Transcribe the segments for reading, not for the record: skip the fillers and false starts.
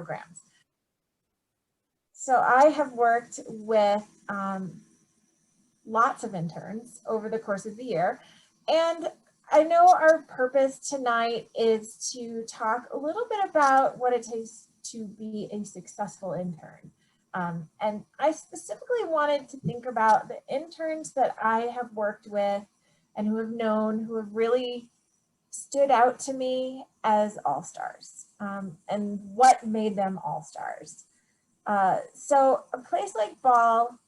programs. So I have worked with lots of interns over the course of the year, and I know our purpose tonight is to talk a little bit about what it takes to be a successful intern. And I specifically wanted to think about the interns that I have worked with and who have known, who have really stood out to me as all-stars, and what made them all-stars. So a place like Ball,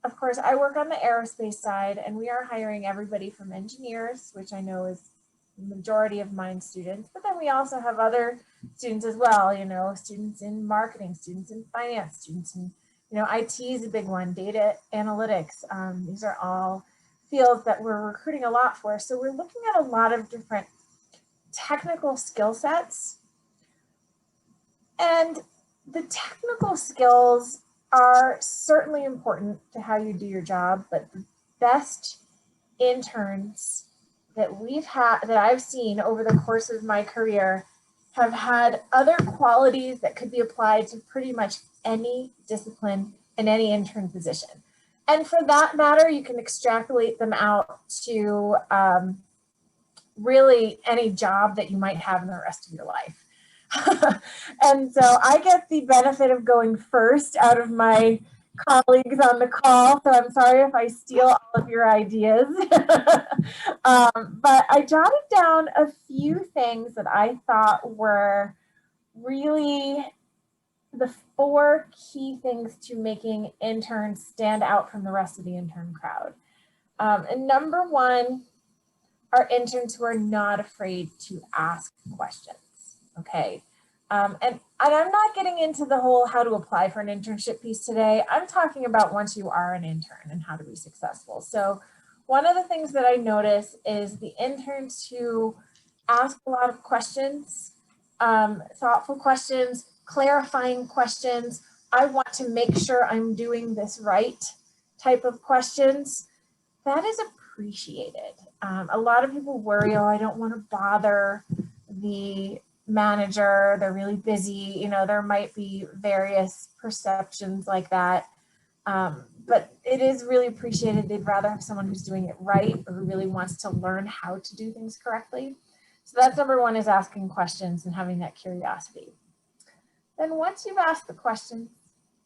of course, I work on the aerospace side, and we are hiring everybody from engineers, which I know is the majority of mine students, but then we also have other students as well, you know, students in marketing, students in finance, students in, you know, IT is a big one, data analytics. These are all fields that we're recruiting a lot for. So we're looking at a lot of different technical skill sets. And the technical skills are certainly important to how you do your job, but the best interns that I've seen over the course of my career have had other qualities that could be applied to pretty much any discipline in any intern position. And for that matter, you can extrapolate them out to really any job that you might have in the rest of your life. And so I get the benefit of going first out of my colleagues on the call, so I'm sorry if I steal all of your ideas. But I jotted down a few things that I thought were really the 4 key things to making interns stand out from the rest of the intern crowd. And number 1 are interns who are not afraid to ask questions. Okay. And I'm not getting into the whole how to apply for an internship piece today. I'm talking about once you are an intern and how to be successful. So one of the things that I notice is the interns who ask a lot of questions, thoughtful questions, clarifying questions. I want to make sure I'm doing this right type of questions. That is appreciated. A lot of people worry, oh, I don't want to bother the manager, they're really busy, you know, there might be various perceptions like that. But it is really appreciated. They'd rather have someone who's doing it right or who really wants to learn how to do things correctly. So that's number 1, is asking questions and having that curiosity. Then once you've asked the question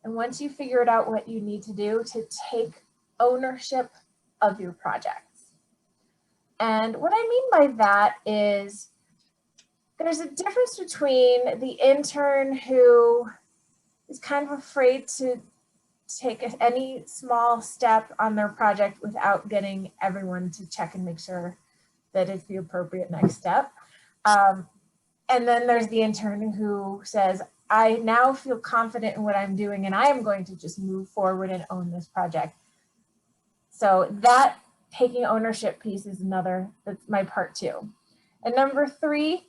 and once you figured out what you need to do, to take ownership of your projects. And what I mean by that is there's a difference between the intern who is kind of afraid to take any small step on their project without getting everyone to check and make sure that it's the appropriate next step. And then there's the intern who says, I now feel confident in what I'm doing and I am going to just move forward and own this project. So that taking ownership piece is that's my part 2. And number 3,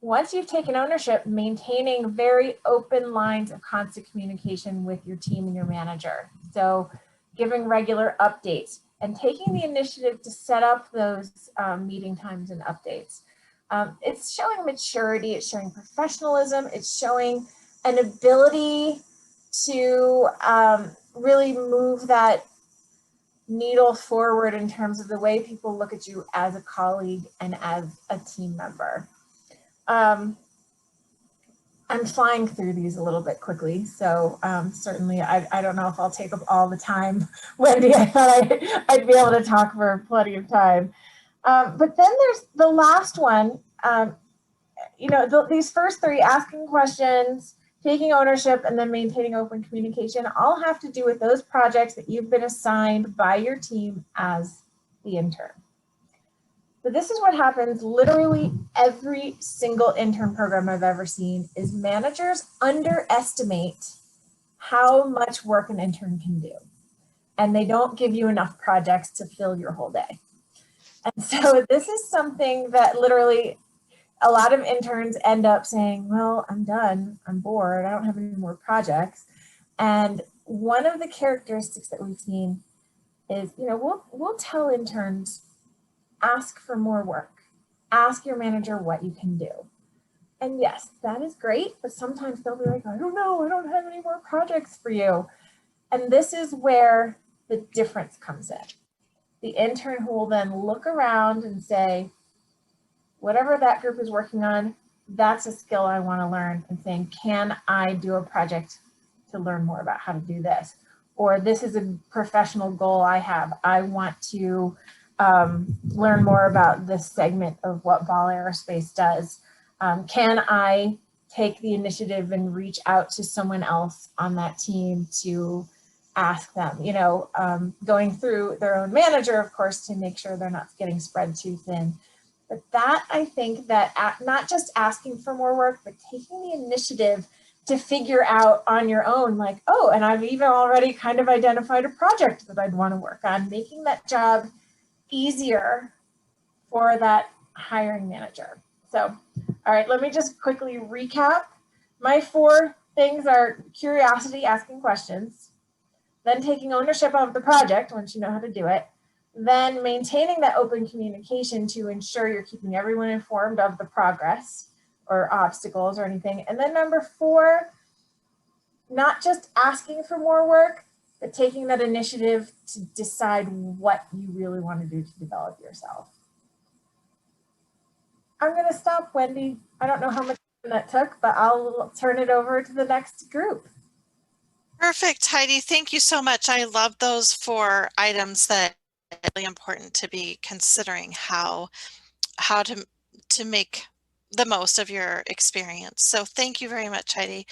once you've taken ownership, maintaining very open lines of constant communication with your team and your manager. So giving regular updates and taking the initiative to set up those meeting times and updates. It's showing maturity, it's showing professionalism, it's showing an ability to really move that needle forward in terms of the way people look at you as a colleague and as a team member. I'm flying through these a little bit quickly, so certainly I don't know if I'll take up all the time, Wendy. I thought I'd be able to talk for plenty of time. But then there's the last one, you know, these first 3, asking questions, taking ownership, and then maintaining open communication, all have to do with those projects that you've been assigned by your team as the intern. But this is what happens literally every single intern program I've ever seen, is managers underestimate how much work an intern can do. And they don't give you enough projects to fill your whole day. And so this is something that literally a lot of interns end up saying, well, I'm done, I'm bored, I don't have any more projects. And one of the characteristics that we've seen is, you know, we'll tell interns, ask for more work. Ask your manager what you can do. And yes, that is great, but sometimes they'll be like, I don't know, I don't have any more projects for you. And this is where the difference comes in. The intern who will then look around and say, whatever that group is working on, that's a skill I want to learn, and saying, can I do a project to learn more about how to do this? Or this is a professional goal I have. I want to learn more about this segment of what Ball Aerospace does. Can I take the initiative and reach out to someone else on that team to ask them, you know, going through their own manager, of course, to make sure they're not getting spread too thin. But that, I think that not just asking for more work, but taking the initiative to figure out on your own, like, oh, and I've even already kind of identified a project that I'd want to work on, making that job easier for that hiring manager. So, all right, let me just quickly recap. My 4 things are curiosity, asking questions, then taking ownership of the project once you know how to do it, then maintaining that open communication to ensure you're keeping everyone informed of the progress or obstacles or anything. And then number 4, not just asking for more work, but taking that initiative to decide what you really want to do to develop yourself. I'm going to stop, Wendy. I don't know how much time that took, but I'll turn it over to the next group. Perfect, Heidi. Thank you so much. I love those 4 items that are really important to be considering how to make the most of your experience. So thank you very much, Heidi.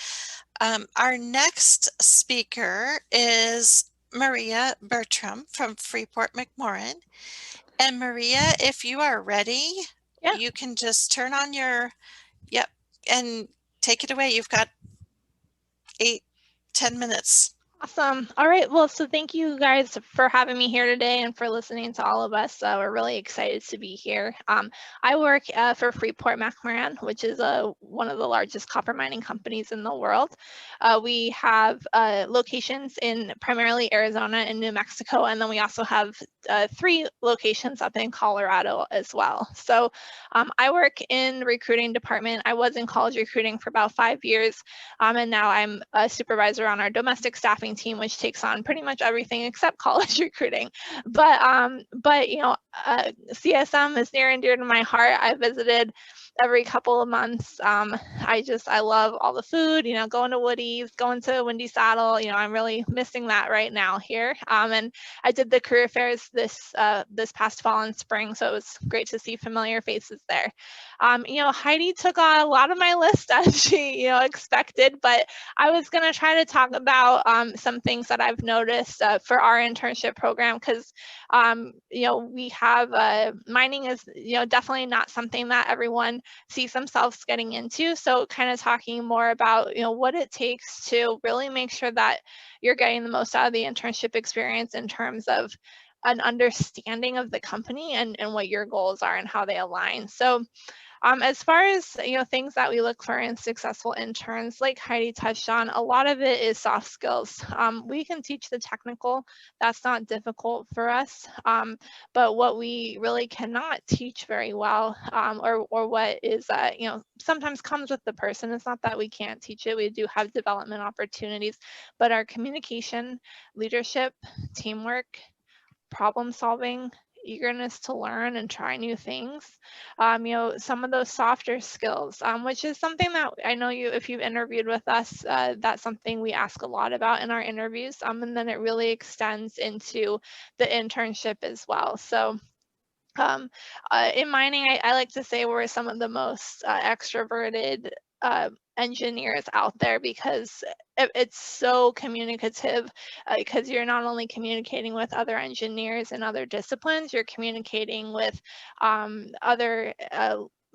Our next speaker is Maria Bertram from Freeport McMoran. And Maria, if you are ready, you can just turn on your, and take it away. You've got 8-10 minutes. Awesome. All right. Well, so thank you guys for having me here today and for listening to all of us. We're really excited to be here. I work for Freeport McMoran, which is one of the largest copper mining companies in the world. We have locations in primarily Arizona and New Mexico, and then we also have 3 locations up in Colorado as well. So I work in the recruiting department. I was in college recruiting for about 5 years, and now I'm a supervisor on our domestic staffing team, which takes on pretty much everything except college recruiting. But you know, CSM is near and dear to my heart. I visited every couple of months. I love all the food, you know, going to Woody's, going to Windy Saddle, you know, I'm really missing that right now here. And I did the career fairs this past fall and spring, so it was great to see familiar faces there. You know, Heidi took on a lot of my list as she, you know, expected, but I was going to try to talk about some things that I've noticed for our internship program, because, you know, we have mining is, you know, definitely not something that everyone sees themselves getting into. So kind of talking more about, you know, what it takes to really make sure that you're getting the most out of the internship experience in terms of an understanding of the company and what your goals are and how they align. So as far as, you know, things that we look for in successful interns, like Heidi touched on, a lot of it is soft skills. We can teach the technical, that's not difficult for us, but what we really cannot teach very well, or what is, you know, sometimes comes with the person. It's not that we can't teach it, we do have development opportunities, but our communication, leadership, teamwork, problem solving, eagerness to learn and try new things, you know, some of those softer skills, which is something that I know you, if you've interviewed with us, that's something we ask a lot about in our interviews, and then it really extends into the internship as well. So in mining, I like to say we're some of the most extroverted engineers out there, because it's so communicative, because you're not only communicating with other engineers in other disciplines, you're communicating with other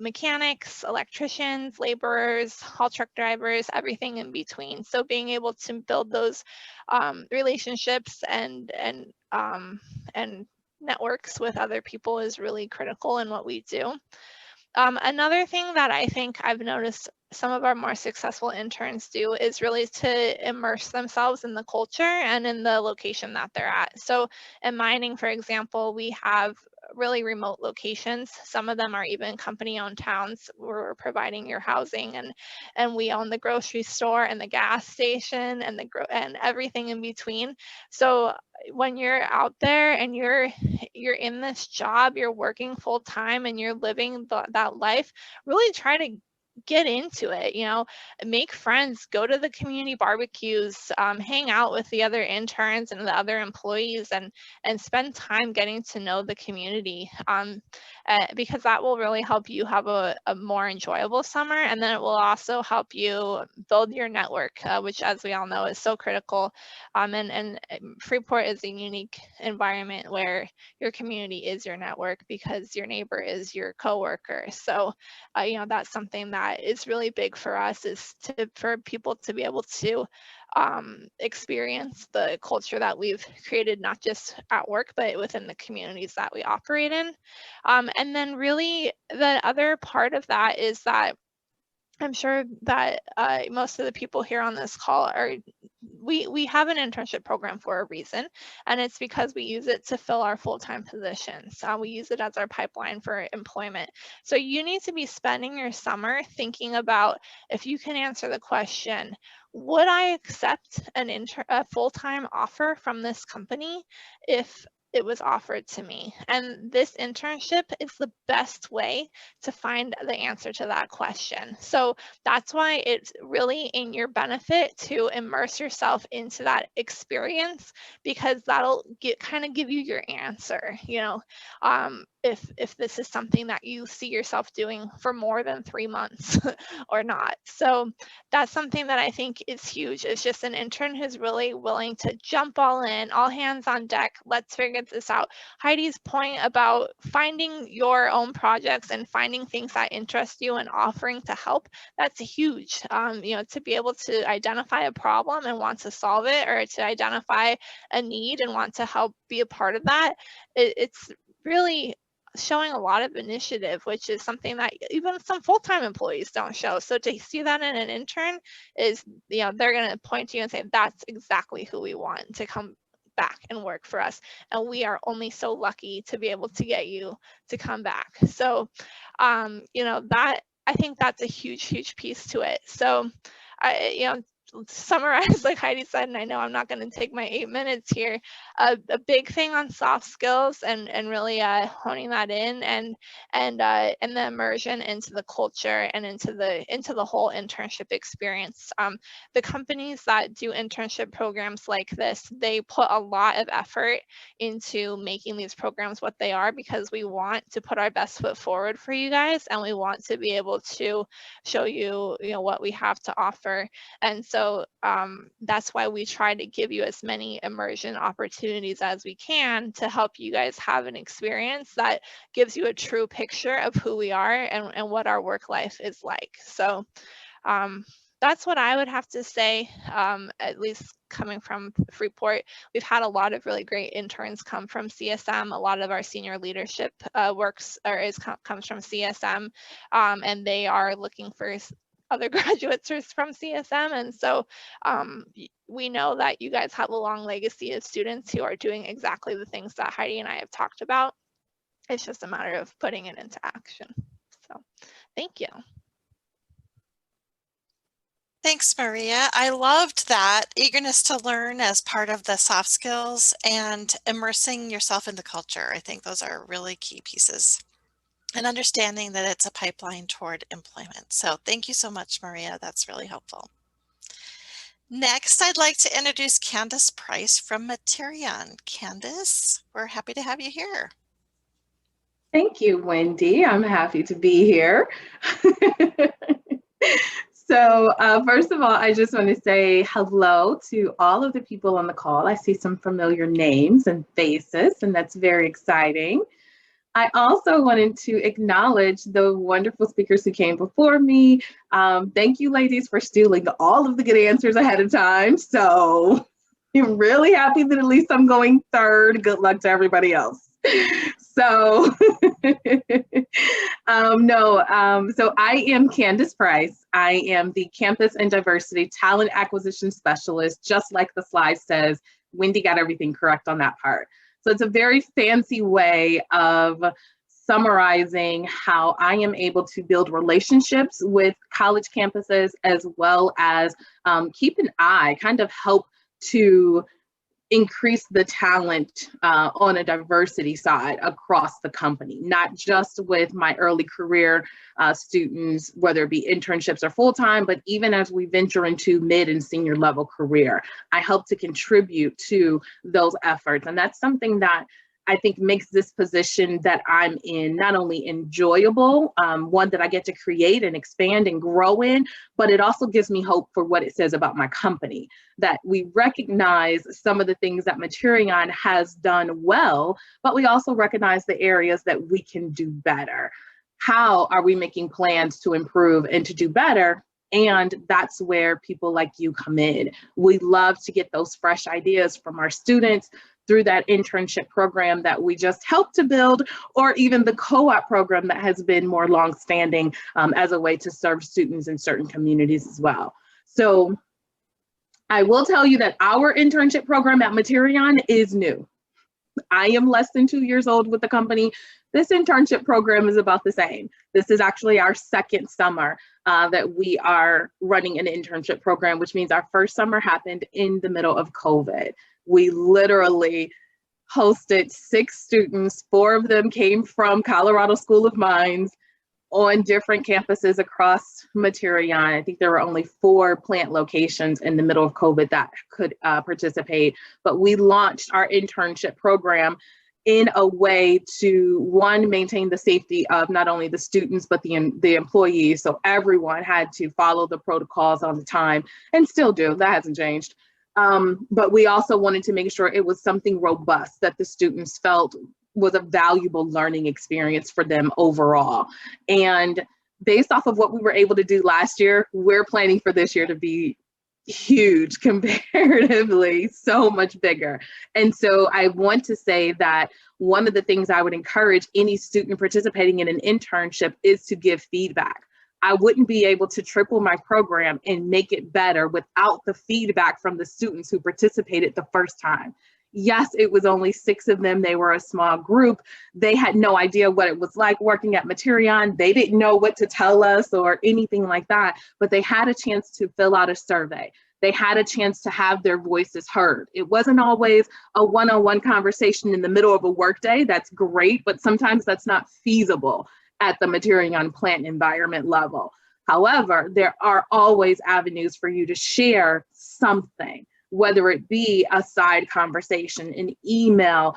mechanics, electricians, laborers, haul truck drivers, everything in between. So being able to build those relationships and networks with other people is really critical in what we do. Another thing that I think I've noticed some of our more successful interns do is really to immerse themselves in the culture and in the location that they're at. So in mining, for example, we have really remote locations. Some of them are even company-owned towns where we're providing your housing, and we own the grocery store and the gas station and and everything in between. So when you're out there and you're in this job, you're working full time and you're living that life, really try to get into it, make friends, go to the community barbecues, hang out with the other interns and the other employees, and spend time getting to know the community, because that will really help you have a more enjoyable summer. And then it will also help you build your network, which, as we all know, is so critical. And Freeport is a unique environment where your community is your network, because your neighbor is your coworker. So that's something that is really big for us, is for people to be able to experience the culture that we've created, not just at work, but within the communities that we operate in. And then really the other part of that is that I'm sure that most of the people here on this call we have an internship program for a reason, and it's because we use it to fill our full-time positions. We use it as our pipeline for employment. So you need to be spending your summer thinking about, if you can answer the question, would I accept a full-time offer from this company if it was offered to me? And this internship is the best way to find the answer to that question. So that's why it's really in your benefit to immerse yourself into that experience, because that'll kind of give you your answer, if this is something that you see yourself doing for more than 3 months or not. So that's something that I think is huge. It's just an intern who's really willing to jump all in, all hands on deck. Let's figure this out. Heidi's point about finding your own projects and finding things that interest you and offering to help, that's huge. To be able to identify a problem and want to solve it, or to identify a need and want to help be a part of that, it's really showing a lot of initiative, which is something that even some full-time employees don't show. So to see that in an intern is, they're going to point to you and say, that's exactly who we want to come back and work for us. And we are only so lucky to be able to get you to come back. So, that, I think that's a huge, huge piece to it. So, summarize, like Heidi said, and I know I'm not going to take my 8 minutes here, a big thing on soft skills and really honing that in, and the immersion into the culture and into the whole internship experience. The companies that do internship programs like this, they put a lot of effort into making these programs what they are, because we want to put our best foot forward for you guys, and we want to be able to show you, what we have to offer. And so that's why we try to give you as many immersion opportunities as we can to help you guys have an experience that gives you a true picture of who we are and what our work life is like. So that's what I would have to say, at least coming from Freeport. We've had a lot of really great interns come from CSM. A lot of our senior leadership comes from CSM, and they are looking for other graduates from CSM. And so we know that you guys have a long legacy of students who are doing exactly the things that Heidi and I have talked about. It's just a matter of putting it into action. So thank you. Thanks, Maria. I loved that eagerness to learn as part of the soft skills and immersing yourself in the culture. I think those are really key pieces, and understanding that it's a pipeline toward employment. So thank you so much, Maria. That's really helpful. Next, I'd like to introduce Candace Price from Materion. Candace, we're happy to have you here. Thank you, Wendy. I'm happy to be here. So first of all, I just want to say hello to all of the people on the call. I see some familiar names and faces, and that's very exciting. I also wanted to acknowledge the wonderful speakers who came before me. Thank you, ladies, for stealing all of the good answers ahead of time. So I'm really happy that at least I'm going third. Good luck to everybody else. So, so I am Candace Price. I am the Campus and Diversity Talent Acquisition Specialist. Just like the slide says, Wendy got everything correct on that part. So it's a very fancy way of summarizing how I am able to build relationships with college campuses, as well as keep an eye, kind of help to increase the talent on a diversity side across the company, not just with my early career students, whether it be internships or full-time, but even as we venture into mid and senior level career, I help to contribute to those efforts. And that's something that I think makes this position that I'm in not only enjoyable, one that I get to create and expand and grow in, but it also gives me hope for what it says about my company, that we recognize some of the things that Materion has done well, but we also recognize the areas that we can do better. How are we making plans to improve and to do better? And that's where people like you come in. We love to get those fresh ideas from our students through that internship program that we just helped to build, or even the co-op program that has been more longstanding as a way to serve students in certain communities as well. So I will tell you that our internship program at Materion is new. I am less than 2 years old with the company. This internship program is about the same. This is actually our second summer that we are running an internship program, which means our first summer happened in the middle of COVID. We literally hosted 6 students. 4 of them came from Colorado School of Mines on different campuses across Materion. I think there were only 4 plant locations in the middle of COVID that could participate, but we launched our internship program in a way to, one, maintain the safety of not only the students, but the employees. So everyone had to follow the protocols all the time, and still do, that hasn't changed. But we also wanted to make sure it was something robust that the students felt was a valuable learning experience for them overall. And based off of what we were able to do last year, we're planning for this year to be huge comparatively, so much bigger. And so I want to say that one of the things I would encourage any student participating in an internship is to give feedback. I wouldn't be able to triple my program and make it better without the feedback from the students who participated the first time. Yes, it was only 6 of them. They were a small group. They had no idea what it was like working at Materion. They didn't know what to tell us or anything like that, but they had a chance to fill out a survey. They had a chance to have their voices heard. It wasn't always a one-on-one conversation in the middle of a workday. That's great, but sometimes that's not feasible at the Materion plant environment level. However, there are always avenues for you to share something, whether it be a side conversation, an email.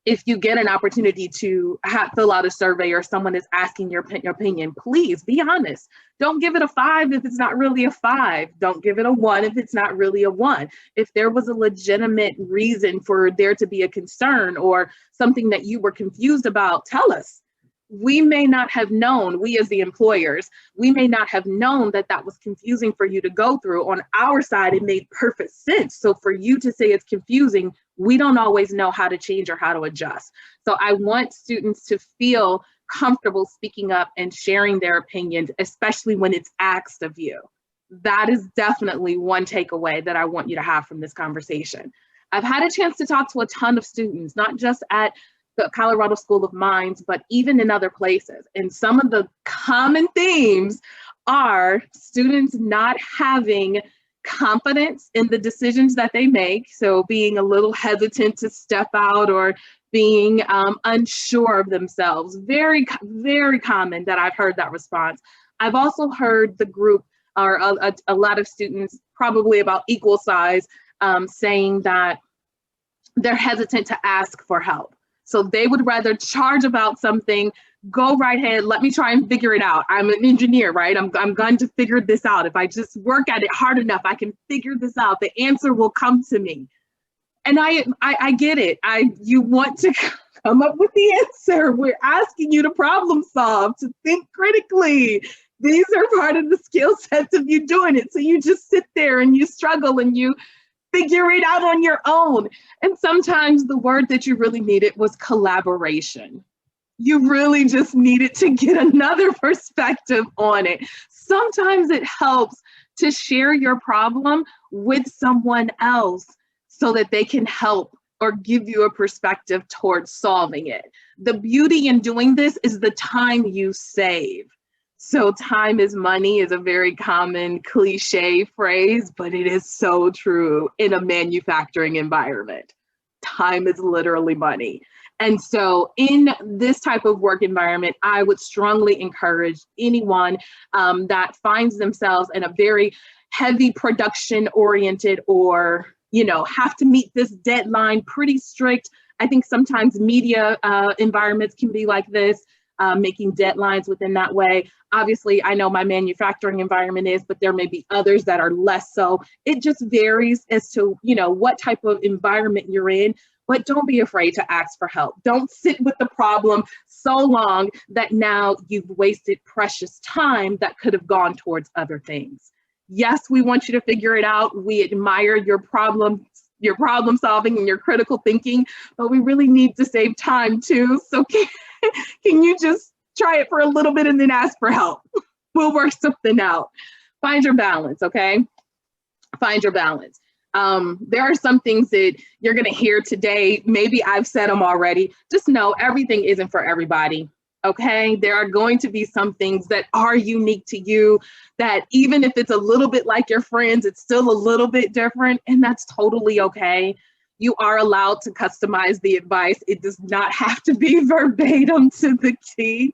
If you get an opportunity to fill out a survey or someone is asking your opinion, please be honest. Don't give it a 5 if it's not really a 5. Don't give it a 1 if it's not really a 1. If there was a legitimate reason for there to be a concern or something that you were confused about, tell us. We may not have known, we as the employers, we may not have known that that was confusing for you to go through. On our side, it made perfect sense. So for you to say it's confusing, we don't always know how to change or how to adjust. So I want students to feel comfortable speaking up and sharing their opinions, especially when it's asked of you. That is definitely one takeaway that I want you to have from this conversation. I've had a chance to talk to a ton of students, not just at the Colorado School of Mines, but even in other places. And some of the common themes are students not having confidence in the decisions that they make. So being a little hesitant to step out or being unsure of themselves. Very, very common that I've heard that response. I've also heard the group, or a lot of students, probably about equal size, saying that they're hesitant to ask for help. So they would rather charge about something, go right ahead, let me try and figure it out. I'm an engineer, right? I'm going to figure this out. If I just work at it hard enough, I can figure this out. The answer will come to me. And I get it. You want to come up with the answer. We're asking you to problem solve, to think critically. These are part of the skill sets of you doing it. So you just sit there and you struggle and you figure it out on your own. And sometimes the word that you really needed was collaboration. You really just needed to get another perspective on it. Sometimes it helps to share your problem with someone else so that they can help or give you a perspective towards solving it. The beauty in doing this is the time you save. So time is money is a very common cliche phrase, but it is so true in a manufacturing environment. Time is literally money. And so in this type of work environment, I would strongly encourage anyone that finds themselves in a very heavy production oriented or, have to meet this deadline pretty strict. I think sometimes media environments can be like this, making deadlines within that way. Obviously, I know my manufacturing environment is, but there may be others that are less so. It just varies as to, what type of environment you're in. But don't be afraid to ask for help. Don't sit with the problem so long that now you've wasted precious time that could have gone towards other things. Yes, we want you to figure it out. We admire your problem solving and your critical thinking, but we really need to save time too. So can you just try it for a little bit and then ask for help? We'll work something out. Find your balance, okay? Find your balance. There are some things that you're going to hear today. Maybe I've said them already. Just know everything isn't for everybody. Okay. There are going to be some things that are unique to you that even if it's a little bit like your friends, it's still a little bit different, and that's totally okay. You are allowed to customize the advice. It does not have to be verbatim to the T.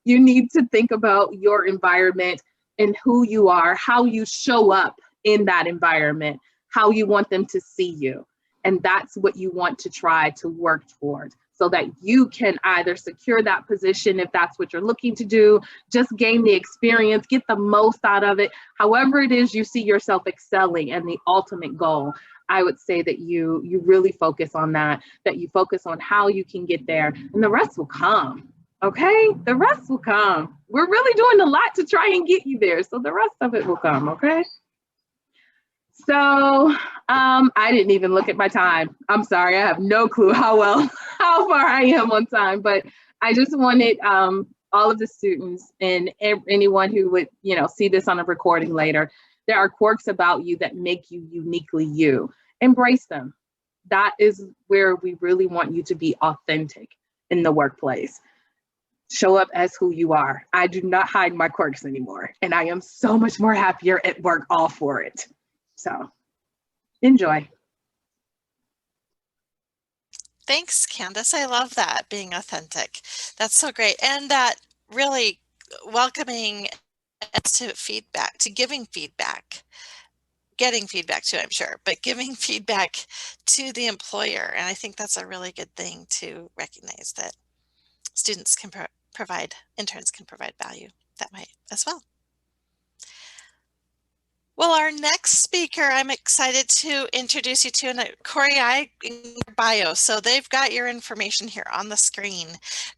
You need to think about your environment and who you are, how you show up in that environment, how you want them to see you. And that's what you want to try to work towards so that you can either secure that position if that's what you're looking to do, just gain the experience, get the most out of it. However it is you see yourself excelling and the ultimate goal, I would say that you really focus on that you focus on how you can get there, and the rest will come. Okay, the rest will come. We're really doing a lot to try and get you there, so the rest of it will come. Okay. So I didn't even look at my time. I'm sorry, I have no clue how far I am on time, but I just wanted all of the students and anyone who would, see this on a recording later, there are quirks about you that make you uniquely you. Embrace them. That is where we really want you to be authentic in the workplace. Show up as who you are. I do not hide my quirks anymore, and I am so much more happier at work all for it. So enjoy. Thanks, Candace. I love that, being authentic. That's so great. And that really welcoming to feedback, to giving feedback, getting feedback too, I'm sure, but giving feedback to the employer. And I think that's a really good thing to recognize, that students can provide, interns can provide value that way as well. Well, our next speaker, I'm excited to introduce you to, and Corey, in your bio, so they've got your information here on the screen.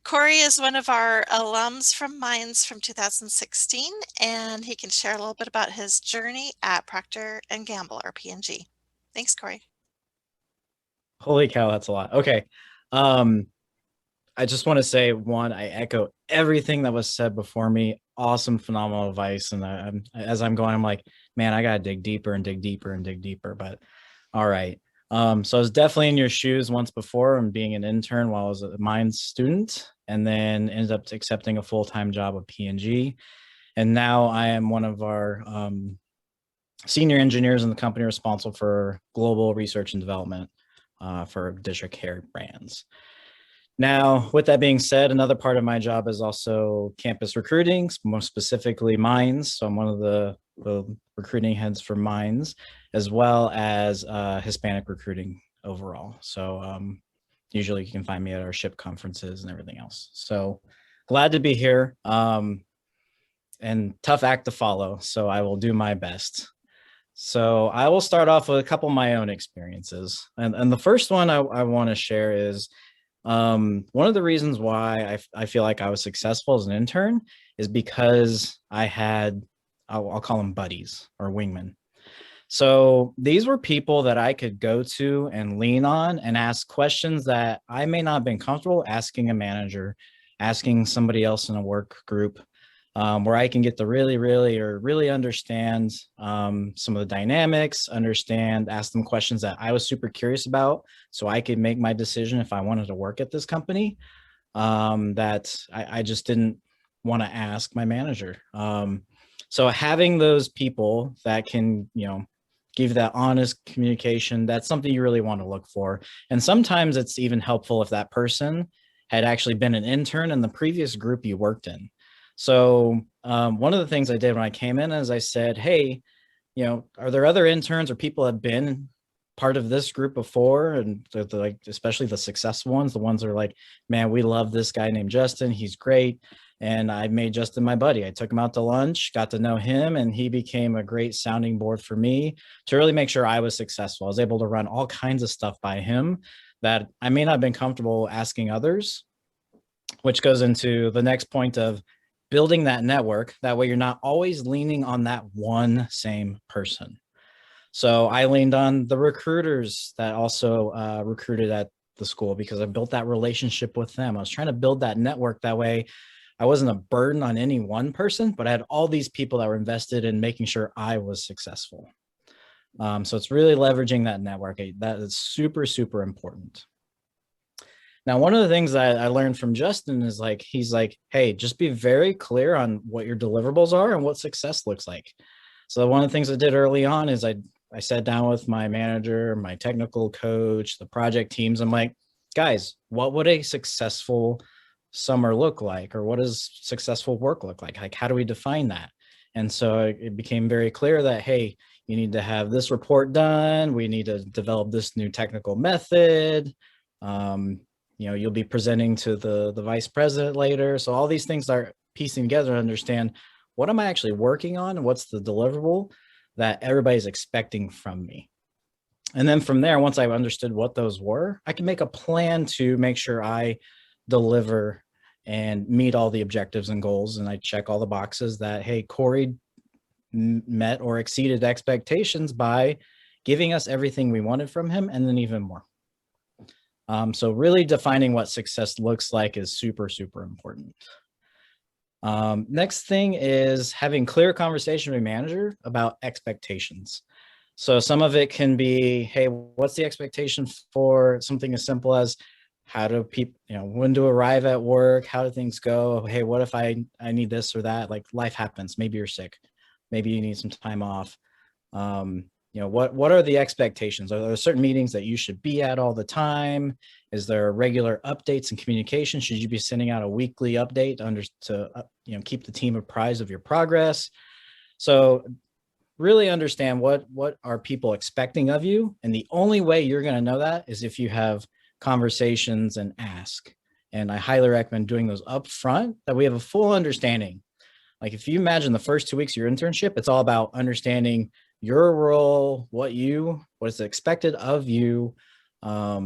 Corey is one of our alums from Mines from 2016, and he can share a little bit about his journey at Procter & Gamble, or P&G. Thanks, Corey. Holy cow, that's a lot. Okay. I just want to say, one, I echo everything that was said before me. Awesome, phenomenal advice. And as I'm going, I'm like, man, I got to dig deeper and dig deeper and dig deeper. But all right. So I was definitely in your shoes once before and being an intern while I was a Mines student, and then ended up accepting a full-time job at P&G. And now I am one of our senior engineers in the company responsible for global research and development for district hair brands. Now, with that being said, another part of my job is also campus recruiting, more specifically Mines. So I'm one of the recruiting heads for Mines, as well as Hispanic recruiting overall. So usually you can find me at our SHIP conferences and everything else. So glad to be here, and tough act to follow. So I will do my best. So I will start off with a couple of my own experiences. And the first one I want to share is, one of the reasons why I feel like I was successful as an intern is because I had, I'll call them buddies or wingmen. So these were people that I could go to and lean on and ask questions that I may not have been comfortable asking a manager, asking somebody else in a work group. where I can get to really understand some of the dynamics, ask them questions that I was super curious about, so I could make my decision if I wanted to work at this company, that I just didn't want to ask my manager. So having those people that can, give that honest communication, that's something you really want to look for. And sometimes it's even helpful if that person had actually been an intern in the previous group you worked in. So one of the things I did when I came in is I said, hey, are there other interns or people that have been part of this group before? And like, especially the successful ones, the ones that are like, man, we love this guy named Justin. He's great. And I made Justin my buddy. I took him out to lunch, got to know him, and he became a great sounding board for me to really make sure I was successful. I was able to run all kinds of stuff by him that I may not have been comfortable asking others, which goes into the next point of building that network. That way you're not always leaning on that one same person. So I leaned on the recruiters that also recruited at the school, because I built that relationship with them. I was trying to build that network. That way I wasn't a burden on any one person, but I had all these people that were invested in making sure I was successful. So it's really leveraging that network. That is super, super important. Now, one of the things that I learned from Justin is he's like, hey, just be very clear on what your deliverables are and what success looks like. So one of the things I did early on is I sat down with my manager, my technical coach, the project teams. I'm like, guys, what would a successful summer look like? Or what does successful work look like? Like, how do we define that? And so it became very clear that, hey, you need to have this report done. We need to develop this new technical method. You'll be presenting to the vice president later. So all these things are piecing together to understand, what am I actually working on? And what's the deliverable that everybody's expecting from me? And then from there, once I understood what those were, I can make a plan to make sure I deliver and meet all the objectives and goals. And I check all the boxes that, hey, Corey met or exceeded expectations by giving us everything we wanted from him, and then even more. So really defining what success looks like is super, super important. Next thing is having clear conversation with your manager about expectations. So some of it can be, hey, what's the expectation for something as simple as, how do people, when to arrive at work? How do things go? Hey, what if I need this or that? Like, life happens. Maybe you're sick. Maybe you need some time off. What are the expectations? Are there certain meetings that you should be at all the time? Is there regular updates and communication? Should you be sending out a weekly update to keep the team apprised of your progress? So really understand what are people expecting of you. And the only way you're going to know that is if you have conversations and ask. And I highly recommend doing those up front, that we have a full understanding. Like, if you imagine the first 2 weeks of your internship, it's all about understanding your role, what is expected of you, how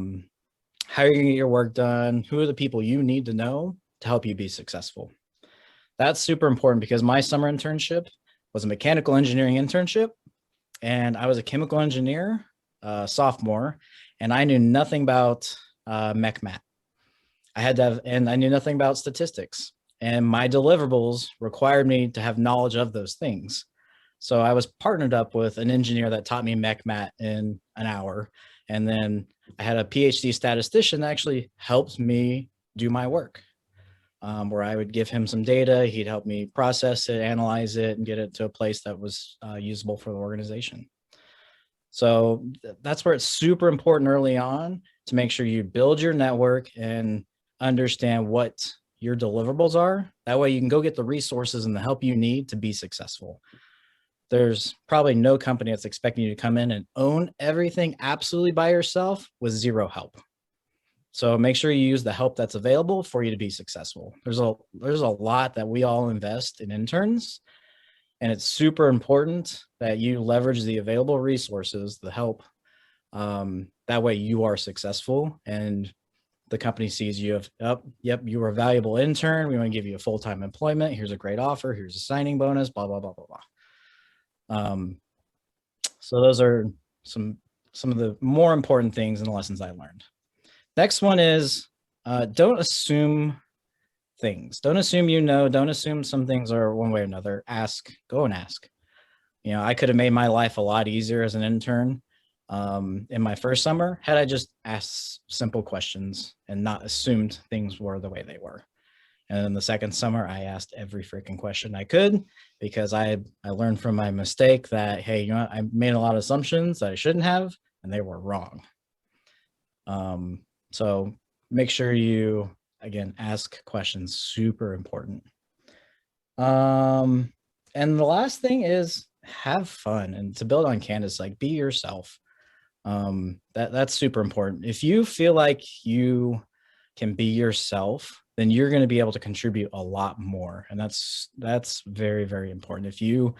you're going to get your work done, who are the people you need to know to help you be successful. That's super important, because my summer internship was a mechanical engineering internship, and I was a chemical engineer, sophomore, and I knew nothing about mech-mat. And I knew nothing about statistics, and my deliverables required me to have knowledge of those things. So I was partnered up with an engineer that taught me mech-mat in an hour. And then I had a PhD statistician that actually helped me do my work, where I would give him some data. He'd help me process it, analyze it, and get it to a place that was usable for the organization. So that's where it's super important early on to make sure you build your network and understand what your deliverables are. That way you can go get the resources and the help you need to be successful. There's probably no company that's expecting you to come in and own everything absolutely by yourself with zero help. So make sure you use the help that's available for you to be successful. There's a lot that we all invest in interns, and it's super important that you leverage the available resources, the help. That way you are successful, and the company sees you have, yep, you are a valuable intern. We want to give you a full-time employment. Here's a great offer. Here's a signing bonus, blah, blah, blah, blah, blah. So those are some of the more important things and lessons I learned. Next one is, don't assume things. Don't assume you know. Don't assume some things are one way or another. Ask. Go and ask. You know, I could have made my life a lot easier as an intern in my first summer had I just asked simple questions and not assumed things were the way they were. And then the second summer, I asked every freaking question I could because I learned from my mistake that, hey, you know what? I made a lot of assumptions that I shouldn't have, and they were wrong. So make sure you, again, ask questions, super important. And the last thing is have fun, and to build on Candace, like be yourself. That's super important. If you feel like you can be yourself, then you're going to be able to contribute a lot more. And that's very, very important. If you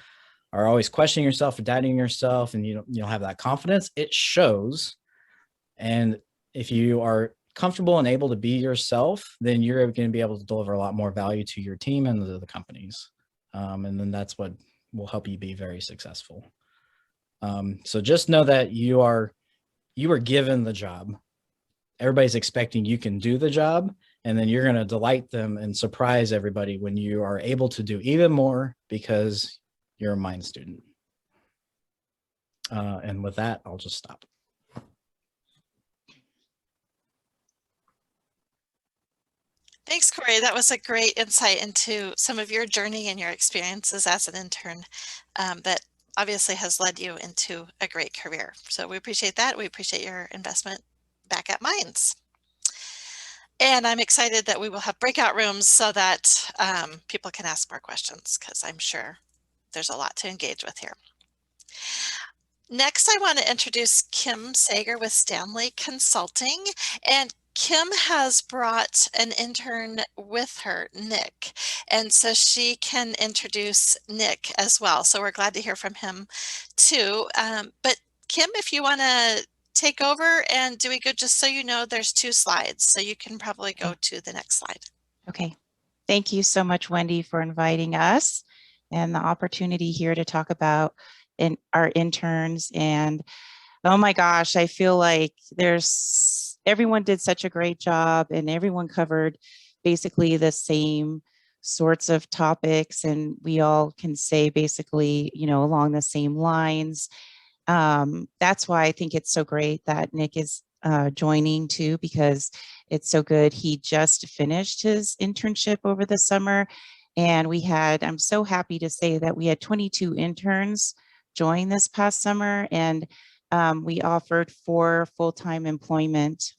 are always questioning yourself or doubting yourself and you don't have that confidence, it shows. And if you are comfortable and able to be yourself, then you're going to be able to deliver a lot more value to your team and the companies. And then that's what will help you be very successful. So just know that you are given the job. Everybody's expecting you can do the job, and then you're going to delight them and surprise everybody when you are able to do even more because you're a mind student. And with that, I'll just stop. Thanks, Corey. That was a great insight into some of your journey and your experiences as an intern that obviously has led you into a great career. So we appreciate that. We appreciate your investment back at Minds. And I'm excited that we will have breakout rooms so that people can ask more questions, because I'm sure there's a lot to engage with here. Next, I want to introduce Kim Sager with Stanley Consulting. And Kim has brought an intern with her, Nick, and so she can introduce Nick as well. So we're glad to hear from him too. But Kim, if you want to take over and do we go, just so you know, there's 2 slides, so you can probably go to the next slide. Okay. Thank you so much, Wendy, for inviting us and the opportunity here to talk about our interns. And oh my gosh, I feel like everyone did such a great job and everyone covered basically the same sorts of topics, and we all can say basically, along the same lines. That's why I think it's so great that Nick is joining too, because it's so good. He just finished his internship over the summer, and I'm so happy to say that we had 22 interns join this past summer, and we offered 4 full-time employment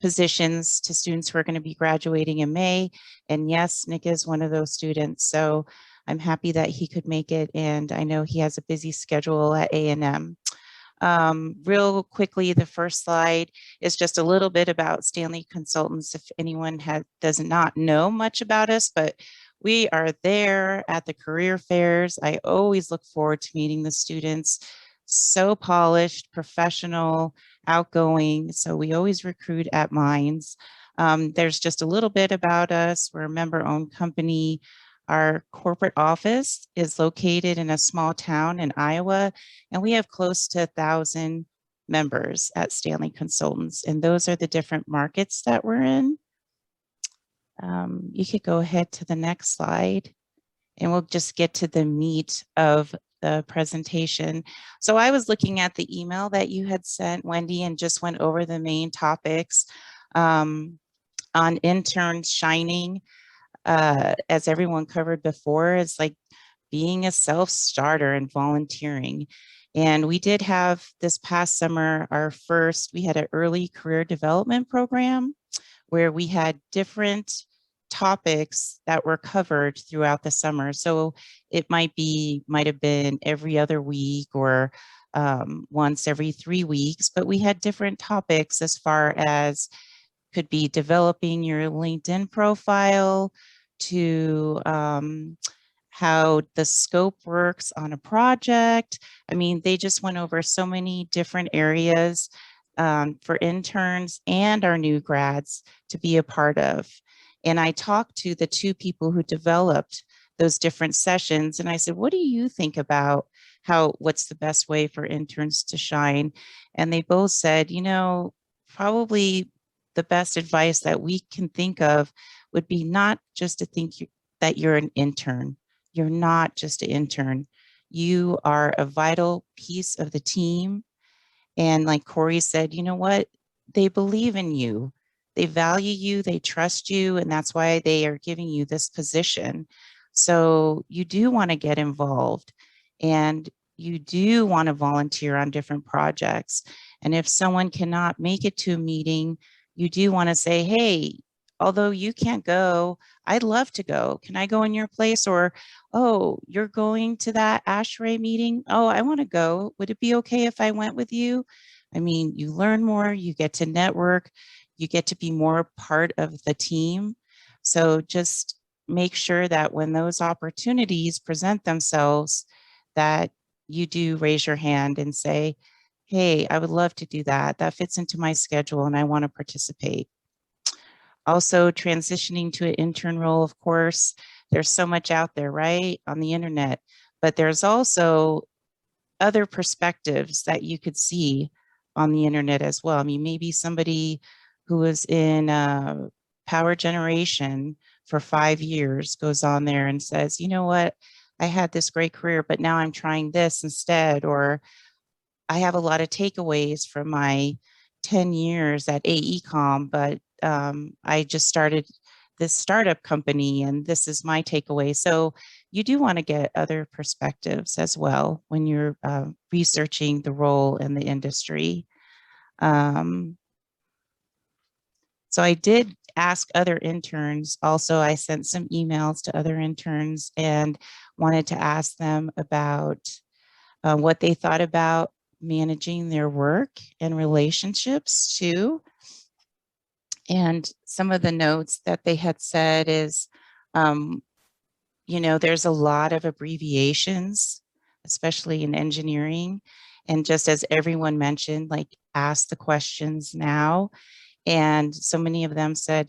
positions to students who are going to be graduating in May. And yes, Nick is one of those students. So I'm happy that he could make it. And I know he has a busy schedule at A&M. Real quickly, the first slide is just a little bit about Stanley Consultants. If anyone does not know much about us, but we are there at the career fairs. I always look forward to meeting the students. So polished, professional, outgoing. So we always recruit at Minds. There's just a little bit about us. We're a member-owned company. Our corporate office is located in a small town in Iowa, and we have close to 1,000 members at Stanley Consultants. And those are the different markets that we're in. You could go ahead to the next slide, and we'll just get to the meat of the presentation. So I was looking at the email that you had sent, Wendy, and just went over the main topics on interns shining. As everyone covered before, it's like being a self-starter and volunteering. And we did have this past summer, we had an early career development program where we had different topics that were covered throughout the summer. So it might have been every other week or once every 3 weeks, but we had different topics as far as could be developing your LinkedIn profile to how the scope works on a project. I mean, they just went over so many different areas for interns and our new grads to be a part of. And I talked to the 2 people who developed those different sessions, and I said, what do you think about what's the best way for interns to shine? And they both said, probably the best advice that we can think of would be not just to think that you're an intern. You're not just an intern. You are a vital piece of the team. And like Corey said, you know what? They believe in you. They value you, they trust you, and that's why they are giving you this position. So you do want to get involved and you do want to volunteer on different projects. And if someone cannot make it to a meeting, you do want to say, hey, although you can't go, I'd love to go. Can I go in your place? Or, oh, you're going to that ASHRAE meeting? Oh, I want to go. Would it be okay if I went with you? I mean, you learn more, you get to network, you get to be more part of the team. So just make sure that when those opportunities present themselves, that you do raise your hand and say, hey, I would love to do that. That fits into my schedule and I want to participate. Also, transitioning to an intern role, of course, there's so much out there, right, on the internet, but there's also other perspectives that you could see on the internet as well. I mean, maybe somebody who was in power generation for 5 years goes on there and says, you know what, I had this great career, but now I'm trying this instead, or I have a lot of takeaways from my 10 years at AECOM, but I just started this startup company and this is my takeaway. So you do want to get other perspectives as well when you're researching the role in the industry. So I did ask other interns. Also, I sent some emails to other interns and wanted to ask them about what they thought about managing their work and relationships too. And some of the notes that they had said is, you know, there's a lot of abbreviations, especially in engineering. And just as everyone mentioned, like ask the questions now. And so many of them said,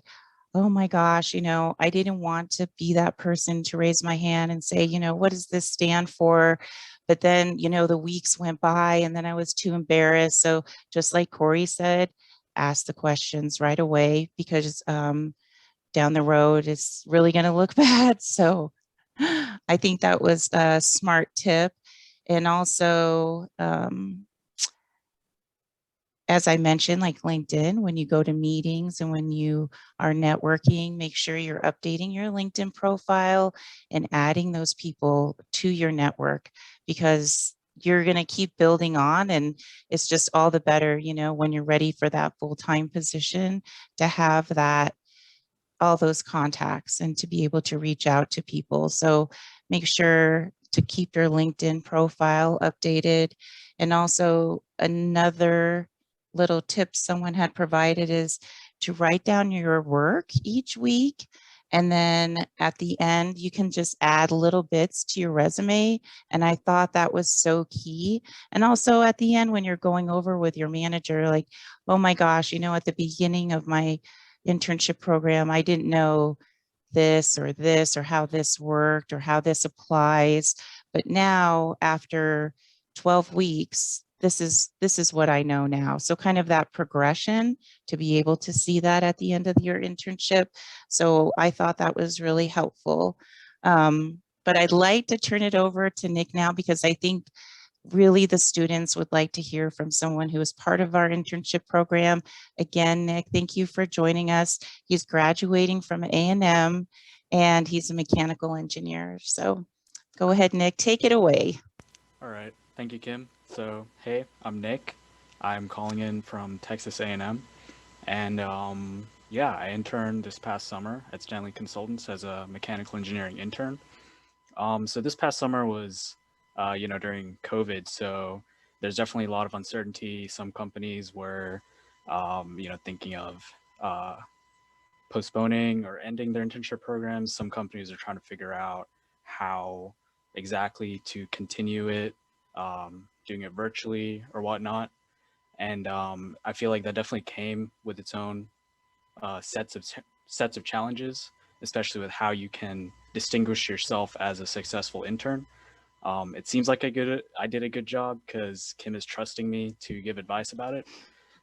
oh my gosh, you know, I didn't want to be that person to raise my hand and say, you know, what does this stand for? But then, you know, the weeks went by and then I was too embarrassed. So just like Corey said, ask the questions right away because down the road it's really going to look bad. So I think that was a smart tip. And also, as I mentioned, like LinkedIn, when you go to meetings and when you are networking, make sure you're updating your LinkedIn profile and adding those people to your network because you're going to keep building on and it's just all the better, you know, when you're ready for that full-time position to have that all those contacts and to be able to reach out to people. So make sure to keep your LinkedIn profile updated. And also another little tip someone had provided is to write down your work each week. And then at the end, you can just add little bits to your resume. And I thought that was so key. And also at the end, when you're going over with your manager, like, oh my gosh, you know, at the beginning of my internship program, I didn't know this or how this worked or how this applies. But now after 12 weeks, this is what I know now. So kind of that progression to be able to see that at the end of your internship. So I thought that was really helpful. But I'd like to turn it over to Nick now because I think really the students would like to hear from someone who is part of our internship program. Again, Nick, thank you for joining us. He's graduating from A&M and he's a mechanical engineer. So go ahead, Nick, take it away. All right, thank you, Kim. So, hey, I'm Nick. I'm calling in from Texas A&M. And yeah, I interned this past summer at Stanley Consultants as a mechanical engineering intern. So this past summer was, you know, during COVID. So there's definitely a lot of uncertainty. Some companies were, you know, thinking of postponing or ending their internship programs. Some companies are trying to figure out how exactly to continue it, doing it virtually or whatnot. And I feel like that definitely came with its own sets of challenges, especially with how you can distinguish yourself as a successful intern. It seems like I did a good job because Kim is trusting me to give advice about it.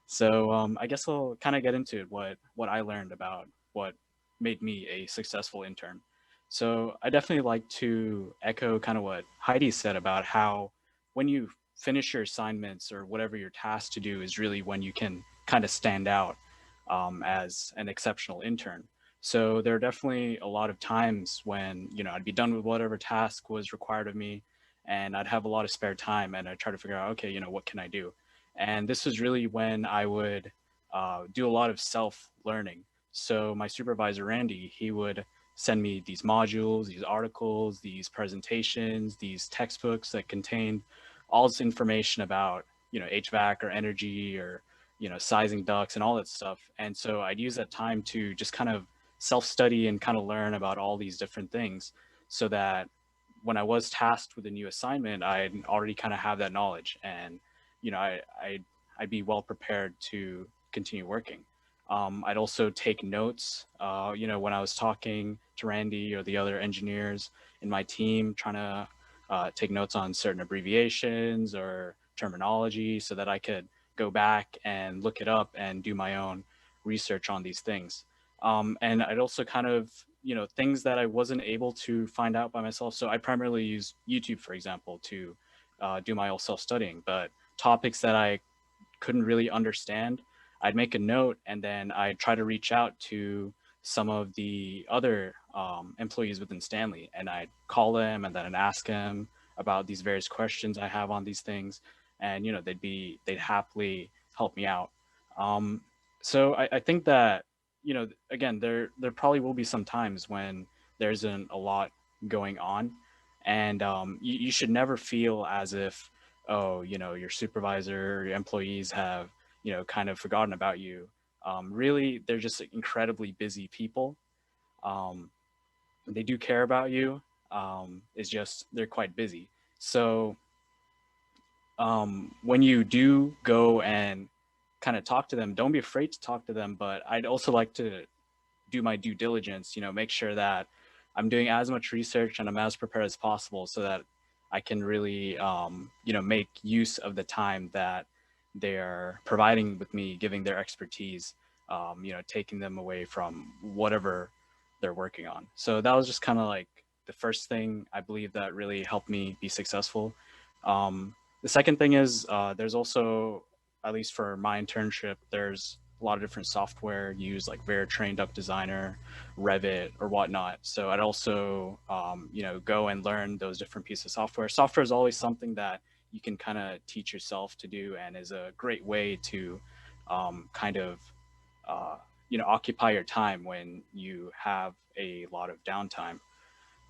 So I guess I'll kind of get into it, what I learned about what made me a successful intern. So I definitely like to echo kind of what Heidi said about how when you finish your assignments or whatever you're tasked to do is really when you can kind of stand out as an exceptional intern. So there are definitely a lot of times when, you know, I'd be done with whatever task was required of me and I'd have a lot of spare time and I'd try to figure out, okay, you know, what can I do? And this was really when I would do a lot of self learning. So my supervisor, Randy, he would send me these modules, these articles, these presentations, these textbooks that contained all this information about, you know, HVAC or energy or, you know, sizing ducts and all that stuff. And so I'd use that time to just kind of self-study and kind of learn about all these different things so that when I was tasked with a new assignment, I'd already kind of have that knowledge and, you know, I'd be well prepared to continue working. I'd also take notes, you know, when I was talking to Randy or the other engineers in my team, trying to take notes on certain abbreviations or terminology so that I could go back and look it up and do my own research on these things. And I'd also kind of, you know, things that I wasn't able to find out by myself. So I primarily use YouTube, for example, to do my own self-studying, but topics that I couldn't really understand, I'd make a note and then I'd try to reach out to some of the other employees within Stanley and I'd call them and then I'd ask them about these various questions I have on these things. And, you know, they'd happily help me out. Um, so I think that, you know, again, there probably will be some times when there isn't a lot going on and you should never feel as if, oh, you know, your supervisor or your employees have, you know, kind of forgotten about you. Really, they're just incredibly busy people. Um, they do care about you. It's just they're quite busy. So when you do go and kind of talk to them, don't be afraid to talk to them. But I'd also like to do my due diligence, you know, make sure that I'm doing as much research and I'm as prepared as possible so that I can really, you know, make use of the time that they're providing with me, giving their expertise, you know, taking them away from whatever they're working on. So that was just kind of like the first thing I believe that really helped me be successful. The second thing is there's also, at least for my internship, there's a lot of different software used like Veritrain, Duct Designer, Revit, or whatnot. So I'd also, you know, go and learn those different pieces of software. Software is always something that you can kind of teach yourself to do and is a great way to kind of, uh, you know, occupy your time when you have a lot of downtime.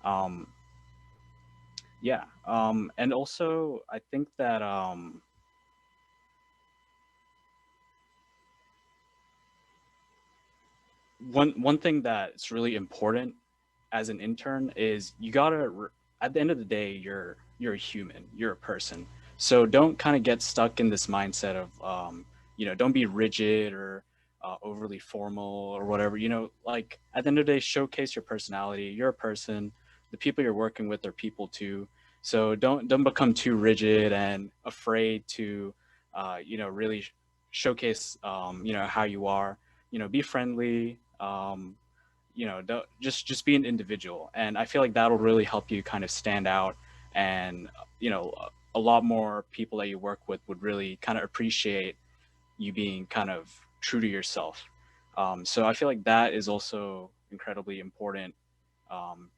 Um, yeah. And also, I think that one thing that's really important as an intern is you gotta at the end of the day you're a human, you're a person, so don't kind of get stuck in this mindset of you know, don't be rigid or overly formal or whatever, you know, like at the end of the day showcase your personality, you're a person, the people you're working with are people too, so don't become too rigid and afraid to you know, really showcase you know, how you are, you know, be friendly, you know, don't, just be an individual, and I feel like that'll really help you kind of stand out, and you know, a lot more people that you work with would really kind of appreciate you being kind of true to yourself. So I feel like that is also incredibly important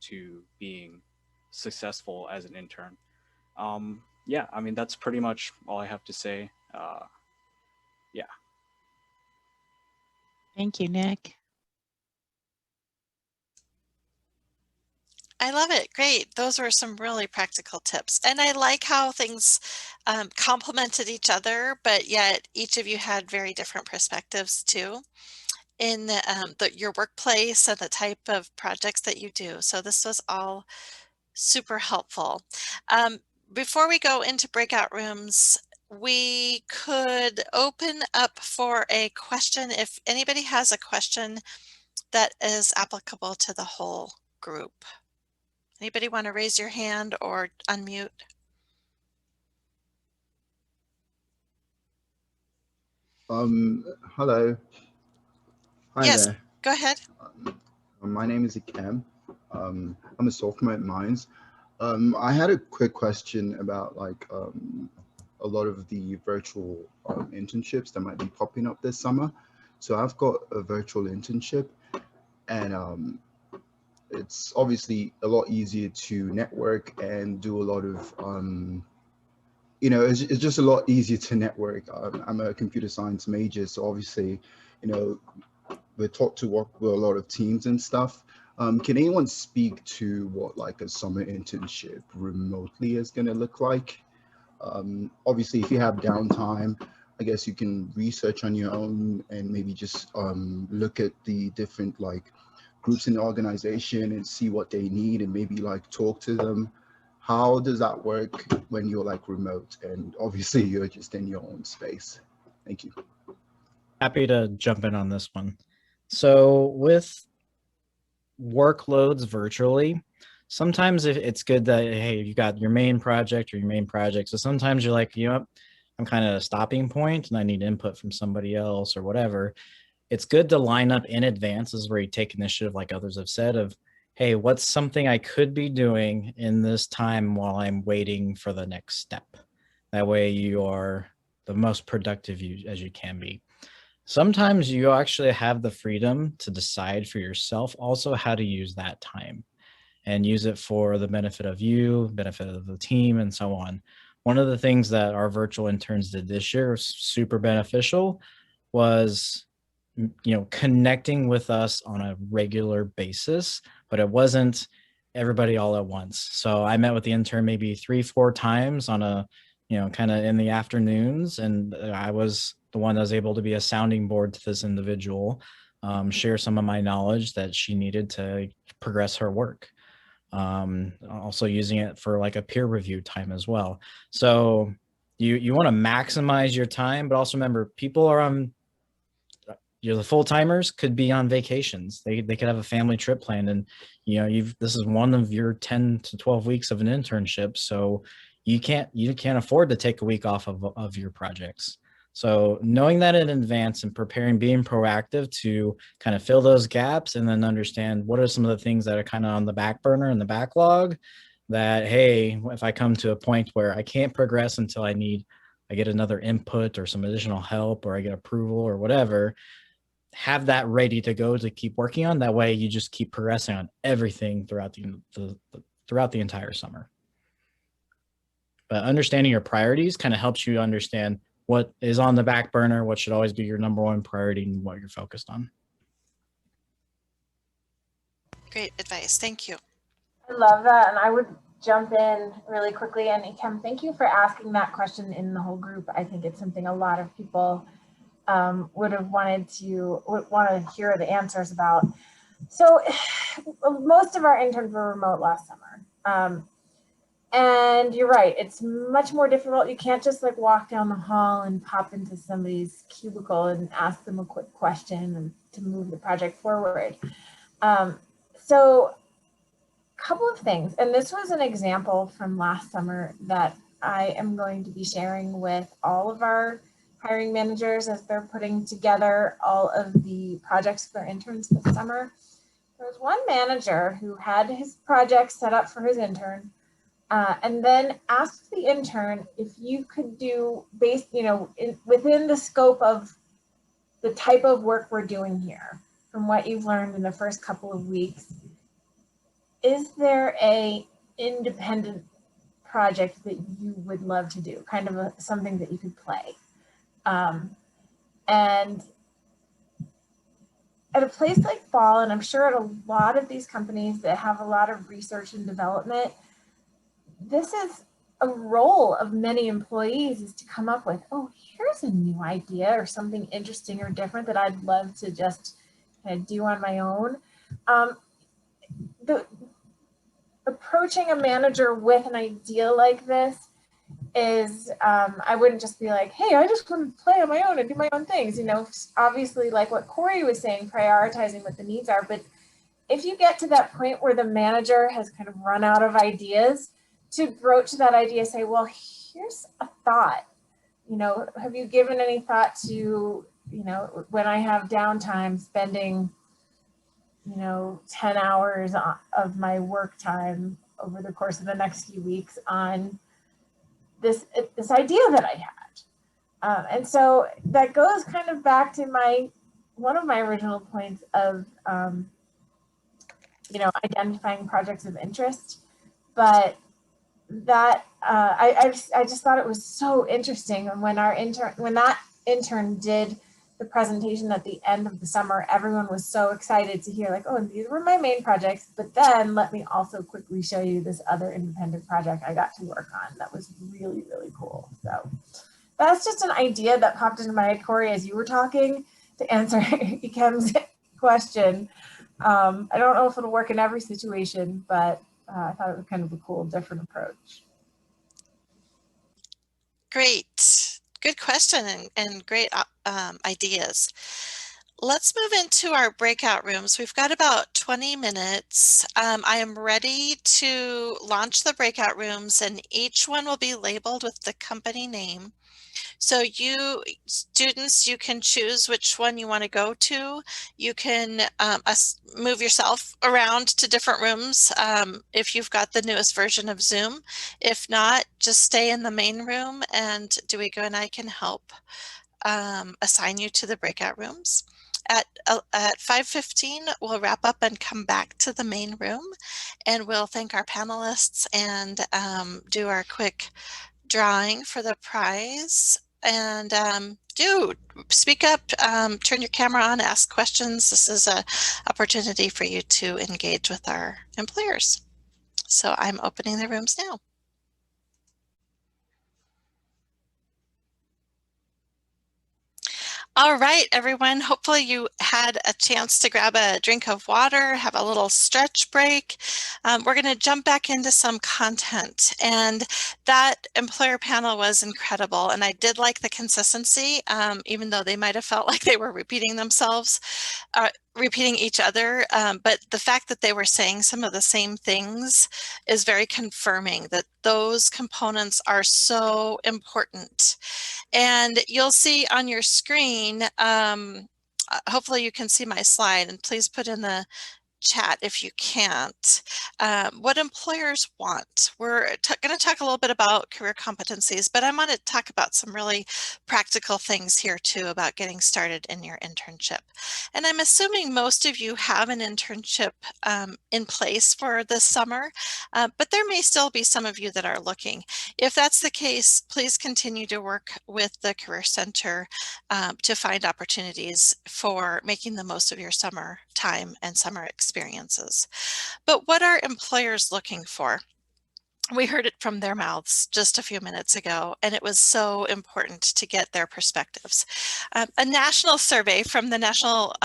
to being successful as an intern. Yeah, I mean that's pretty much all I have to say. Yeah. Thank you, Nick. I love it. Great. Those were some really practical tips. And I like how things complemented each other, but yet each of you had very different perspectives too in your workplace and the type of projects that you do. So this was all super helpful. Before we go into breakout rooms, we could open up for a question if anybody has a question that is applicable to the whole group. Anybody want to raise your hand or unmute? Hello. Hi Yes, there. go ahead. My name is Ikem. I'm a sophomore at Mines. I had a quick question about a lot of the virtual internships that might be popping up this summer. So I've got a virtual internship, and it's obviously a lot easier to network and do a lot of it's just a lot easier to network. I'm a computer science major, so obviously, you know, we're taught to work with a lot of teams and stuff. Can anyone speak to what like a summer internship remotely is going to look like? Obviously, if you have downtime, I guess you can research on your own and maybe just look at the different like groups in the organization and see what they need and maybe like talk to them. How does that work when you're like remote and obviously you're just in your own space? Thank you. Happy to jump in on this one. So with workloads virtually, sometimes it's good that, hey, you got your main project or your main project. So sometimes you're like, you know, I'm kind of at a stopping point and I need input from somebody else or whatever. It's good to line up in advance. This is where you take initiative, like others have said, of, hey, what's something I could be doing in this time while I'm waiting for the next step? That way you are the most productive as you can be. Sometimes you actually have the freedom to decide for yourself also how to use that time and use it for the benefit of you, benefit of the team, and so on. One of the things that our virtual interns did this year was super beneficial was, connecting with us on a regular basis, but it wasn't everybody all at once. So I met with the intern maybe 3-4 times on a, kind of in the afternoons. And I was the one that was able to be a sounding board to this individual, share some of my knowledge that she needed to progress her work. Also using it for like a peer review time as well. So you want to maximize your time, but also remember people are on, the full timers could be on vacations. They could have a family trip planned, and this is one of your 10 to 12 weeks of an internship. So you can't afford to take a week off of your projects. So knowing that in advance and preparing, being proactive to kind of fill those gaps, and then understand what are some of the things that are kind of on the back burner and the backlog that, hey, if I come to a point where I can't progress until I get another input or some additional help, or I get approval or whatever, have that ready to go to keep working on. That way you just keep progressing on everything throughout the entire summer. But understanding your priorities kind of helps you understand what is on the back burner, what should always be your number one priority, and what you're focused on. Great advice. Thank you. I love that. And I would jump in really quickly. And Ikem, thank you for asking that question in the whole group. I think it's something a lot of people would want to hear the answers about. So most of our interns were remote last summer. And you're right, it's much more difficult. You can't just like walk down the hall and pop into somebody's cubicle and ask them a quick question and to move the project forward. So a couple of things, and this was an example from last summer that I am going to be sharing with all of our hiring managers as they're putting together all of the projects for interns this summer. There was one manager who had his project set up for his intern, and then asked the intern if you could do within the scope of the type of work we're doing here, from what you've learned in the first couple of weeks, is there a independent project that you would love to do, kind of something that you could play? And at a place like Fall, and I'm sure at a lot of these companies that have a lot of research and development, this is a role of many employees, is to come up with, oh, here's a new idea or something interesting or different that I'd love to just kind of do on my own. Approaching a manager with an idea like this is, I wouldn't just be like, hey, I just want to play on my own and do my own things. Obviously, like what Corey was saying, prioritizing what the needs are. But if you get to that point where the manager has kind of run out of ideas, to broach that idea, say, well, here's a thought. Have you given any thought to, when I have downtime, spending, 10 hours of my work time over the course of the next few weeks on this idea that I had. And so that goes kind of back to one of my original points of, identifying projects of interest. But that I just thought it was so interesting. And when that intern did the presentation at the end of the summer, everyone was so excited to hear, like, oh, these were my main projects, but then let me also quickly show you this other independent project I got to work on that was really, really cool. So that's just an idea that popped into my head, Corey, as you were talking, to answer Ikem's question. I don't know if it'll work in every situation, but I thought it was kind of a cool, different approach. Great. Good question and great ideas. Let's move into our breakout rooms. We've got about 20 minutes. I am ready to launch the breakout rooms, and each one will be labeled with the company name. So you students, you can choose which one you want to go to. You can move yourself around to different rooms if you've got the newest version of Zoom. If not, just stay in the main room and Dewey and I can help assign you to the breakout rooms. At 5:15, we'll wrap up and come back to the main room, and we'll thank our panelists and do our quick drawing for the prize. And do speak up, turn your camera on, ask questions. This is an opportunity for you to engage with our employers. So I'm opening the rooms now. All right, everyone. Hopefully you had a chance to grab a drink of water, have a little stretch break. We're going to jump back into some content. And that employer panel was incredible. And I did like the consistency, even though they might have felt like they were repeating themselves, repeating each other. But the fact that they were saying some of the same things is very confirming that those components are so important. And you'll see on your screen, hopefully you can see my slide, and please put in the chat if you can't, what employers want. We're going to talk a little bit about career competencies, but I want to talk about some really practical things here too about getting started in your internship. And I'm assuming most of you have an internship in place for this summer, but there may still be some of you that are looking. If that's the case, please continue to work with the Career Center to find opportunities for making the most of your summer time and summer experiences. But what are employers looking for? We heard it from their mouths just a few minutes ago, and it was so important to get their perspectives. A national survey from the National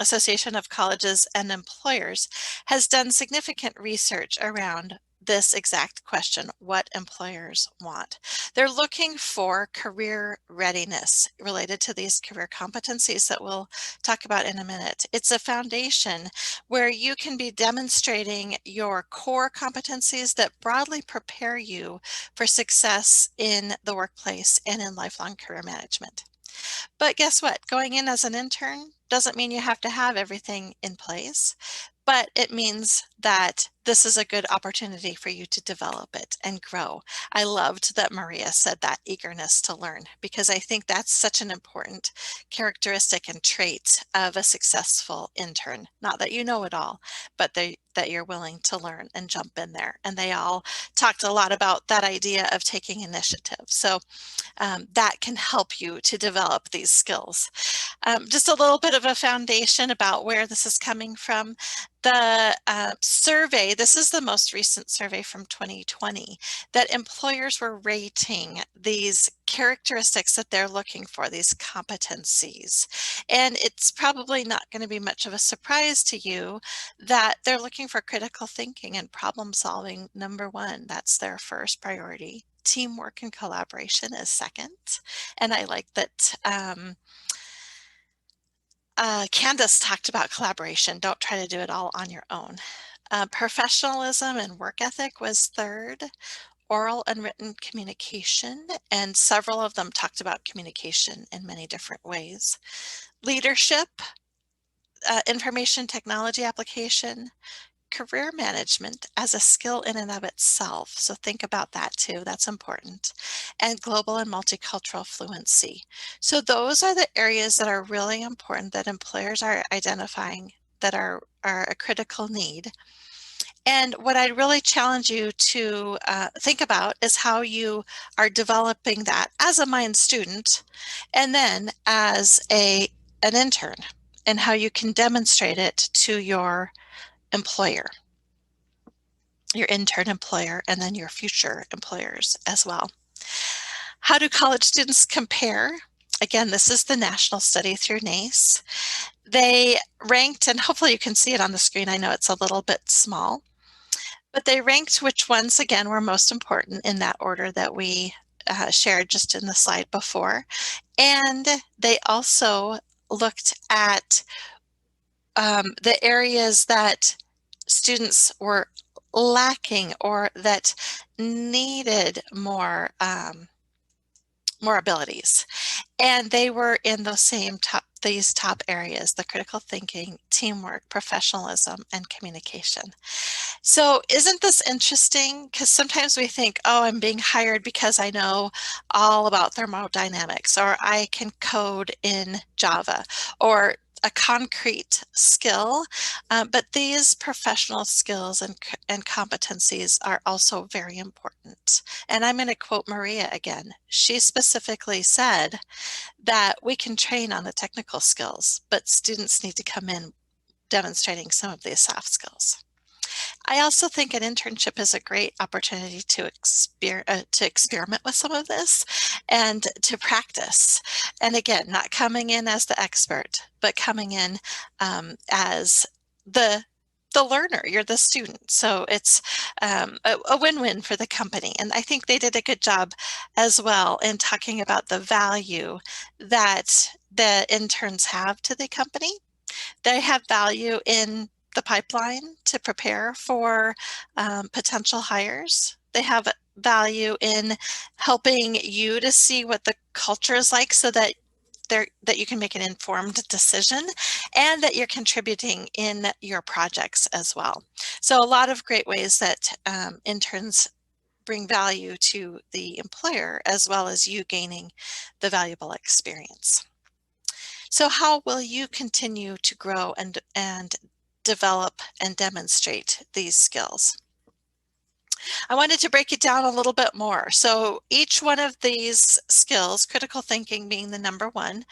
Association of Colleges and Employers has done significant research around this exact question, what employers want. They're looking for career readiness related to these career competencies that we'll talk about in a minute. It's a foundation where you can be demonstrating your core competencies that broadly prepare you for success in the workplace and in lifelong career management. But guess what? Going in as an intern doesn't mean you have to have everything in place, but it means that this is a good opportunity for you to develop it and grow. I loved that Maria said that eagerness to learn, because I think that's such an important characteristic and trait of a successful intern. Not that you know it all, but that you're willing to learn and jump in there. And they all talked a lot about that idea of taking initiative. So that can help you to develop these skills. Just a little bit of a foundation about where this is coming from. The survey, this is the most recent survey from 2020, that employers were rating these characteristics that they're looking for, these competencies. And it's probably not going to be much of a surprise to you that they're looking for critical thinking and problem solving, number one. That's their first priority. Teamwork and collaboration is second. And I like that Candace talked about collaboration. Don't try to do it all on your own. Professionalism and work ethic was third. Oral and written communication, and several of them talked about communication in many different ways. Leadership, information technology application, career management as a skill in and of itself. So think about that too, that's important. And global and multicultural fluency. So those are the areas that are really important that employers are identifying that are a critical need. And what I'd really challenge you to think about is how you are developing that as a Mind student and then as an intern, and how you can demonstrate it to your employer, your intern employer, and then your future employers as well. How do college students compare? Again, this is the national study through NACE. They ranked, and hopefully you can see it on the screen. I know it's a little bit small, but they ranked which ones, again, were most important in that order that we shared just in the slide before. And they also looked at the areas that students were lacking or that needed more more abilities. And they were in those same these top areas: the critical thinking, teamwork, professionalism, and communication. So isn't this interesting? Because sometimes we think, oh, I'm being hired because I know all about thermodynamics, or I can code in Java, or a concrete skill, but these professional skills and competencies are also very important. And I'm going to quote Maria again. She specifically said that we can train on the technical skills, but students need to come in demonstrating some of these soft skills. I also think an internship is a great opportunity to experiment with some of this and to practice. And again, not coming in as the expert, but coming in as the learner. You're the student. So it's a win-win for the company. And I think they did a good job as well in talking about the value that the interns have to the company. They have value in the pipeline to prepare for potential hires. They have value in helping you to see what the culture is like so that you can make an informed decision and that you're contributing in your projects as well. So a lot of great ways that interns bring value to the employer as well as you gaining the valuable experience. So how will you continue to grow and develop and demonstrate these skills? I wanted to break it down a little bit more. So each one of these skills, critical thinking being the number one,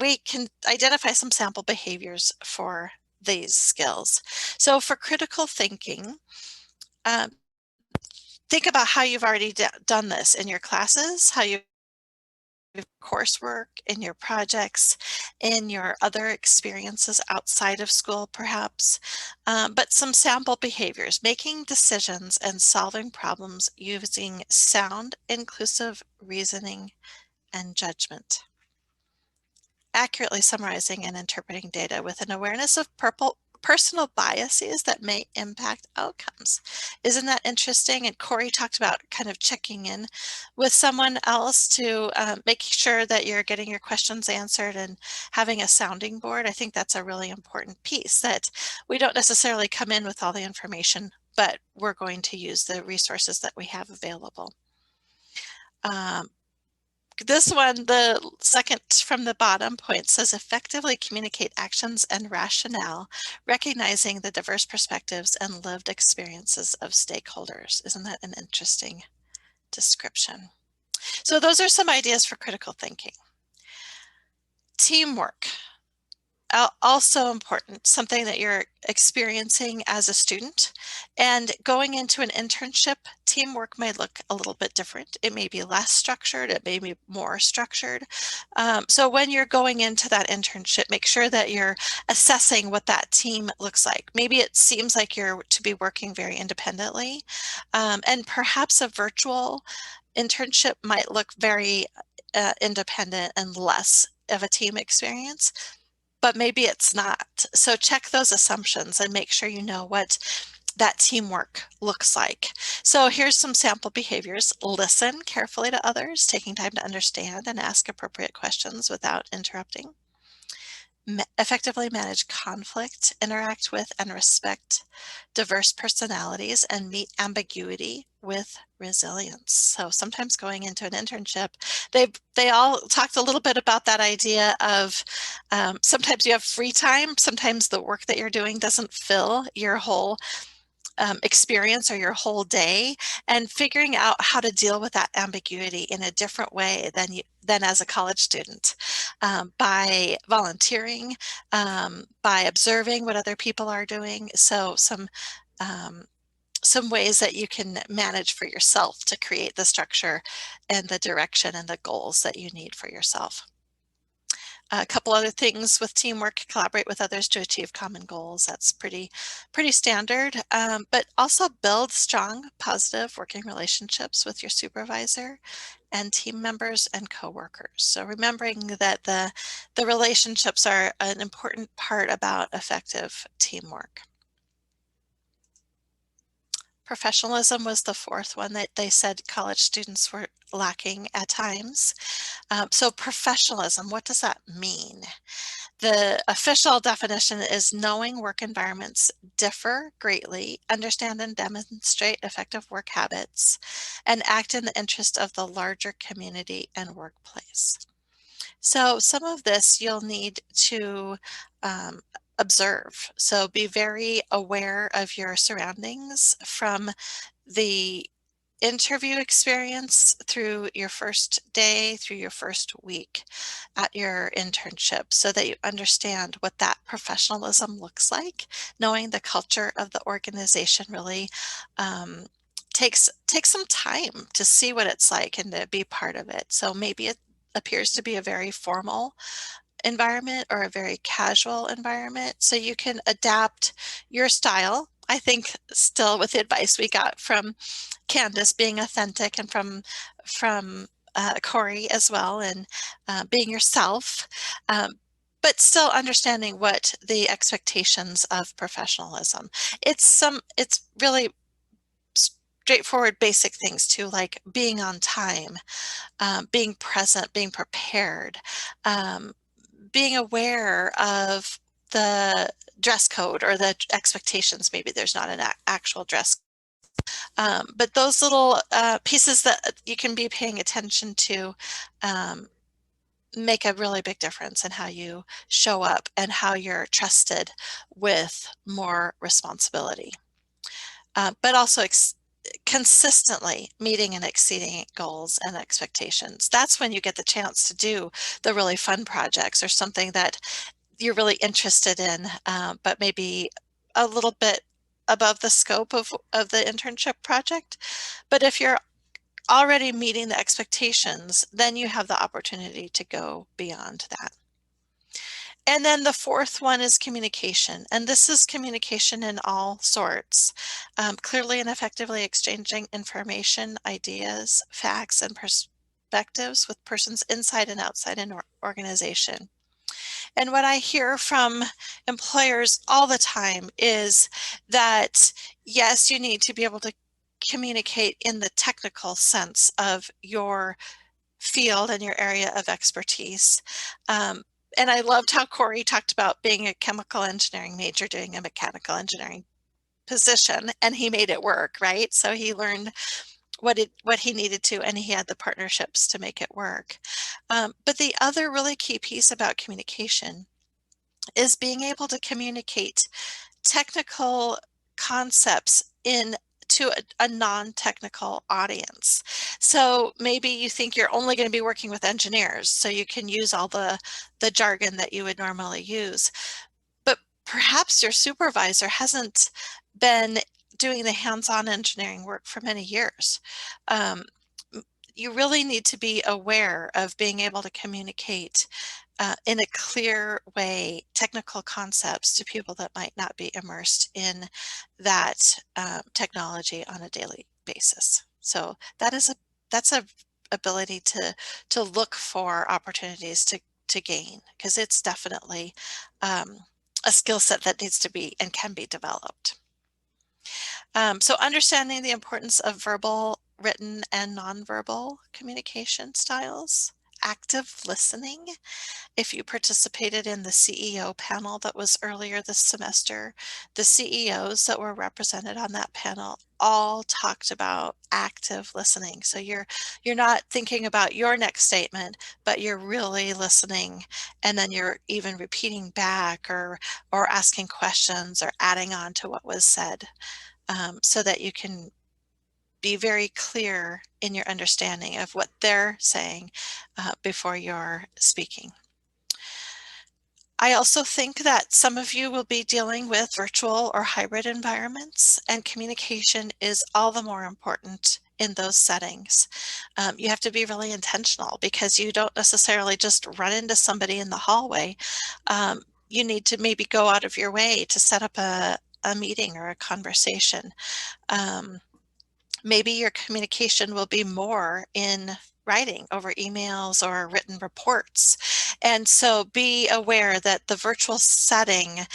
we can identify some sample behaviors for these skills. So for critical thinking, think about how you've already done this in your classes, how you coursework, in your projects, in your other experiences outside of school, perhaps, but some sample behaviors: making decisions and solving problems using sound, inclusive reasoning and judgment. Accurately summarizing and interpreting data with an awareness of personal biases that may impact outcomes. Isn't that interesting? And Corey talked about kind of checking in with someone else to make sure that you're getting your questions answered and having a sounding board. I think that's a really important piece, that we don't necessarily come in with all the information, but we're going to use the resources that we have available. This one, the second from the bottom point, says effectively communicate actions and rationale, recognizing the diverse perspectives and lived experiences of stakeholders. Isn't that an interesting description? So those are some ideas for critical thinking. Teamwork. Also important, something that you're experiencing as a student, and going into an internship, teamwork may look a little bit different. It may be less structured, it may be more structured. So when you're going into that internship, make sure that you're assessing what that team looks like. Maybe it seems like you're to be working very independently, and perhaps a virtual internship might look very independent and less of a team experience. But maybe it's not. So check those assumptions and make sure you know what that teamwork looks like. So here's some sample behaviors. Listen carefully to others, taking time to understand and ask appropriate questions without interrupting. effectively manage conflict, interact with and respect diverse personalities, and meet ambiguity with resilience. So sometimes going into an internship, they all talked a little bit about that idea of sometimes you have free time, sometimes the work that you're doing doesn't fill your whole experience or your whole day, and figuring out how to deal with that ambiguity in a different way than as a college student, by volunteering, by observing what other people are doing. So some ways that you can manage for yourself to create the structure and the direction and the goals that you need for yourself. A couple other things with teamwork: collaborate with others to achieve common goals. That's pretty standard, but also build strong, positive working relationships with your supervisor and team members and coworkers. So remembering that the relationships are an important part about effective teamwork. Professionalism was the fourth one that they said college students were lacking at times. So professionalism, what does that mean? The official definition is knowing work environments differ greatly, understand and demonstrate effective work habits, and act in the interest of the larger community and workplace. So some of this you'll need to observe. So be very aware of your surroundings from the interview experience through your first day, through your first week at your internship, so that you understand what that professionalism looks like. Knowing the culture of the organization really takes some time to see what it's like and to be part of it. So maybe it appears to be a very formal environment or a very casual environment, so you can adapt your style. I think still with the advice we got from Candace, being authentic, and from Corey as well, and being yourself, but still understanding what the expectations of professionalism. It's really straightforward, basic things too, like being on time, being present, being prepared, being aware of the dress code or the expectations. Maybe there's not an actual dress, but those little pieces that you can be paying attention to make a really big difference in how you show up and how you're trusted with more responsibility. But also consistently meeting and exceeding goals and expectations. That's when you get the chance to do the really fun projects or something that you're really interested in, but maybe a little bit above the scope of the internship project. But if you're already meeting the expectations, then you have the opportunity to go beyond that. And then the fourth one is communication. And this is communication in all sorts. Clearly and effectively exchanging information, ideas, facts, and perspectives with persons inside and outside an organization. And what I hear from employers all the time is that, yes, you need to be able to communicate in the technical sense of your field and your area of expertise. And I loved how Corey talked about being a chemical engineering major doing a mechanical engineering position, and he made it work, right? So he learned what he needed to, and he had the partnerships to make it work. But the other really key piece about communication is being able to communicate technical concepts to a non-technical audience. So maybe you think you're only going to be working with engineers, so you can use all the jargon that you would normally use. But perhaps your supervisor hasn't been doing the hands-on engineering work for many years. You really need to be aware of being able to communicate in a clear way technical concepts to people that might not be immersed in that technology on a daily basis. So that's a ability to look for opportunities to gain, because it's definitely a skill set that needs to be and can be developed. So understanding the importance of verbal, written, and nonverbal communication styles, active listening. If you participated in the CEO panel that was earlier this semester, the CEOs that were represented on that panel all talked about active listening. So you're not thinking about your next statement, but you're really listening, and then you're even repeating back or asking questions or adding on to what was said, so that you can be very clear in your understanding of what they're saying before you're speaking. I also think that some of you will be dealing with virtual or hybrid environments, and communication is all the more important in those settings. You have to be really intentional, because you don't necessarily just run into somebody in the hallway. You need to maybe go out of your way to set up a meeting or a conversation. Maybe your communication will be more in writing over emails or written reports. And so be aware that the virtual setting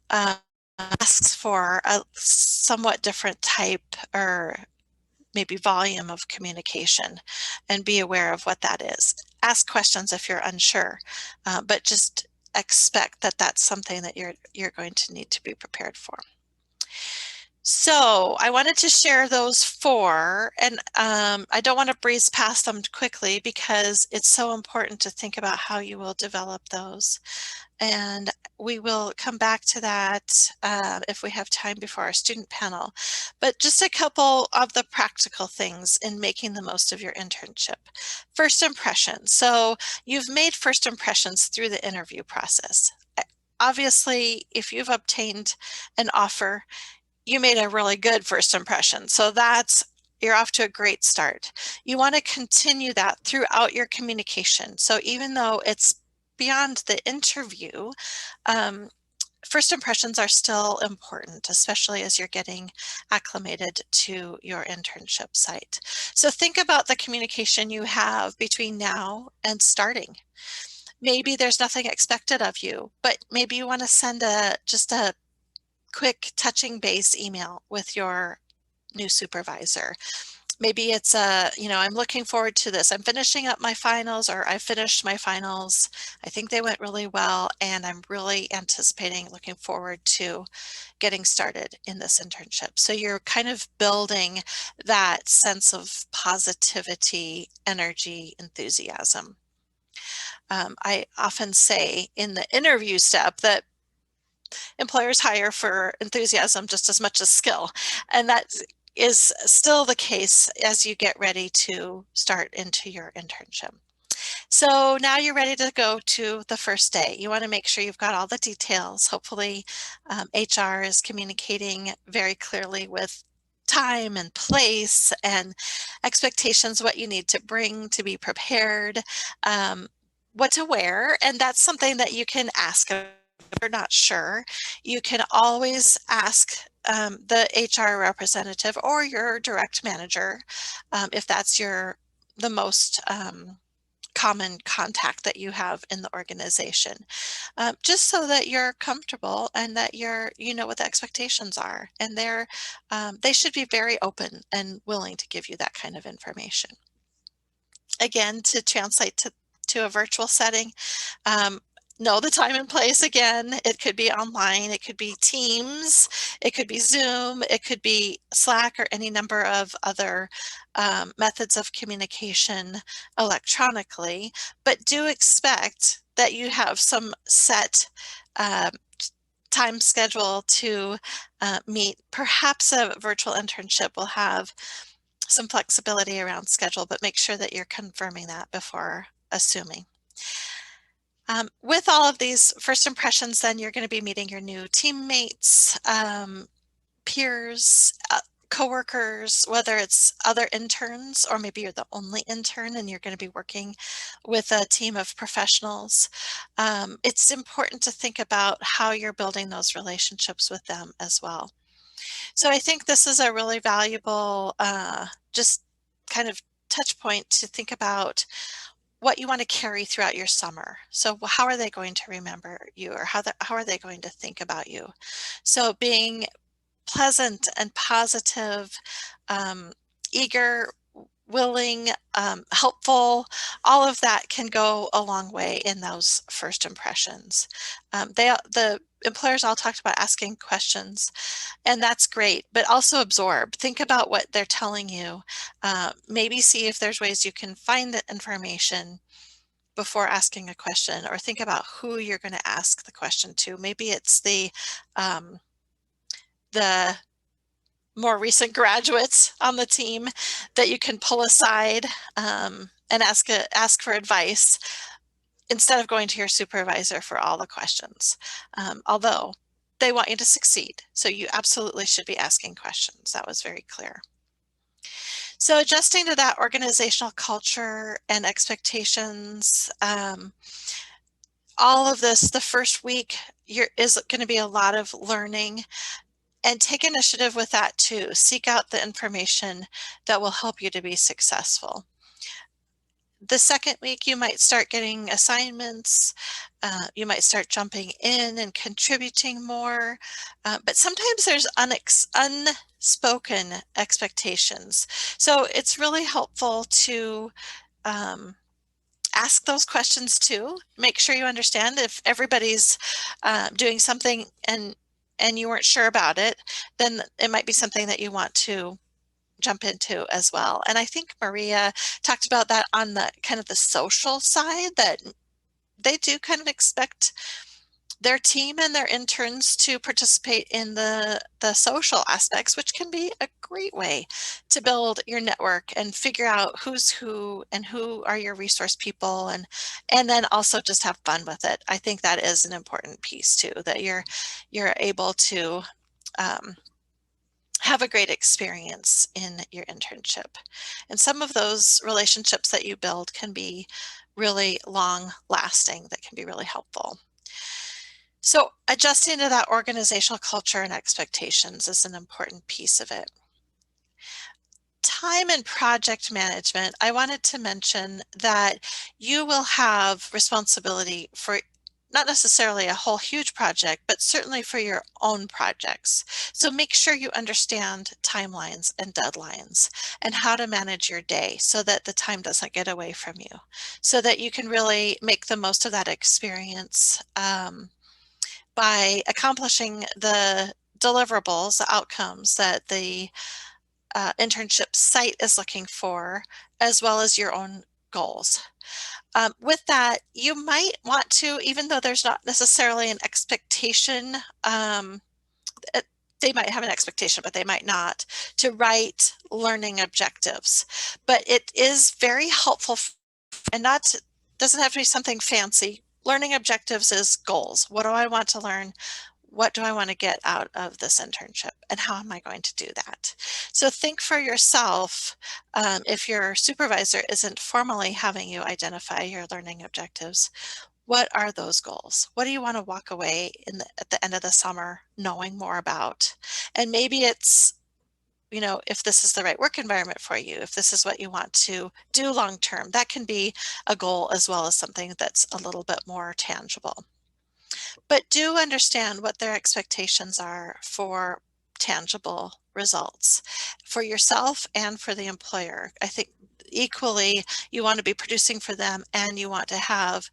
asks for a somewhat different type or maybe volume of communication, and be aware of what that is. Ask questions if you're unsure, but just expect that that's something that you're going to need to be prepared for. So I wanted to share those 4, and I don't want to breeze past them quickly, because it's so important to think about how you will develop those. And we will come back to that if we have time before our student panel. But just a couple of the practical things in making the most of your internship. First impressions. So you've made first impressions through the interview process. Obviously, if you've obtained an offer, you made a really good first impression. So you're off to a great start. You want to continue that throughout your communication. So even though it's beyond the interview, first impressions are still important, especially as you're getting acclimated to your internship site. So think about the communication you have between now and starting. Maybe there's nothing expected of you, but maybe you want to send just a quick touching base email with your new supervisor. Maybe it's I'm looking forward to this. I'm finishing up my finals, or I finished my finals. I think they went really well, and I'm really looking forward to getting started in this internship. So you're kind of building that sense of positivity, energy, enthusiasm. I often say in the interview step that employers hire for enthusiasm just as much as skill. And that is still the case as you get ready to start into your internship. So now you're ready to go to the first day. You want to make sure you've got all the details. Hopefully HR is communicating very clearly with time and place and expectations, what you need to bring to be prepared, what to wear. And that's something that you can ask if you're not sure. You can always ask the HR representative or your direct manager if that's the most common contact that you have in the organization, just so that you're comfortable and that you know what the expectations are, and they should be very open and willing to give you that kind of information. Again, to translate to a virtual setting, know the time and place. Again, it could be online, it could be Teams, it could be Zoom, it could be Slack, or any number of other methods of communication electronically, but do expect that you have some set time schedule to meet. Perhaps a virtual internship will have some flexibility around schedule, but make sure that you're confirming that before assuming. With all of these first impressions, then you're going to be meeting your new teammates, peers, coworkers, whether it's other interns or maybe you're the only intern and you're going to be working with a team of professionals. It's important to think about how you're building those relationships with them as well. So I think this is a really valuable just kind of touch point to think about what you want to carry throughout your summer. So how are they going to remember you, or how are they going to think about you? So being pleasant and positive, eager, willing, helpful, all of that can go a long way in those first impressions. The employers all talked about asking questions, and that's great, but also absorb. Think about what they're telling you. Maybe see if there's ways you can find the information before asking a question, or think about who you're going to ask the question to. Maybe it's the more recent graduates on the team that you can pull aside and ask for advice instead of going to your supervisor for all the questions. Although they want you to succeed, so you absolutely should be asking questions. That was very clear. So adjusting to that organizational culture and expectations, all of this, the first week is going to be a lot of learning, and take initiative with that too. Seek out the information that will help you to be successful. The second week, you might start getting assignments. You might start jumping in and contributing more. But sometimes there's unspoken expectations. So it's really helpful to ask those questions too. Make sure you understand if everybody's doing something and you weren't sure about it, then it might be something that you want to jump into as well. And I think Maria talked about that on the kind of the social side, that they do kind of expect their team and their interns to participate in the social aspects, which can be a great way to build your network and figure out who's who and who are your resource people, and then also just have fun with it. I think that is an important piece too, that you're able to have a great experience in your internship. And some of those relationships that you build can be really long lasting, that can be really helpful. So adjusting to that organizational culture and expectations is an important piece of it. Time and project management, I wanted to mention that you will have responsibility for not necessarily a whole huge project, but certainly for your own projects. So make sure you understand timelines and deadlines and how to manage your day so that the time doesn't get away from you, so that you can really make the most of that experience by accomplishing the deliverables, the outcomes that the internship site is looking for, as well as your own goals. With that, you might want to, even though there's not necessarily an expectation, they might have an expectation, but they might not, to write learning objectives. But it is very helpful, and doesn't have to be something fancy. Learning objectives is goals. What do I want to learn? What do I want to get out of this internship? And how am I going to do that? So think for yourself, if your supervisor isn't formally having you identify your learning objectives, what are those goals? What do you want to walk away at the end of the summer knowing more about? And maybe it's, if this is the right work environment for you, if this is what you want to do long term, that can be a goal as well as something that's a little bit more tangible. But do understand what their expectations are for tangible results for yourself and for the employer. I think equally you want to be producing for them, and you want to have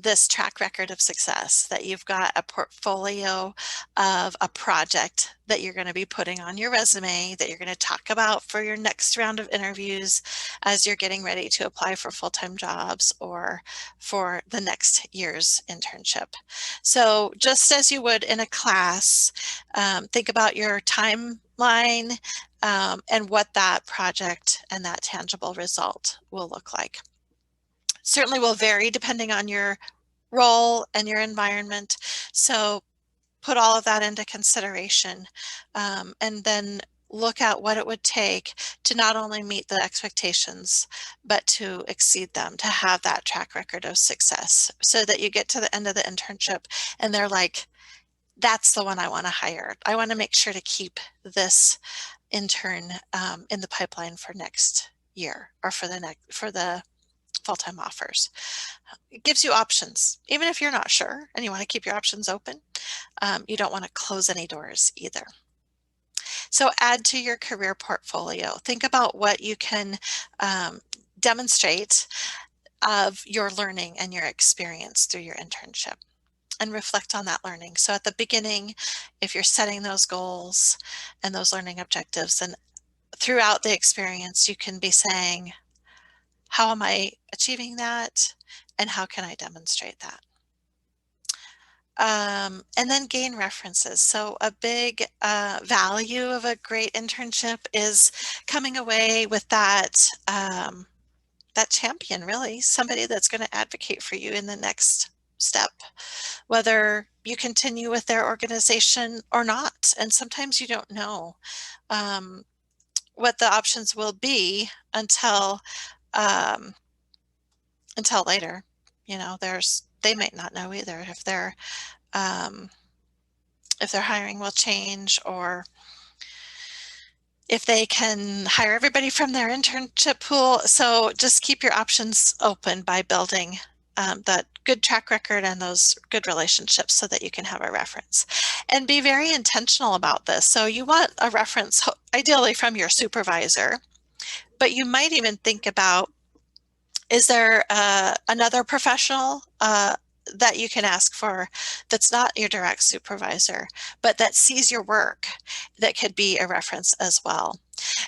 this track record of success, that you've got a portfolio of a project that you're going to be putting on your resume, that you're going to talk about for your next round of interviews as you're getting ready to apply for full-time jobs or for the next year's internship. So just as you would in a class, think about your timeline and what that project and that tangible result will look like. Certainly will vary depending on your role and your environment. So put all of that into consideration, and then look at what it would take to not only meet the expectations, but to exceed them, to have that track record of success, so that you get to the end of the internship and they're like, that's the one I want to hire. I want to make sure to keep this intern in the pipeline for next year, or for the full-time offers. It gives you options, even if you're not sure and you want to keep your options open. You don't want to close any doors either. So add to your career portfolio. Think about what you can demonstrate of your learning and your experience through your internship, and reflect on that learning. So at the beginning, if you're setting those goals and those learning objectives, and throughout the experience, you can be saying, how am I achieving that? And how can I demonstrate that? And then gain references. So a big value of a great internship is coming away with that that champion, really, somebody that's going to advocate for you in the next step, whether you continue with their organization or not. And sometimes you don't know what the options will be until later. You know, they might not know either if their hiring will change, or if they can hire everybody from their internship pool. So just keep your options open by building that good track record and those good relationships so that you can have a reference. And be very intentional about this. So you want a reference ideally from your supervisor, but you might even think about, is there another professional that you can ask for that's not your direct supervisor, but that sees your work, that could be a reference as well?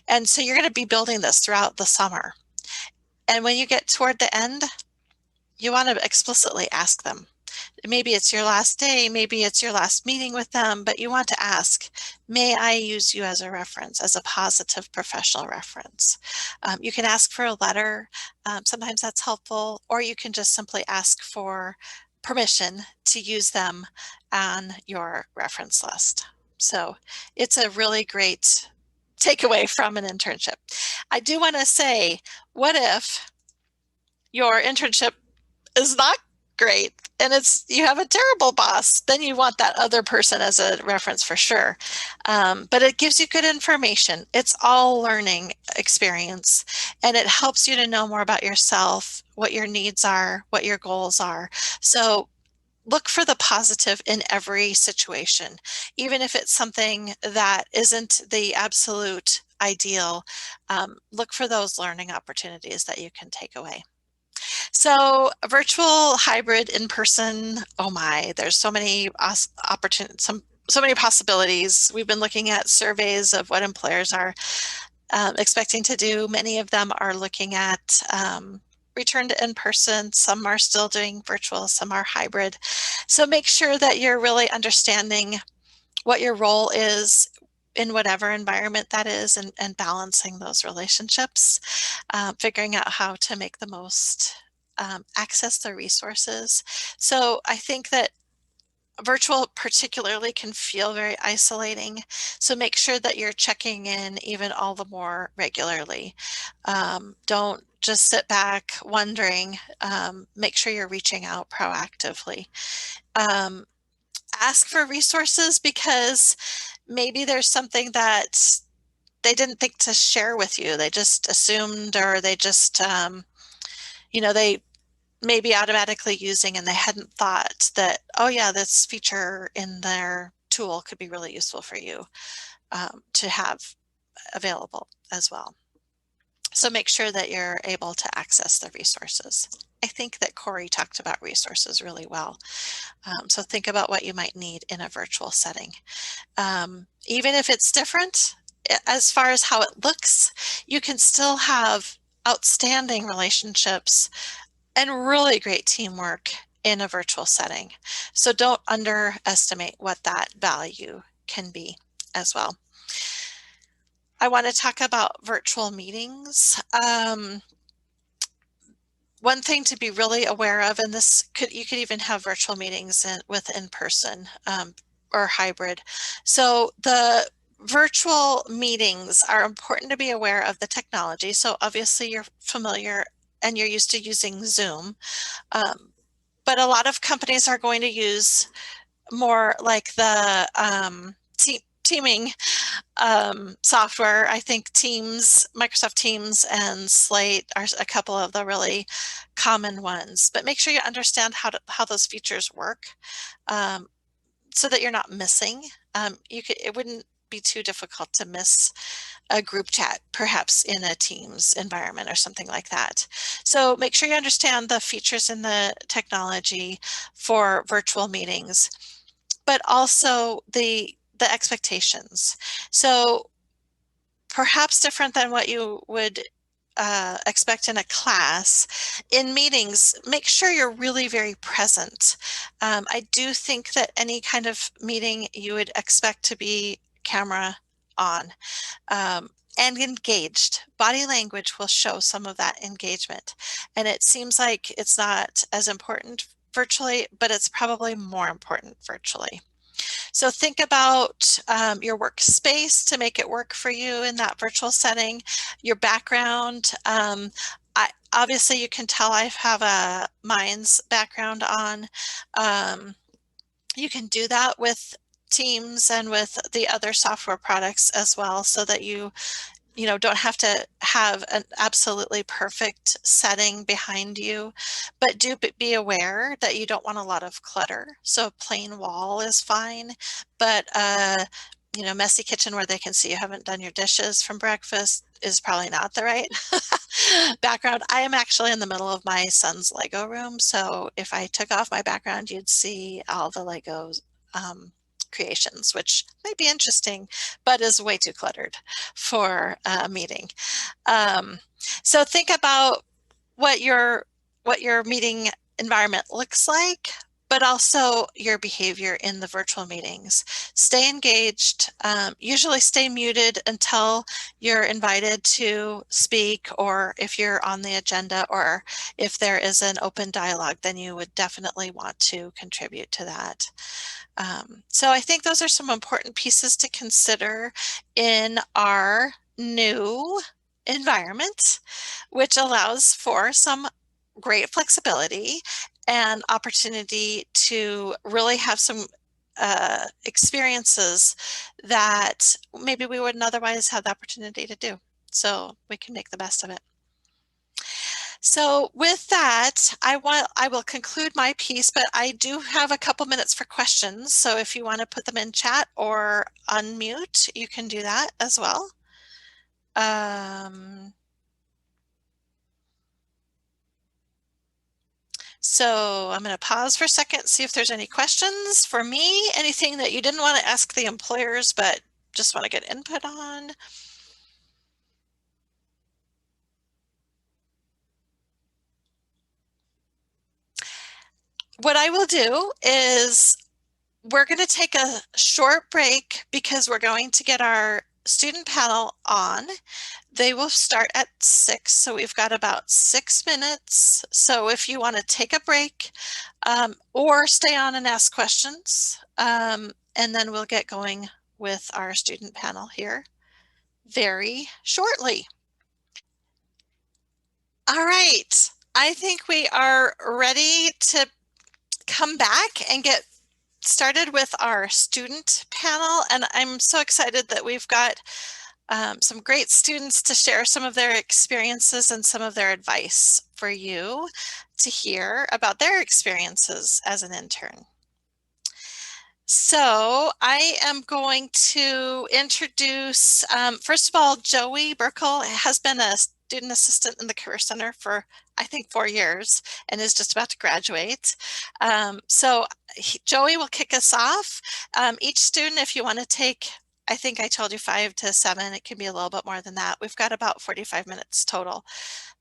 And so you're going to be building this throughout the summer. And when you get toward the end, you want to explicitly ask them. Maybe it's your last day, maybe it's your last meeting with them, but you want to ask, may I use you as a reference, as a positive professional reference? You can ask for a letter. Sometimes that's helpful, or you can just simply ask for permission to use them on your reference list. So it's a really great takeaway from an internship. I do want to say, what if your internship is not great and you have a terrible boss? Then you want that other person as a reference for sure. But it gives you good information. It's all learning experience, and it helps you to know more about yourself, what your needs are, what your goals are. So look for the positive in every situation, even if it's something that isn't the absolute ideal. Look for those learning opportunities that you can take away. So virtual, hybrid, in person, oh my, there's so many opportunities, so many possibilities. We've been looking at surveys of what employers are expecting to do. Many of them are looking at return to in-person. Some are still doing virtual, some are hybrid. So make sure that you're really understanding what your role is in whatever environment that is, and balancing those relationships, figuring out how to make the most access the resources. So I think that virtual particularly can feel very isolating. So make sure that you're checking in even all the more regularly. Don't just sit back wondering. Make sure you're reaching out proactively. Ask for resources, because maybe there's something that they didn't think to share with you. They just assumed, or they just, they may be automatically using, and they hadn't thought that, oh yeah, this feature in their tool could be really useful for you to have available as well. So make sure that you're able to access the resources. I think that Corey talked about resources really well. So think about what you might need in a virtual setting. Even if it's different as far as how it looks, you can still have outstanding relationships and really great teamwork in a virtual setting. So don't underestimate what that value can be as well. I want to talk about virtual meetings. One thing to be really aware of, and you could even have virtual meetings with in-person or hybrid. So the virtual meetings are important to be aware of the technology. So obviously you're familiar and you're used to using Zoom, but a lot of companies are going to use more like the teaming software. I think Teams, Microsoft Teams and Slate are a couple of the really common ones, but make sure you understand how those features work so that you're not missing. It wouldn't be too difficult to miss a group chat, perhaps in a Teams environment or something like that. So make sure you understand the features in the technology for virtual meetings, but also the expectations. So perhaps different than what you would expect in a class. In meetings, make sure you're really very present. I do think that any kind of meeting you would expect to be camera on and engaged. Body language will show some of that engagement. And it seems like it's not as important virtually, but it's probably more important virtually. So think about your workspace to make it work for you in that virtual setting, your background. Obviously you can tell I have a Minds background on. You can do that with Teams and with the other software products as well, so that you don't have to have an absolutely perfect setting behind you, but do be aware that you don't want a lot of clutter. So a plain wall is fine, but messy kitchen where they can see you haven't done your dishes from breakfast is probably not the right background. I am actually in the middle of my son's Lego room, so if I took off my background, you'd see all the Legos creations, which may be interesting, but is way too cluttered for a meeting. So think about what your meeting environment looks like, but also your behavior in the virtual meetings. Stay engaged, usually stay muted until you're invited to speak, or if you're on the agenda, or if there is an open dialogue, then you would definitely want to contribute to that. So I think those are some important pieces to consider in our new environment, which allows for some great flexibility and opportunity to really have some experiences that maybe we wouldn't otherwise have the opportunity to do. So we can make the best of it. So with that, I will conclude my piece, but I do have a couple minutes for questions. So if you want to put them in chat or unmute, you can do that as well. So I'm going to pause for a second, see if there's any questions for me, anything that you didn't want to ask the employers, but just want to get input on. What I will do is we're going to take a short break because we're going to get our student panel on. They will start at 6, so we've got about 6 minutes. So if you want to take a break or stay on and ask questions, and then we'll get going with our student panel here very shortly. All right, I think we are ready to come back and get started with our student panel, and I'm so excited that we've got some great students to share some of their experiences and some of their advice for you to hear about their experiences as an intern. So I am going to introduce, first of all, Joey Burkle has been a student assistant in the Career Center for, I think, 4 years and is just about to graduate. Joey will kick us off. Each student, if you want to take, I think I told you 5 to 7, it can be a little bit more than that. We've got about 45 minutes total,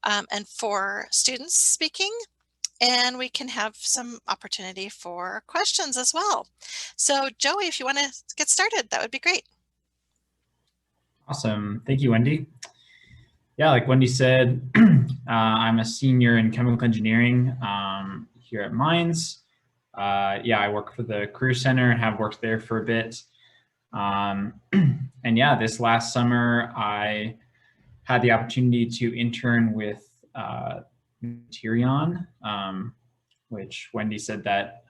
and 4 students speaking. And we can have some opportunity for questions as well. So Joey, if you want to get started, that would be great. Awesome. Thank you, Wendy. Yeah, like Wendy said, I'm a senior in chemical engineering here at Minds. Yeah, I work for the Career Center and have worked there for a bit. And yeah, this last summer, I had the opportunity to intern with Materion, which Wendy said that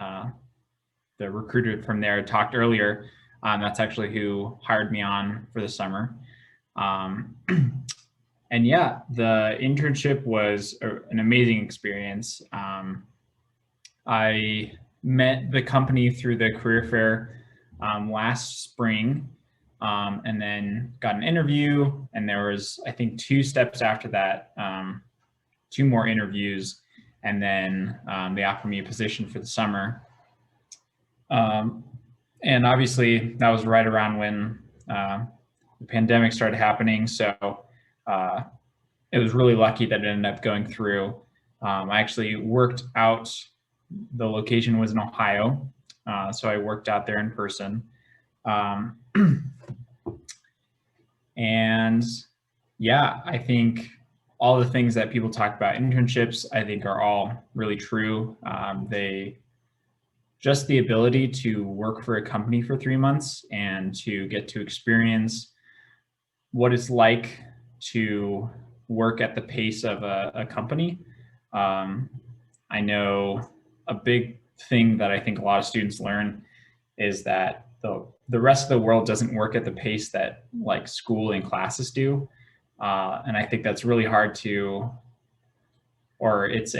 the recruiter from there talked earlier. That's actually who hired me on for the summer. And yeah, the internship was an amazing experience. I met the company through the career fair last spring, and then got an interview, and there was, I think, 2 steps after that, 2 more interviews, and then they offered me a position for the summer. And obviously that was right around when the pandemic started happening. So it was really lucky that it ended up going through. I actually worked out, the location was in Ohio. So I worked out there in person. And yeah, I think all the things that people talk about internships, I think are all really true. Just the ability to work for a company for 3 months and to get to experience what it's like to work at the pace of a company. I know a big thing that I think a lot of students learn is that the rest of the world doesn't work at the pace that like school and classes do. And I think that's really hard to, or it's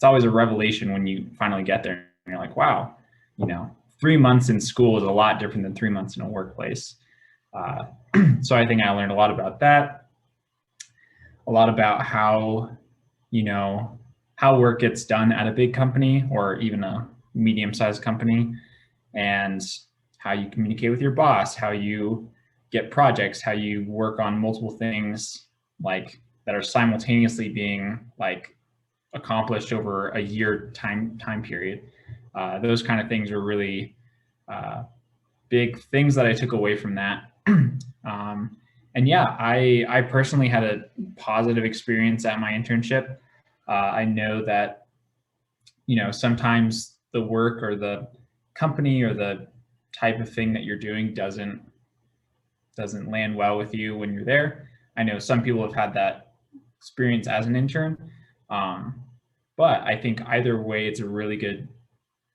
always a revelation when you finally get there and you're like, wow, 3 months in school is a lot different than 3 months in a workplace. So I think I learned a lot about that, a lot about how, how work gets done at a big company or even a medium-sized company, and how you communicate with your boss, how you get projects, how you work on multiple things like that are simultaneously being like accomplished over a year time period. Those kind of things are really big things that I took away from that. And yeah, I personally had a positive experience at my internship. I know that, sometimes the work or the company or the type of thing that you're doing doesn't land well with you when you're there. I know some people have had that experience as an intern. But I think either way, it's a really good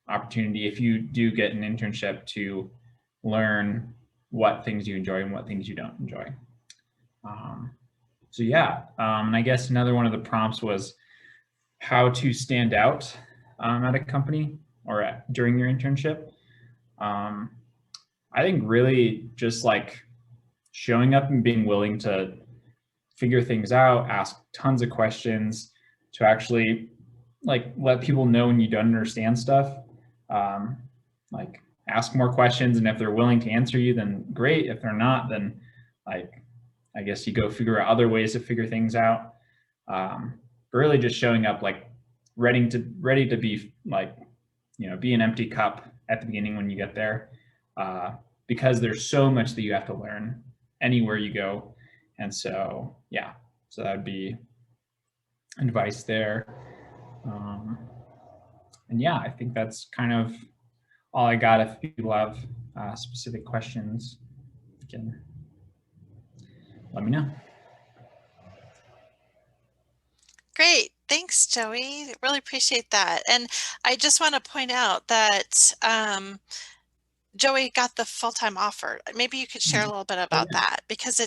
opportunity if you do get an internship to learn what things you enjoy and what things you don't enjoy. So yeah, and I guess another one of the prompts was how to stand out at a company or during your internship. I think really just like showing up and being willing to figure things out, ask tons of questions, to actually like let people know when you don't understand stuff. Like ask more questions, and if they're willing to answer you, then great. If they're not, then like I guess you go figure out other ways to figure things out. But really just showing up like ready to be like, be an empty cup at the beginning when you get there, because there's so much that you have to learn anywhere you go. And so yeah, so that'd be advice there. And yeah, I think that's kind of all I got. If people have specific questions, you can let me know. Great. Thanks, Joey. Really appreciate that. And I just want to point out that Joey got the full-time offer. Maybe you could share a little bit about that, because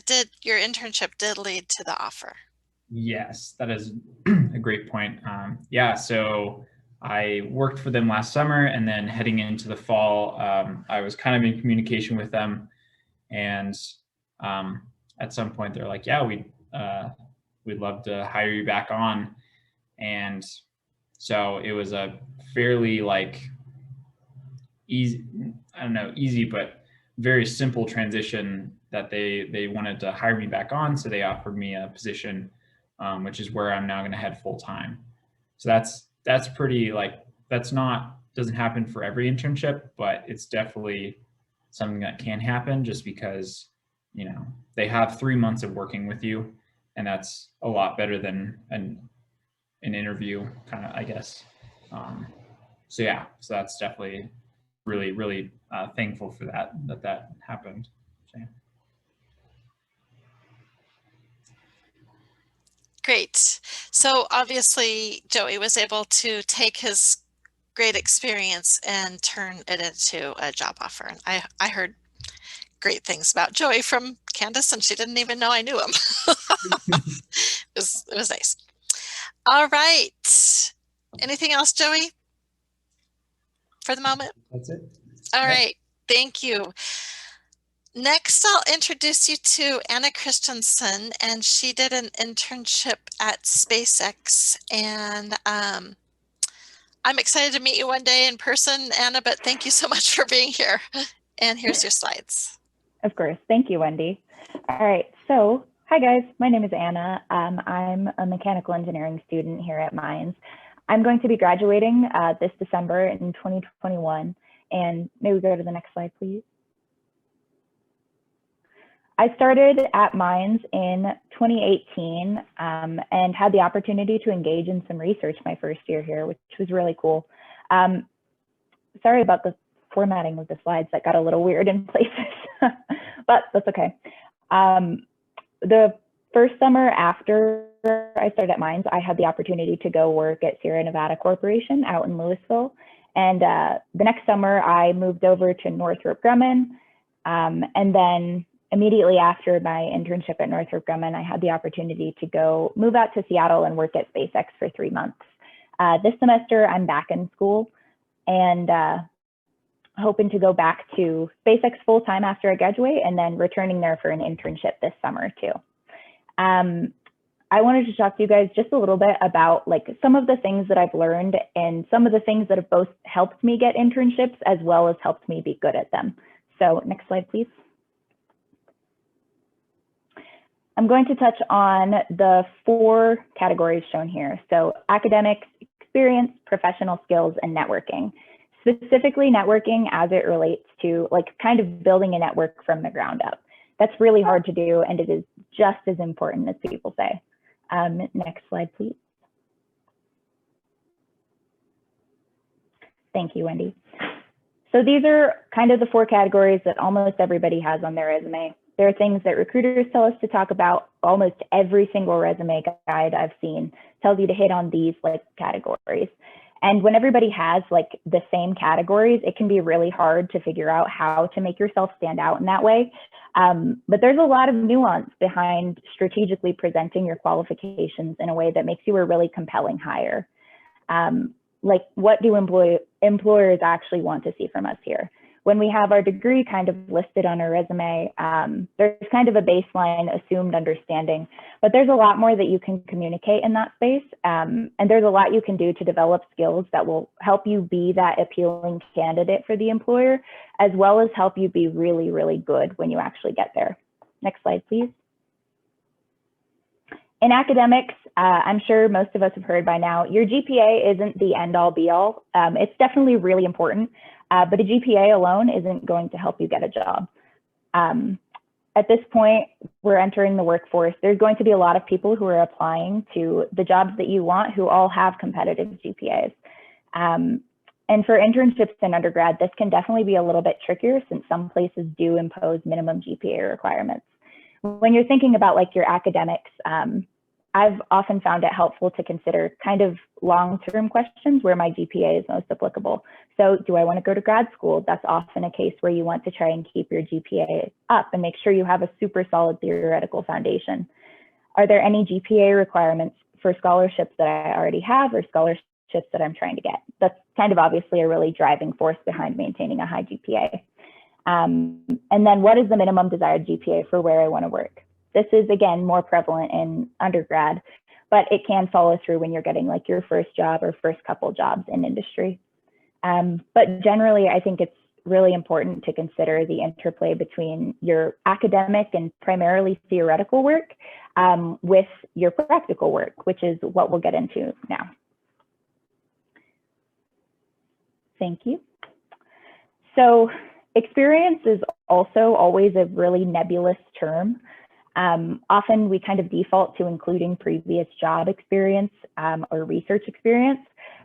your internship did lead to the offer. Yes, that is a great point. Yeah, so I worked for them last summer, and then heading into the fall, I was kind of in communication with them, and at some point they're like, yeah, we'd love to hire you back on. And so it was a fairly like easy, but very simple transition that they wanted to hire me back on. So they offered me a position, which is where I'm now going to head full time. So that's pretty like, doesn't happen for every internship, but it's definitely something that can happen just because, they have 3 months of working with you, and that's a lot better than an interview kind of, I guess. So yeah, so that's definitely really, really thankful for that happened. So, yeah. Great. So obviously Joey was able to take his great experience and turn it into a job offer. And I heard great things about Joey from Candace, and she didn't even know I knew him. It was nice. All right. Anything else, Joey, for the moment? That's it. All right. Thank you. Next, I'll introduce you to Anna Christensen, and she did an internship at SpaceX. And I'm excited to meet you one day in person, Anna, but thank you so much for being here. And here's your slides. Of course. Thank you, Wendy. All right. So, hi, guys. My name is Anna. I'm a mechanical engineering student here at Mines. I'm going to be graduating this December in 2021. And may we go to the next slide, please? I started at Mines in 2018 and had the opportunity to engage in some research my first year here, which was really cool. Sorry about the formatting of the slides, that got a little weird in places, but that's okay. The first summer after I started at Mines, I had the opportunity to go work at Sierra Nevada Corporation out in Louisville. And the next summer I moved over to Northrop Grumman. And then immediately after my internship at Northrop Grumman, I had the opportunity to go move out to Seattle and work at SpaceX for 3 months. This semester, I'm back in school and hoping to go back to SpaceX full-time after I graduate, and then returning there for an internship this summer too. I wanted to talk to you guys just a little bit about like some of the things that I've learned and some of the things that have both helped me get internships as well as helped me be good at them. So next slide, please. I'm going to touch on the 4 categories shown here. So academics, experience, professional skills, and networking. Specifically networking as it relates to like kind of building a network from the ground up. That's really hard to do, and it is just as important as people say. Next slide, please. Thank you, Wendy. So these are kind of the 4 categories that almost everybody has on their resume. There are things that recruiters tell us to talk about. Almost every single resume guide I've seen tells you to hit on these like categories. And when everybody has like the same categories, it can be really hard to figure out how to make yourself stand out in that way. But there's a lot of nuance behind strategically presenting your qualifications in a way that makes you a really compelling hire. Like what do employers actually want to see from us here? When we have our degree kind of listed on our resume, there's kind of a baseline assumed understanding, but there's a lot more that you can communicate in that space. And there's a lot you can do to develop skills that will help you be that appealing candidate for the employer, as well as help you be really, really good when you actually get there. Next slide, please. In academics, I'm sure most of us have heard by now, your GPA isn't the end all be all. It's definitely really important. But a GPA alone isn't going to help you get a job. At this point, we're entering the workforce. There's going to be a lot of people who are applying to the jobs that you want who all have competitive GPAs. And for internships in undergrad, this can definitely be a little bit trickier since some places do impose minimum GPA requirements. When you're thinking about like your academics, I've often found it helpful to consider kind of long-term questions where my GPA is most applicable. So do I want to go to grad school? That's often a case where you want to try and keep your GPA up and make sure you have a super solid theoretical foundation. Are there any GPA requirements for scholarships that I already have or scholarships that I'm trying to get? That's kind of obviously a really driving force behind maintaining a high GPA. And then what is the minimum desired GPA for where I want to work? This is, again, more prevalent in undergrad, but it can follow through when you're getting like your first job or first couple jobs in industry. But generally, I think it's really important to consider the interplay between your academic and primarily theoretical work with your practical work, which is what we'll get into now. Thank you. So experience is also always a really nebulous term. Often we kind of default to including previous job experience or research experience,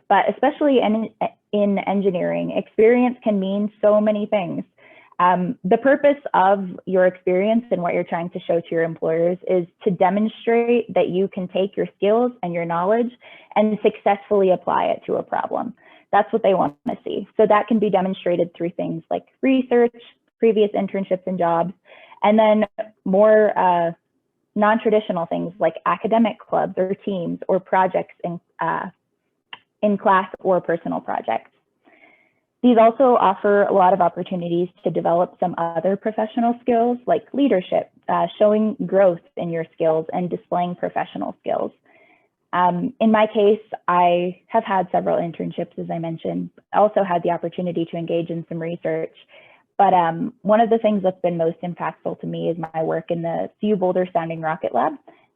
but especially in engineering, experience can mean so many things. The purpose of your experience and what you're trying to show to your employers is to demonstrate that you can take your skills and your knowledge and successfully apply it to a problem. That's what they want to see. So that can be demonstrated through things like research, previous internships and jobs, and then more non-traditional things like academic clubs or teams or projects in class or personal projects. These also offer a lot of opportunities to develop some other professional skills like leadership, showing growth in your skills and displaying professional skills. In my case, I have had several internships, as I mentioned. I also had the opportunity to engage in some research. But one of the things that's been most impactful to me is my work in the CU Boulder Sounding Rocket Lab.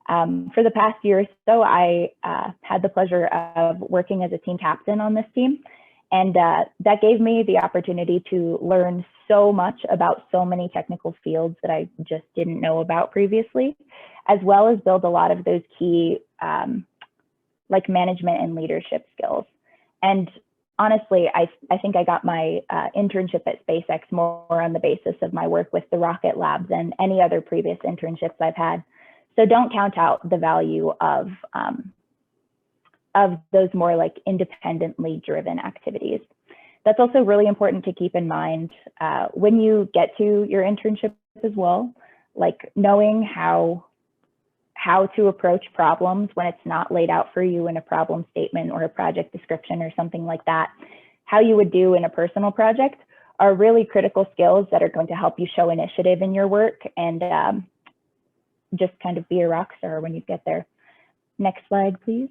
For the past year or so, I had the pleasure of working as a team captain on this team. And that gave me the opportunity to learn so much about so many technical fields that I just didn't know about previously, as well as build a lot of those key like management and leadership skills. And honestly, I think I got my internship at SpaceX more on the basis of my work with the rocket lab than any other previous internships I've had. So don't count out the value of those more like independently driven activities. That's also really important to keep in mind when you get to your internship as well, like knowing how to approach problems when it's not laid out for you in a problem statement or a project description or something like that, how you would do in a personal project are really critical skills that are going to help you show initiative in your work and just kind of be a rock star when you get there. Next slide, please.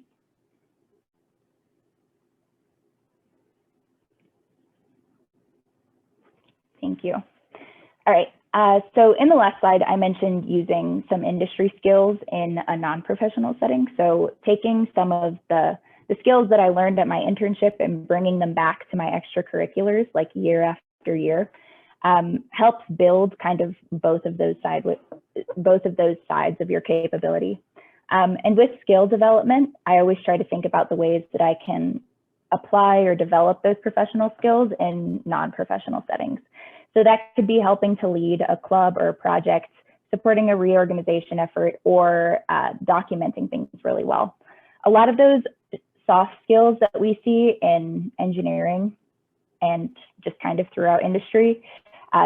Thank you. All right. So in the last slide, I mentioned using some industry skills in a non-professional setting. So taking some of the skills that I learned at my internship and bringing them back to my extracurriculars, like year after year, helps build kind of both of those sides of your capability. And with skill development, I always try to think about the ways that I can apply or develop those professional skills in non-professional settings. So that could be helping to lead a club or a project, supporting a reorganization effort, or documenting things really well. A lot of those soft skills that we see in engineering and just kind of throughout industry,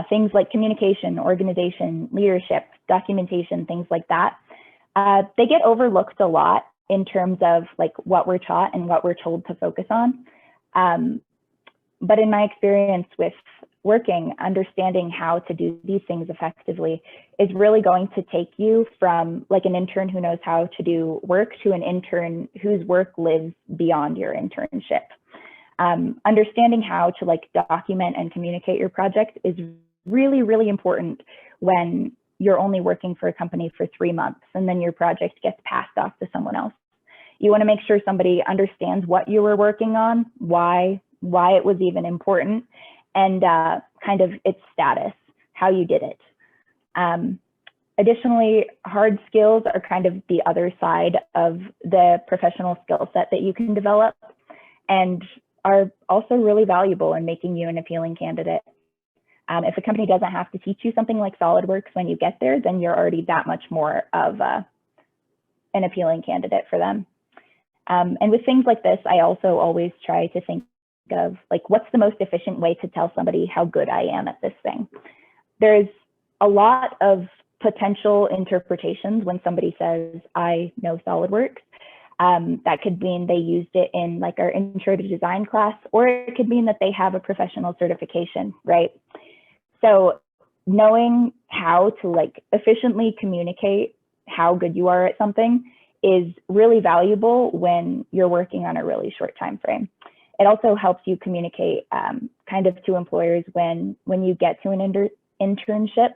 things like communication, organization, leadership, documentation, things like that, they get overlooked a lot in terms of like what we're taught and what we're told to focus on. But in my experience with working, understanding how to do these things effectively is really going to take you from like an intern who knows how to do work to an intern whose work lives beyond your internship. Understanding how to like document and communicate your project is really, really important when you're only working for a company for 3 months and then your project gets passed off to someone else. You want to make sure somebody understands what you were working on, why it was even important, and kind of its status, how you did it. Additionally, hard skills are kind of the other side of the professional skill set that you can develop and are also really valuable in making you an appealing candidate. If a company doesn't have to teach you something like SolidWorks when you get there, then you're already that much more of an appealing candidate for them. And with things like this, I also always try to think of like, what's the most efficient way to tell somebody how good I am at this thing? There's a lot of potential interpretations when somebody says, I know SolidWorks. That could mean they used it in like our intro to design class, or it could mean that they have a professional certification, right? So knowing how to like efficiently communicate how good you are at something is really valuable when you're working on a really short time frame. It also helps you communicate kind of to employers when you get to an internship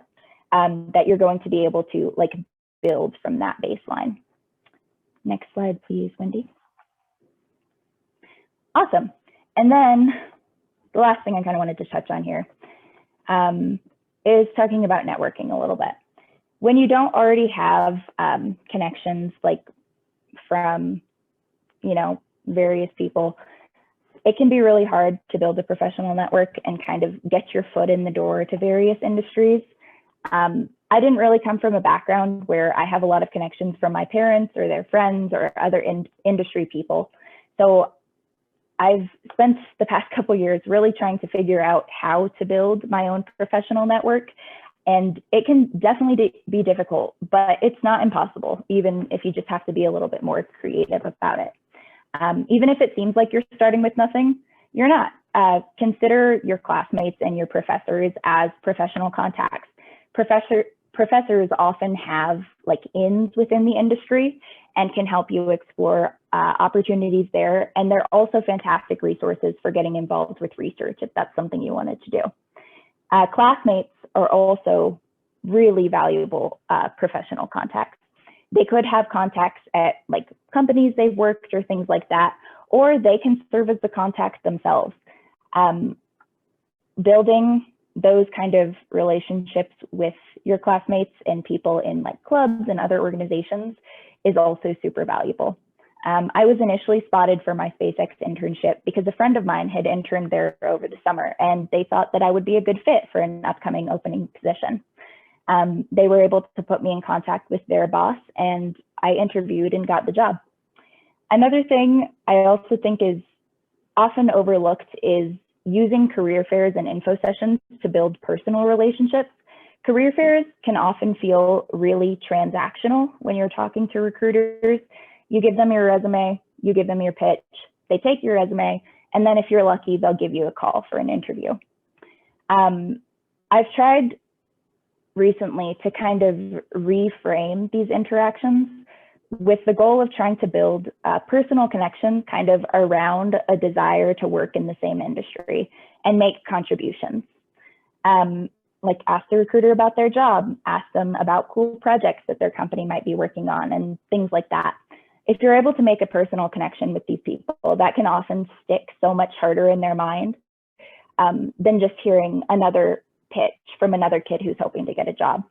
that you're going to be able to like build from that baseline. Next slide, please, Wendy. Awesome. And then the last thing I kind of wanted to touch on here is talking about networking a little bit. When you don't already have connections like from, various people, it can be really hard to build a professional network and kind of get your foot in the door to various industries. I didn't really come from a background where I have a lot of connections from my parents or their friends or other industry people. So I've spent the past couple years really trying to figure out how to build my own professional network. And it can definitely be difficult, but it's not impossible, even if you just have to be a little bit more creative about it. Even if it seems like you're starting with nothing, you're not. consider your classmates and your professors as professional contacts. Professors often have like ins within the industry and can help you explore opportunities there. And they're also fantastic resources for getting involved with research if that's something you wanted to do. Classmates are also really valuable professional contacts. They could have contacts at like companies they've worked or things like that, or they can serve as the contacts themselves. Building those kind of relationships with your classmates and people in like clubs and other organizations is also super valuable. I was initially spotted for my SpaceX internship because a friend of mine had interned there over the summer, and they thought that I would be a good fit for an upcoming opening position. They were able to put me in contact with their boss, and I interviewed and got the job. Another thing I also think is often overlooked is using career fairs and info sessions to build personal relationships. Career fairs can often feel really transactional when you're talking to recruiters. You give them your resume, you give them your pitch, they take your resume, and then if you're lucky, they'll give you a call for an interview. I've tried recently to kind of reframe these interactions with the goal of trying to build a personal connection kind of around a desire to work in the same industry and make contributions. Like ask the recruiter about their job, ask them about cool projects that their company might be working on and things like that. If you're able to make a personal connection with these people, that can often stick so much harder in their mind than just hearing another pitch from another kid who's hoping to get a job.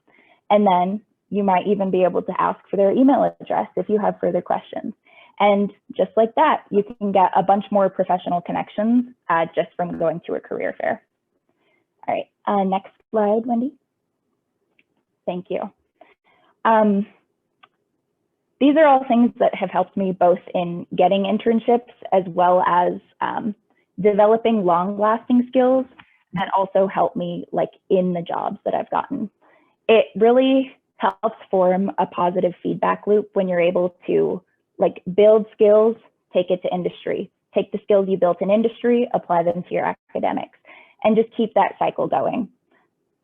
And then you might even be able to ask for their email address if you have further questions. And just like that, you can get a bunch more professional connections just from going to a career fair. All right, next slide, Wendy. Thank you. These are all things that have helped me both in getting internships as well as developing long-lasting skills that also help me like in the jobs that I've gotten. It really helps form a positive feedback loop when you're able to like build skills, take it to industry, take the skills you built in industry, apply them to your academics, and just keep that cycle going.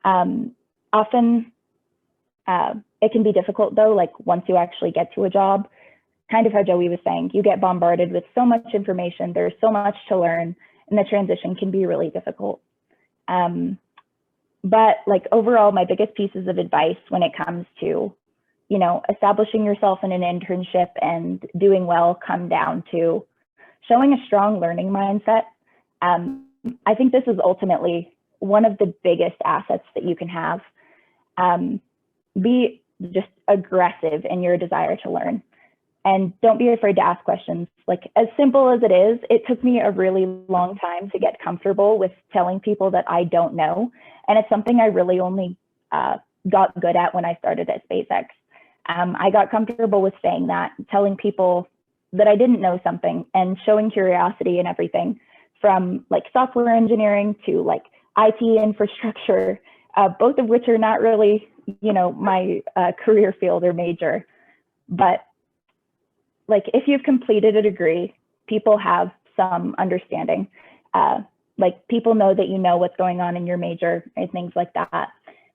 Often it can be difficult though, like once you actually get to a job, kind of how Joey was saying, you get bombarded with so much information, there's so much to learn, and the transition can be really difficult. But like overall, my biggest pieces of advice when it comes to, you know, establishing yourself in an internship and doing well come down to showing a strong learning mindset. I think this is ultimately one of the biggest assets that you can have. Be just aggressive in your desire to learn. And don't be afraid to ask questions. Like as simple as it is, it took me a really long time to get comfortable with telling people that I don't know. And it's something I really only got good at when I started at SpaceX. I got comfortable with saying that, telling people that I didn't know something and showing curiosity and everything from like software engineering to like IT infrastructure, both of which are not really, you know, my career field or major. But like if you've completed a degree, people have some understanding. Like people know that you know what's going on in your major and things like that.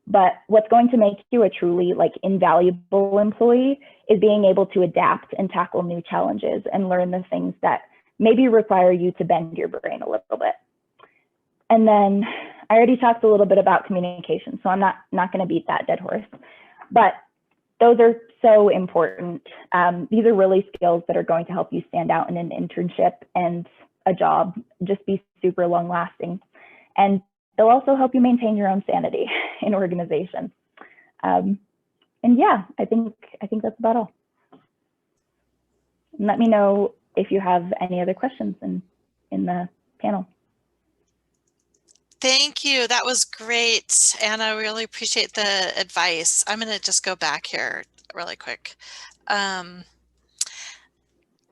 But what's going to make you a truly like invaluable employee is being able to adapt and tackle new challenges and learn the things that maybe require you to bend your brain a little bit. And then I already talked a little bit about communication, so I'm not going to beat that dead horse. But those are so important. These are really skills that are going to help you stand out in an internship and a job, just be super long lasting. And they'll also help you maintain your own sanity in organization. And yeah, I think that's about all. And let me know if you have any other questions in the panel. Thank you. That was great. Anna, I really appreciate the advice. I'm going to just go back here really quick.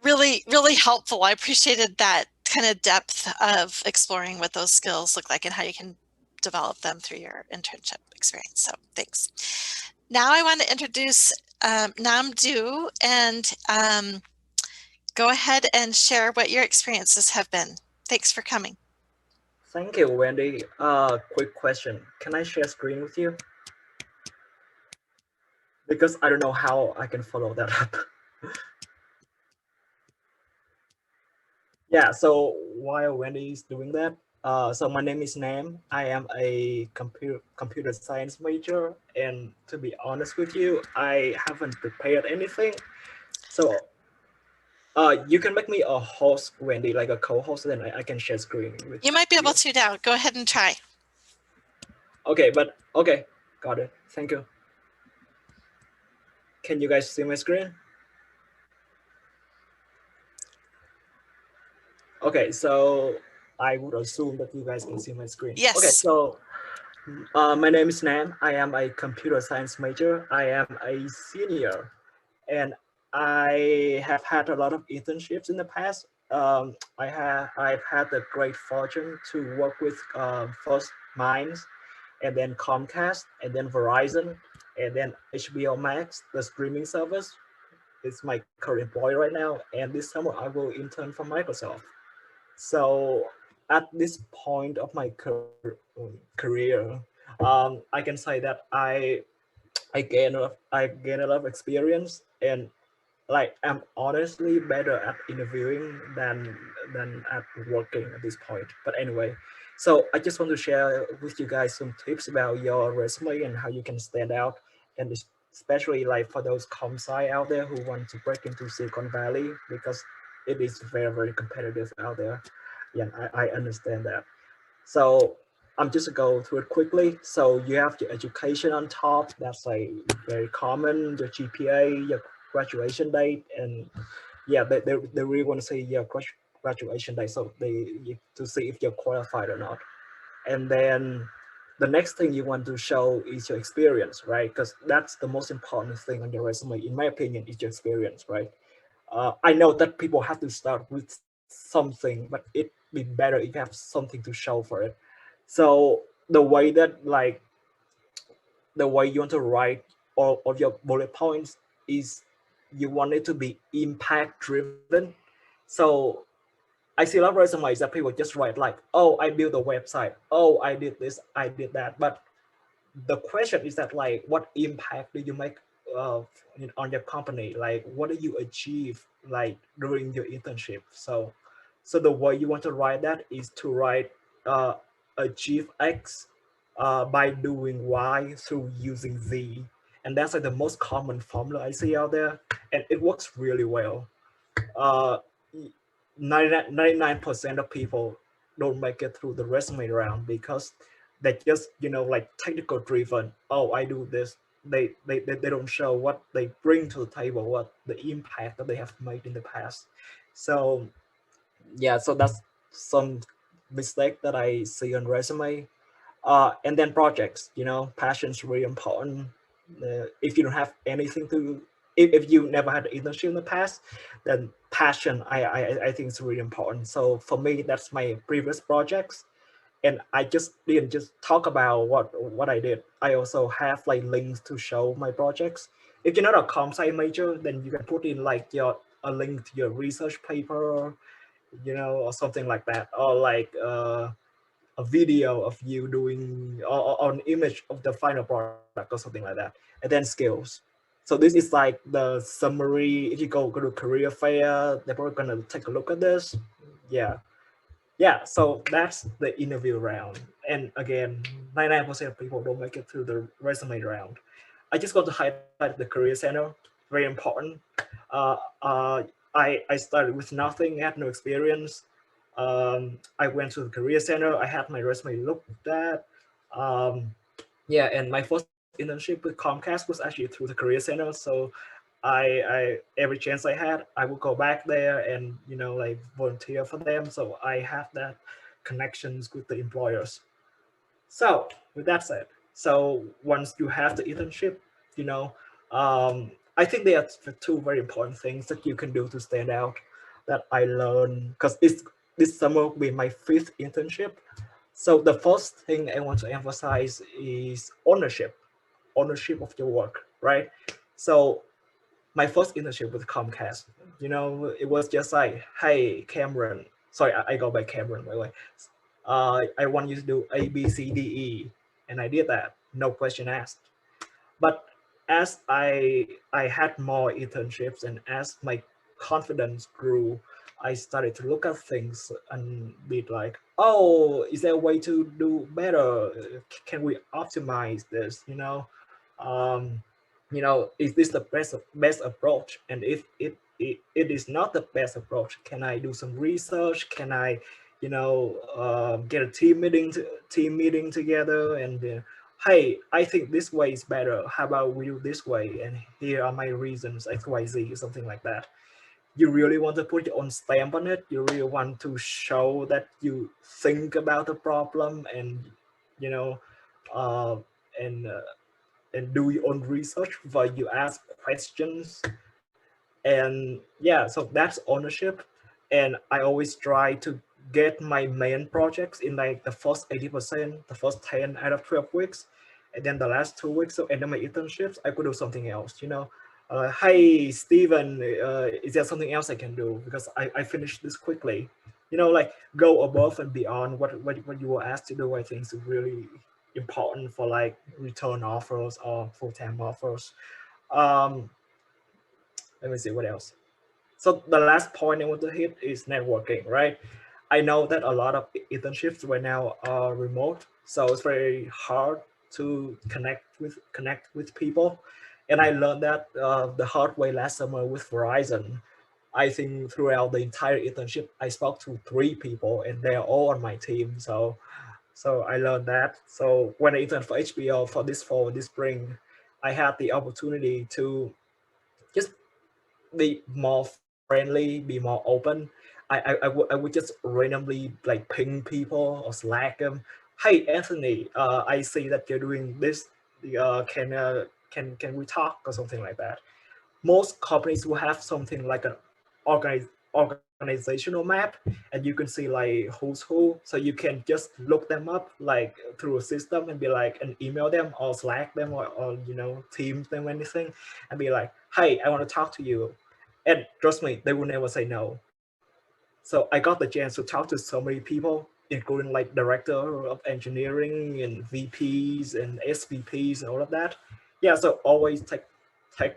Really, really helpful. I appreciated that kind of depth of exploring what those skills look like and how you can develop them through your internship experience. So thanks. Now I want to introduce Namdu and go ahead and share what your experiences have been. Thanks for coming. Thank you, Wendy. Quick question. Can I share screen with you? Because I don't know how I can follow that up. Yeah, so while Wendy is doing that, so my name is Nam. I am a computer science major, and to be honest with you, I haven't prepared anything. So you can make me a host, Wendy, like a co-host, then I can share screen with You might be able to now. Go ahead and try. Okay, but okay, got it. Thank you. Can you guys see my screen? Okay, so I would assume that you guys can see my screen. Yes. Okay, so my name is Nam. I am a computer science major. I am a senior, and I have had a lot of internships in the past. I've had the great fortune to work with first Minds, and then Comcast, and then Verizon, and then HBO Max, the streaming service. It's my current employer right now, and this summer I will intern for Microsoft. So at this point of my career, I can say that I gain a lot of experience, and like I'm honestly better at interviewing than at working at this point. But anyway, so I just want to share with you guys some tips about your resume and how you can stand out, and especially like for those com sci out there who want to break into Silicon Valley, because it is very competitive out there. Yeah, I understand that. So I'm just go through it quickly. So you have your education on top. That's like very common. Your GPA, your graduation date, and yeah, they really want to see your graduation date, so to see if you're qualified or not. And then the next thing you want to show is your experience, right? Because that's the most important thing on your resume, in my opinion, is your experience, right? I know that people have to start with something, but it'd be better if you have something to show for it. So the way that like the way you want to write all of your bullet points is you want it to be impact driven. So I see a lot of resumes that people just write like, oh, I built a website, oh, I did this, I did that. But the question is that like, what impact do you make on your company? Like, what do you achieve like during your internship? So the way you want to write that is to write achieve X by doing Y through using Z. And that's like the most common formula I see out there. And it works really well. 99% of people don't make it through the resume round because they just, like technical driven. Oh, I do this. They don't show what they bring to the table, what the impact that they have made in the past. So yeah, so that's some mistake that I see on resume. And then projects, passion's really important. If you don't have anything to, if you never had an internship in the past, then passion, I think is really important. So for me, that's my previous projects. And I just didn't just talk about what I did. I also have like links to show my projects. If you're not a comp sci major, then you can put in like a link to your research paper, or something like that, or like a video of you doing or an image of the final product or something like that, and then skills. So this is like the summary. If you go to career fair, they're probably gonna take a look at this. Yeah, so that's the interview round. And again, 99% of people don't make it through the resume round. I just want to highlight the career center, very important. uh, uh, I started with nothing, had no experience. I went to the career center. I had my resume looked at. Yeah, and my first internship with Comcast was actually through the career center. So I every chance I had, I would go back there and like volunteer for them. So I have that connections with the employers. So with that said, so once you have the internship, I think there are two very important things that you can do to stand out that I learned, because this summer will be my 5th internship. So the first thing I want to emphasize is ownership of your work, right? So my first internship with Comcast, it was just like, hey, Cameron, sorry, I go by Cameron, by the way. I want you to do A, B, C, D, E. And I did that, no question asked. But as I had more internships and as my confidence grew, I started to look at things and be like, oh, is there a way to do better? Can we optimize this? Um, is this the best approach? And if it is not the best approach, can I do some research? Can I, get a team meeting together and hey, I think this way is better. How about we do this way? And here are my reasons, X, Y, Z, something like that. You really want to put your own stamp on it. You really want to show that you think about the problem and, you know, uh, and uh, and do your own research while you ask questions. And yeah, so that's ownership. And I always try to get my main projects in like the first 80%, the first 10 out of 12 weeks. And then the last 2 weeks of end of my internships, I could do something else. Hey, Steven, is there something else I can do? Because I finished this quickly. Like go above and beyond what you were asked to do, I think is really important for like return offers or full-time offers. Um, Let me see what else. So the last point I want to hit is networking, right? I know that a lot of internships right now are remote, so it's very hard to connect with people. And I learned that the hard way last summer with Verizon. I think throughout the entire internship, I spoke to 3 people, and they're all on my team. So I learned that. So when I interned for HBO for this fall, this spring, I had the opportunity to just be more friendly, be more open. I would just randomly like ping people or Slack them. Hey Anthony, I see that you're doing this. Can we talk or something like that? Most companies will have something like an organizational map, and you can see like who's who, so you can just look them up like through a system and be like and email them or Slack them or Teams them, anything, and be like, hey, I want to talk to you. And trust me, they will never say no. So I got the chance to talk to so many people, including like director of engineering and VPs and SVPs and all of that. Yeah, so always take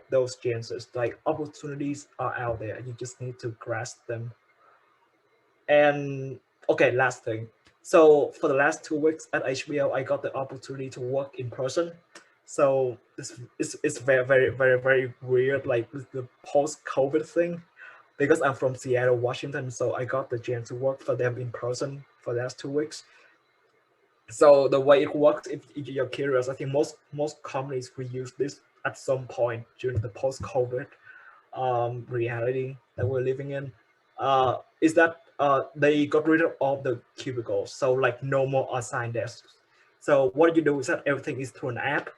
those chances. Like opportunities are out there. You just need to grasp them. And okay, last thing. So for the last 2 weeks at HBO, I got the opportunity to work in person. So it's very, very, very, very weird, like with the post-COVID thing, because I'm from Seattle, Washington. So I got the chance to work for them in person for the last 2 weeks. So the way it works, if you're curious, I think most companies will use this at some point during the post-COVID reality that we're living in. Is that they got rid of all the cubicles, so like no more assigned desks. So what you do is that everything is through an app.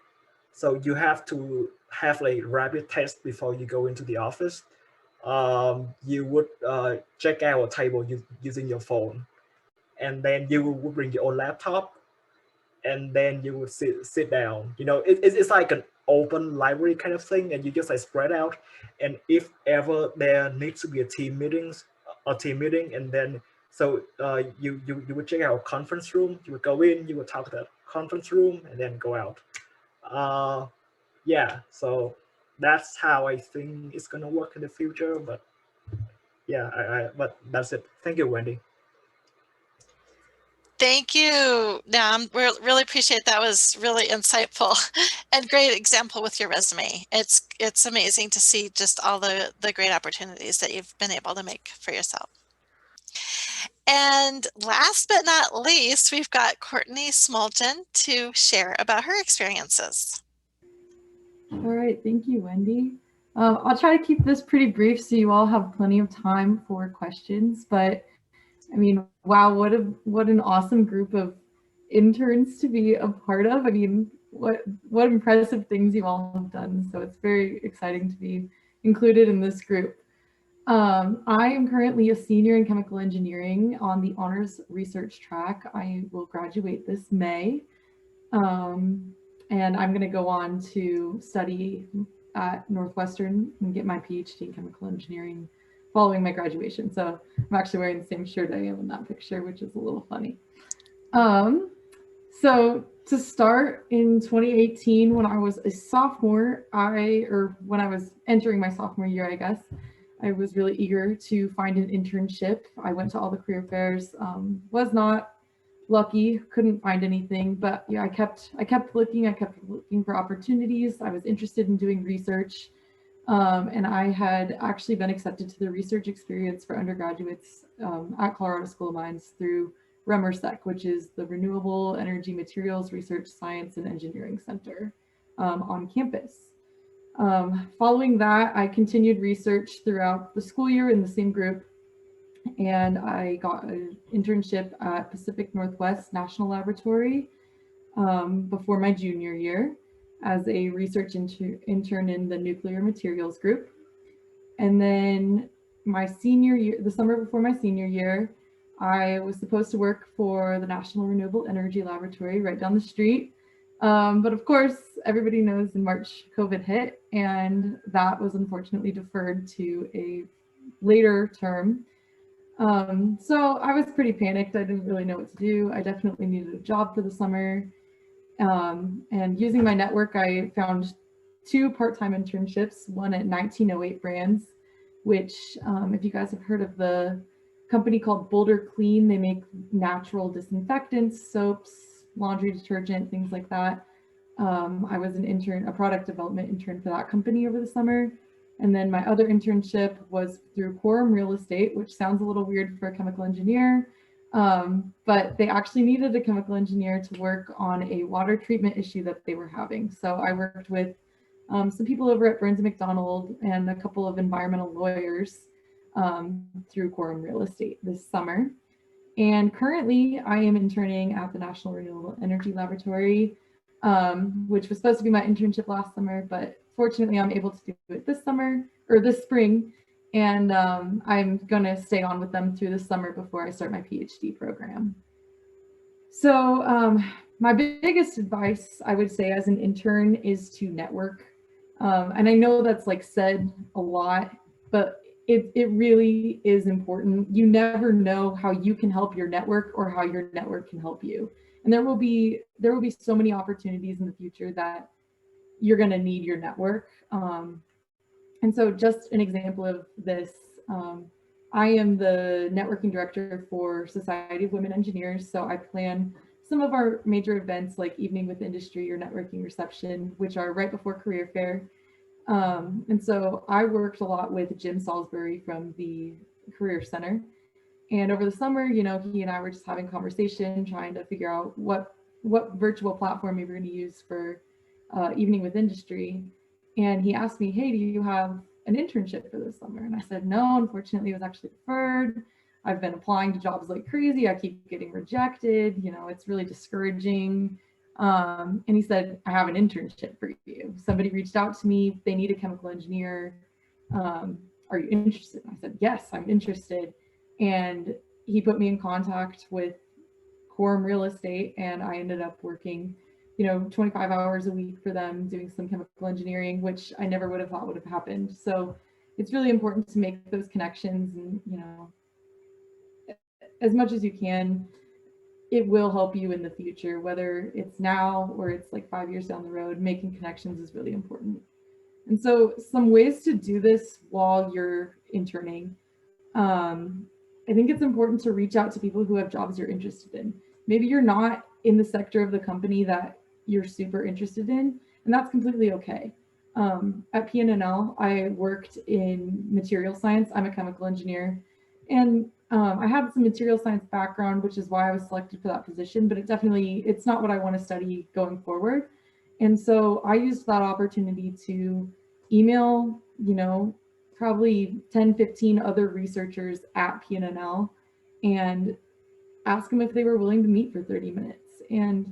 So you have to have a rapid test before you go into the office. You would check out a table using your phone, and then you would bring your own laptop, and then you would sit down. It's like an open library kind of thing, and you just like spread out. And if ever there needs to be a team meeting, and then so you would check out a conference room. You would go in, you would talk to that conference room, and then go out. Yeah, so that's how I think it's gonna work in the future. But yeah, but that's it. Thank you, Wendy. Thank you. We really appreciate that. Was really insightful and great example with your resume. It's amazing to see just all the great opportunities that you've been able to make for yourself. And last but not least, we've got Courtney Smolgen to share about her experiences. All right, thank you, Wendy. I'll try to keep this pretty brief so you all have plenty of time for questions. But I mean, wow, what an awesome group of interns to be a part of. I mean, what impressive things you all have done. So it's very exciting to be included in this group. I am currently a senior in chemical engineering on the honors research track. I will graduate this May. And I'm going to go on to study at Northwestern and get my PhD in chemical engineering following my graduation. So I'm actually wearing the same shirt I am in that picture, which is a little funny. So to start in 2018, when I was a sophomore, or when I was entering my sophomore year, I guess, I was really eager to find an internship. I went to all the career fairs, was not lucky, couldn't find anything, but yeah, I kept looking for opportunities. I was interested in doing research. And I had actually been accepted to the research experience for undergraduates at Colorado School of Mines through REMERSEC, which is the Renewable Energy Materials Research Science and Engineering Center on campus. Following that, I continued research throughout the school year in the same group, and I got an internship at Pacific Northwest National Laboratory before my junior year as a research intern in the nuclear materials group. And then my senior year, the summer before my senior year, I was supposed to work for the National Renewable Energy Laboratory right down the street. But of course, everybody knows in March, COVID hit, and that was unfortunately deferred to a later term. So I was pretty panicked. I didn't really know what to do. I definitely needed a job for the summer. And using my network, I found 2 part-time internships, one at 1908 Brands, which if you guys have heard of the company called Boulder Clean, they make natural disinfectants, soaps, laundry detergent, things like that. I was an intern, a product development intern for that company over the summer. And then my other internship was through Quorum Real Estate, which sounds a little weird for a chemical engineer, but they actually needed a chemical engineer to work on a water treatment issue that they were having. So I worked with some people over at Burns & McDonald and a couple of environmental lawyers through Quorum Real Estate this summer. And currently I am interning at the National Renewable Energy Laboratory, which was supposed to be my internship last summer, but fortunately I'm able to do it this summer or this spring. And I'm going to stay on with them through the summer before I start my PhD program. So my biggest advice, I would say, as an intern is to network. And I know that's like said a lot, but it really is important. You never know how you can help your network or how your network can help you. And there will be so many opportunities in the future that you're going to need your network. And so just an example of this, I am the networking director for Society of Women Engineers. So I plan some of our major events like Evening with Industry or Networking Reception, which are right before Career Fair. And so I worked a lot with Jim Salisbury from the Career Center. And over the summer, you know, he and I were just having a conversation, trying to figure out what virtual platform we were going to use for Evening with Industry. And he asked me, hey, do you have an internship for this summer? And I said, no, unfortunately, it was actually deferred. I've been applying to jobs like crazy. I keep getting rejected. You know, it's really discouraging. And he said, I have an internship for you. Somebody reached out to me. They need a chemical engineer. Are you interested? And I said, yes, I'm interested. And he put me in contact with Quorum Real Estate, and I ended up working, you know, 25 hours a week for them doing some chemical engineering, which I never would have thought would have happened. So it's really important to make those connections, and, you know, as much as you can, it will help you in the future, whether it's now or it's like 5 years down the road. Making connections is really important. And so some ways to do this while you're interning. I think it's important to reach out to people who have jobs you're interested in. Maybe you're not in the sector of the company that you're super interested in, and that's completely okay. At PNNL, I worked in material science. I'm a chemical engineer, and I have some material science background, which is why I was selected for that position, but it's not what I want to study going forward. And so I used that opportunity to email, you know, probably 10, 15 other researchers at PNNL and ask them if they were willing to meet for 30 minutes. And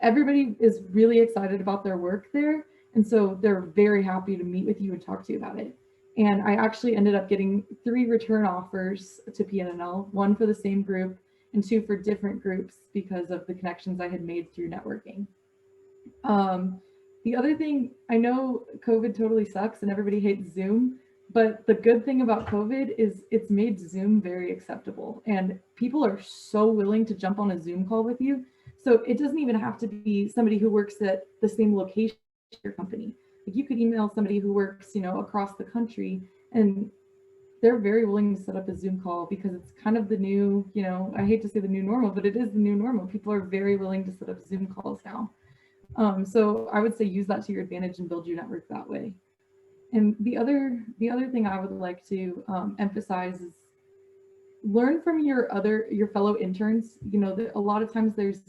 everybody is really excited about their work there. And so they're very happy to meet with you and talk to you about it. And I actually ended up getting 3 return offers to PNNL, 1 for the same group and 2 for different groups because of the connections I had made through networking. The other thing, I know COVID totally sucks and everybody hates Zoom, But the good thing about COVID is it's made Zoom very acceptable, and people are so willing to jump on a Zoom call with you. So it doesn't even have to be somebody who works at the same location as your company. Like, you could email somebody who works, you know, across the country, and they're very willing to set up a Zoom call because it's kind of the new, you know, I hate to say the new normal, but it is the new normal. People are very willing to set up Zoom calls now. So I would say use that to your advantage and build your network that way. And the other thing I would like to emphasize is learn from your fellow interns. You know, a lot of times there's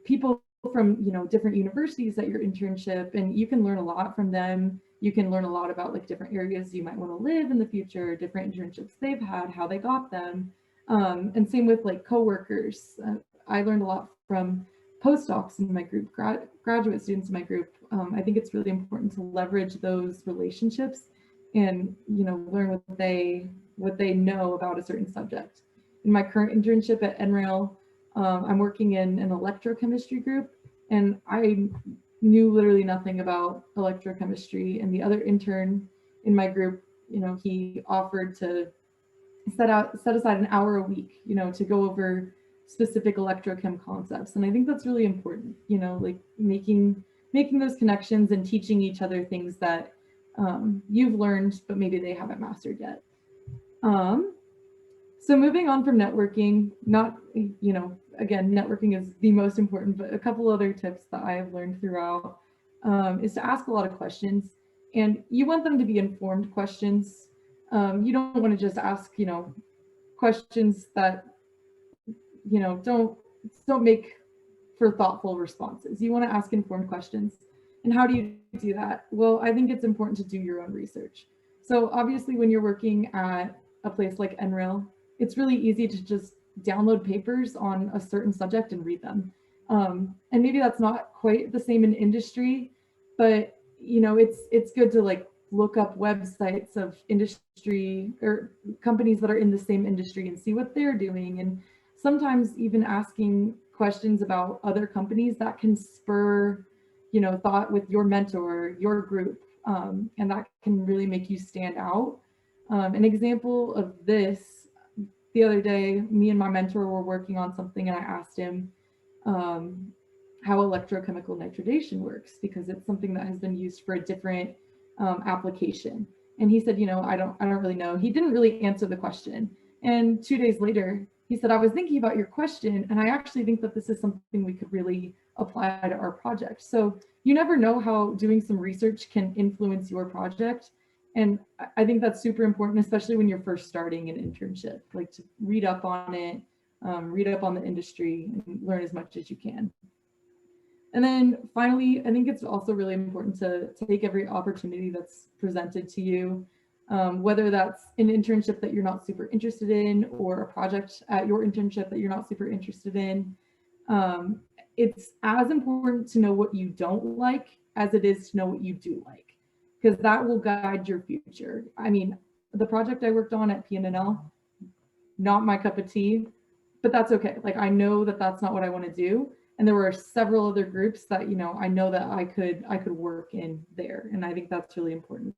people from, you know, different universities at your internship, and you can learn a lot from them. You can learn a lot about like different areas you might want to live in the future, different internships they've had, how they got them. And same with like coworkers. I learned a lot from postdocs in my group, graduate students in my group. I think it's really important to leverage those relationships and, you know, learn what they know about a certain subject. In my current internship at NRail, I'm working in an electrochemistry group, and I knew literally nothing about electrochemistry. And the other intern in my group, you know, he offered to set aside an hour a week, you know, to go over specific electrochem concepts. And I think that's really important, you know, like making those connections and teaching each other things that you've learned, but maybe they haven't mastered yet. So moving on from networking, not, you know, again, networking is the most important, but a couple other tips that I have learned throughout is to ask a lot of questions, and you want them to be informed questions. You don't want to just ask, you know, questions that, you know, don't make for thoughtful responses. You want to ask informed questions. And how do you do that? Well, I think it's important to do your own research. So obviously when you're working at a place like NRail, it's really easy to just download papers on a certain subject and read them. And maybe that's not quite the same in industry, but you know, it's good to like look up websites of industry or companies that are in the same industry and see what they're doing. And sometimes even asking questions about other companies that can spur, you know, thought with your mentor, your group, and that can really make you stand out. An example of this, the other day, me and my mentor were working on something, and I asked him how electrochemical nitridation works, because it's something that has been used for a different application. And he said, you know, I don't really know. He didn't really answer the question. And 2 days later, he said, I was thinking about your question, and I actually think that this is something we could really apply to our project. So you never know how doing some research can influence your project. And I think that's super important, especially when you're first starting an internship, like to read up on it, read up on the industry, and learn as much as you can. And then finally, I think it's also really important to take every opportunity that's presented to you, whether that's an internship that you're not super interested in or a project at your internship that you're not super interested in. It's as important to know what you don't like as it is to know what you do like, because that will guide your future. I mean, the project I worked on at PNNL, not my cup of tea, but that's okay. Like, I know that that's not what I want to do. And there were several other groups that, you know, I know that I could work in there. And I think that's really important.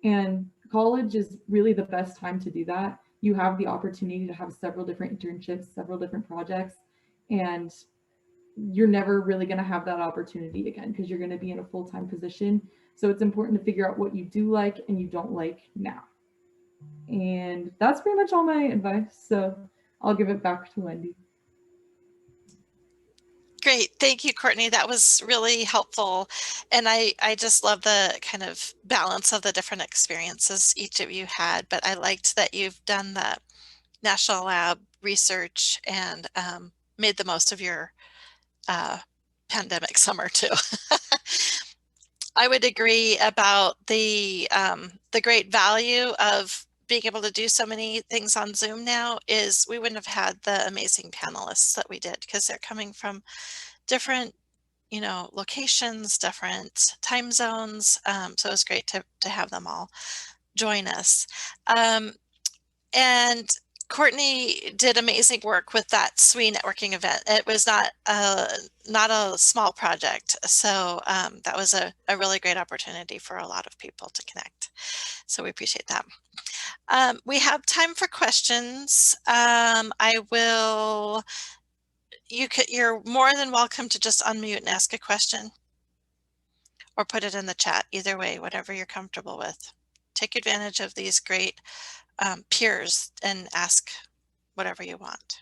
And college is really the best time to do that. You have the opportunity to have several different internships, several different projects, and you're never really going to have that opportunity again because you're going to be in a full-time position. So it's important to figure out what you do like and you don't like now. And that's pretty much all my advice. So I'll give it back to Wendy. Great. Thank you, Courtney. That was really helpful. And I just love the kind of balance of the different experiences each of you had. But I liked that you've done the national lab research and made the most of your pandemic summer too. I would agree about the great value of being able to do so many things on Zoom now is we wouldn't have had the amazing panelists that we did because they're coming from different, you know, locations, different time zones. So it was great to have them all join us. And Courtney did amazing work with that SWE networking event. It was not a small project. So that was a really great opportunity for a lot of people to connect. So we appreciate that. We have time for questions. You're more than welcome to just unmute and ask a question or put it in the chat. Either way, whatever you're comfortable with. Take advantage of these great peers and ask whatever you want.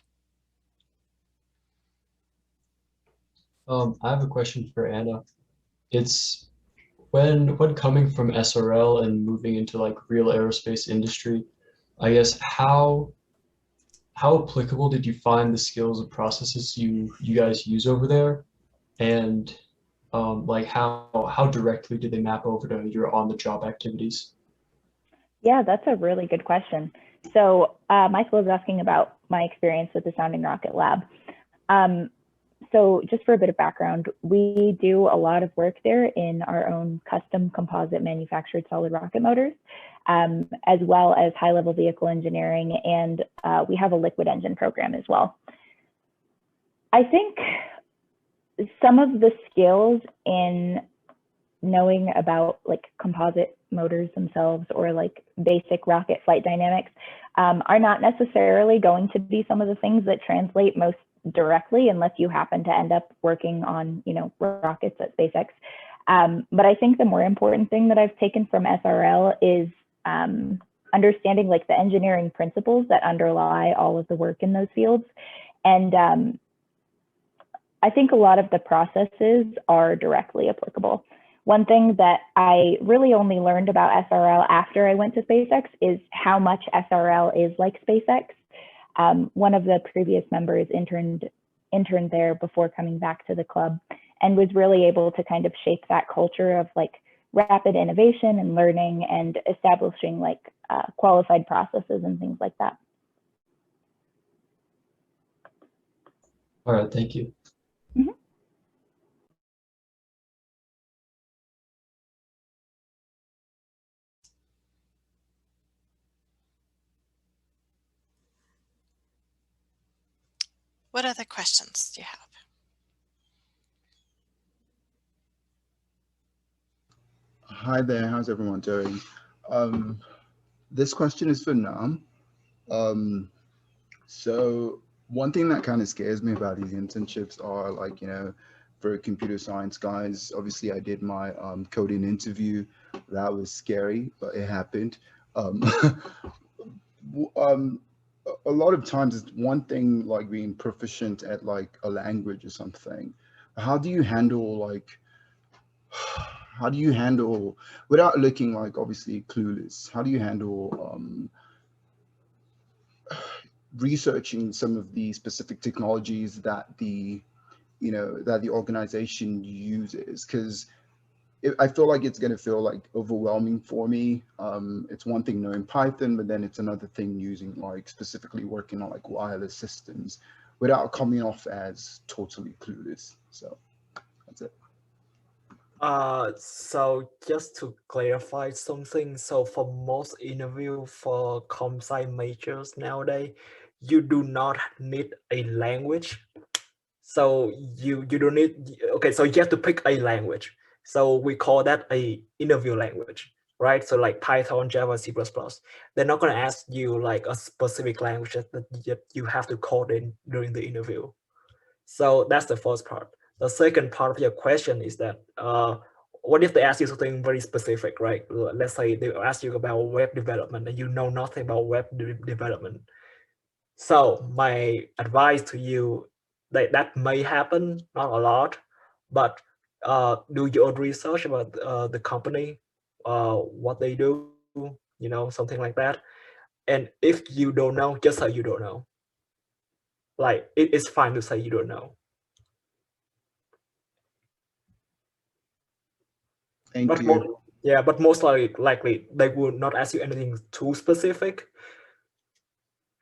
I have a question for Anna. It's when coming from SRL and moving into like real aerospace industry, I guess how applicable did you find the skills and processes you guys use over there, and like how directly did they map over to your on-the-job activities? Yeah, that's a really good question. So Michael was asking about my experience with the Sounding Rocket Lab. So just for a bit of background, we do a lot of work there in our own custom composite manufactured solid rocket motors, as well as high-level vehicle engineering, and we have a liquid engine program as well. I think some of the skills in knowing about like composite motors themselves or like basic rocket flight dynamics are not necessarily going to be some of the things that translate most directly unless you happen to end up working on, you know, rockets at SpaceX. But I think the more important thing that I've taken from SRL is understanding like the engineering principles that underlie all of the work in those fields. And I think a lot of the processes are directly applicable. One thing that I really only learned about SRL after I went to SpaceX is how much SRL is like SpaceX. One of the previous members interned there before coming back to the club and was really able to kind of shape that culture of like rapid innovation and learning and establishing like qualified processes and things like that. All right, thank you. Mm-hmm. What other questions do you have? Hi there, how's everyone doing? This question is for Nam. So one thing that kind of scares me about these internships are like, you know, for computer science guys, obviously I did my coding interview. That was scary, but it happened. A lot of times it's one thing like being proficient at like a language or something. How do you handle like, without looking like obviously clueless, how do you handle researching some of the specific technologies that the organization uses? Because I feel like it's going to feel like overwhelming for me. It's one thing knowing Python, but then it's another thing using like specifically working on like wireless systems without coming off as totally clueless. So that's it. So just to clarify something, so for most interview for comp sci majors nowadays, you do not need a language. So you don't need, okay, so you have to pick a language. So we call that a interview language, right? So like Python, Java, C++. They're not going to ask you like a specific language that you have to code in during the interview. So that's the first part. The second part of your question is that what if they ask you something very specific, right? Let's say they ask you about web development and you know nothing about web development. So my advice to you, that may happen, not a lot, but do your own research about the company, what they do, you know, something like that. And if you don't know, just say you don't know. Like it's fine to say you don't know. Thank you. Yeah, but most likely they will not ask you anything too specific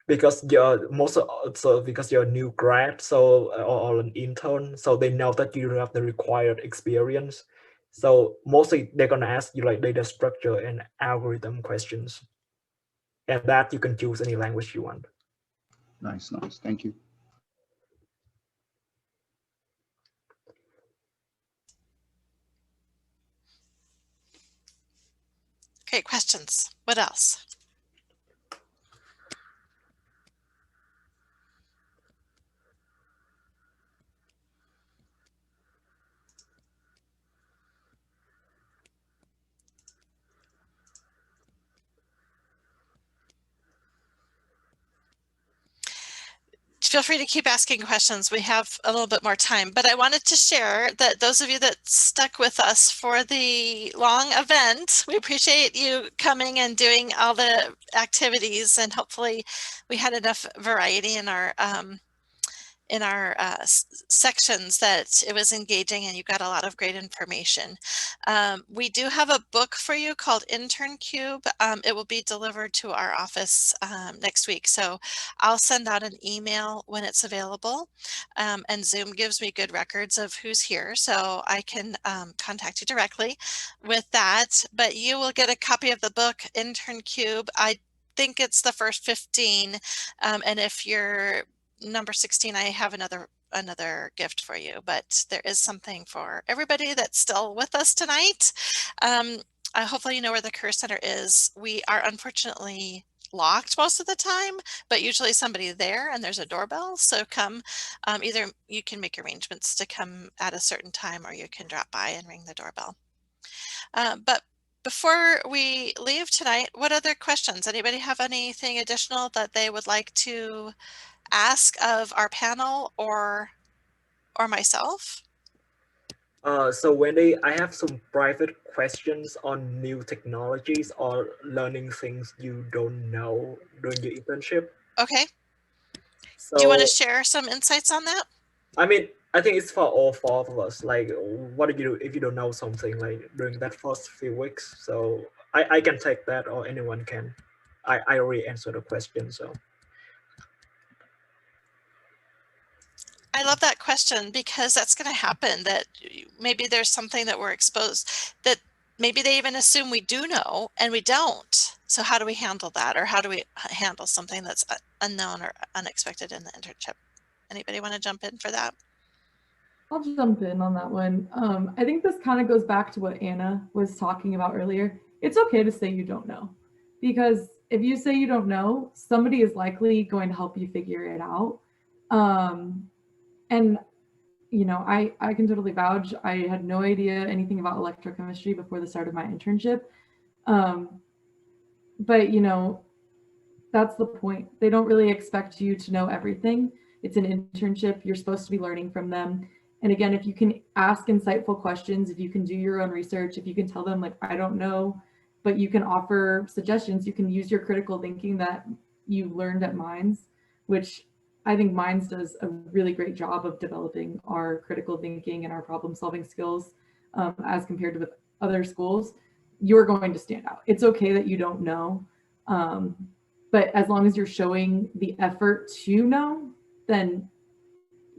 because because you're a new grad, so or an intern, so they know that you don't have the required experience. So mostly they're gonna ask you like data structure and algorithm questions, and that you can choose any language you want. Nice, nice. Thank you. Great questions. What else? Feel free to keep asking questions. We have a little bit more time, but I wanted to share that those of you that stuck with us for the long event, we appreciate you coming and doing all the activities, and hopefully we had enough variety in our sections that it was engaging and you got a lot of great information. We do have a book for you called Intern Cube. It will be delivered to our office next week. So I'll send out an email when it's available. And Zoom gives me good records of who's here, so I can contact you directly with that. But you will get a copy of the book, Intern Cube. I think it's the first 15. And if you're number 16, I have another gift for you, but there is something for everybody that's still with us tonight. Hopefully you know where the Career Center is. We are unfortunately locked most of the time, but usually somebody there, and there's a doorbell. So come, either you can make arrangements to come at a certain time, or you can drop by and ring the doorbell. But before we leave tonight, what other questions? Anybody have anything additional that they would like to ask of our panel or myself? So Wendy, I have some private questions on new technologies or learning things you don't know during your internship. Okay. So, do you want to share some insights on that? I mean, I think it's for all four of us. Like, what do you do if you don't know something like during that first few weeks? So I can take that, or anyone can. I already answered the question, so. I love that question, because that's going to happen, that maybe there's something that we're exposed that maybe they even assume we do know and we don't. So how do we handle that? Or how do we handle something that's unknown or unexpected in the internship? Anybody want to jump in for that? I'll jump in on that one. I think this kind of goes back to what Anna was talking about earlier. It's okay to say you don't know, because if you say you don't know, somebody is likely going to help you figure it out. And you know, I can totally vouch. I had no idea anything about electrochemistry before the start of my internship. But you know, that's the point. They don't really expect you to know everything. It's an internship. You're supposed to be learning from them. And again, if you can ask insightful questions, if you can do your own research, if you can tell them like, I don't know, but you can offer suggestions, you can use your critical thinking that you learned at Minds, which I think Minds does a really great job of developing our critical thinking and our problem solving skills as compared to with other schools. You're going to stand out. It's okay that you don't know. But as long as you're showing the effort to know, then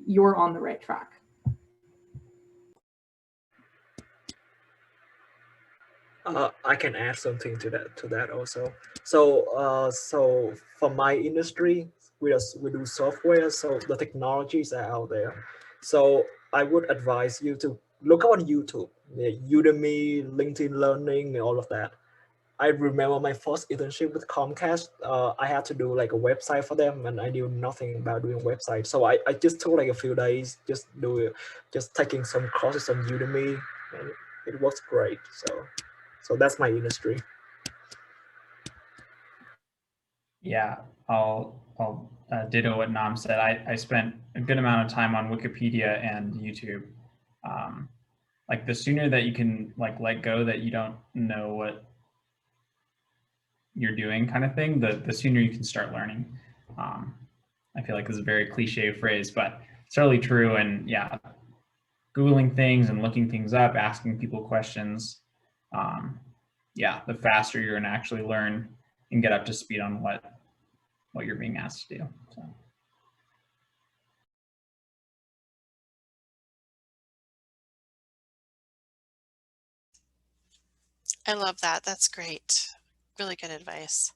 you're on the right track. I can add something to that also. So for my industry, we do software, so the technologies are out there. So I would advise you to look on YouTube, Udemy, LinkedIn Learning, and all of that. I remember my first internship with Comcast. I had to do like a website for them, and I knew nothing about doing websites. So I just took like a few days, just taking some courses on Udemy, and it works great. So that's my industry. Yeah, I'll ditto what Nam said. I spent a good amount of time on Wikipedia and YouTube. Like the sooner that you can like let go that you don't know what you're doing kind of thing, the sooner you can start learning. I feel like this is a very cliche phrase, but it's totally true. And yeah, Googling things and looking things up, asking people questions. Yeah, the faster you're gonna actually learn and get up to speed on what you're being asked to do. So. I love that. That's great. Really good advice.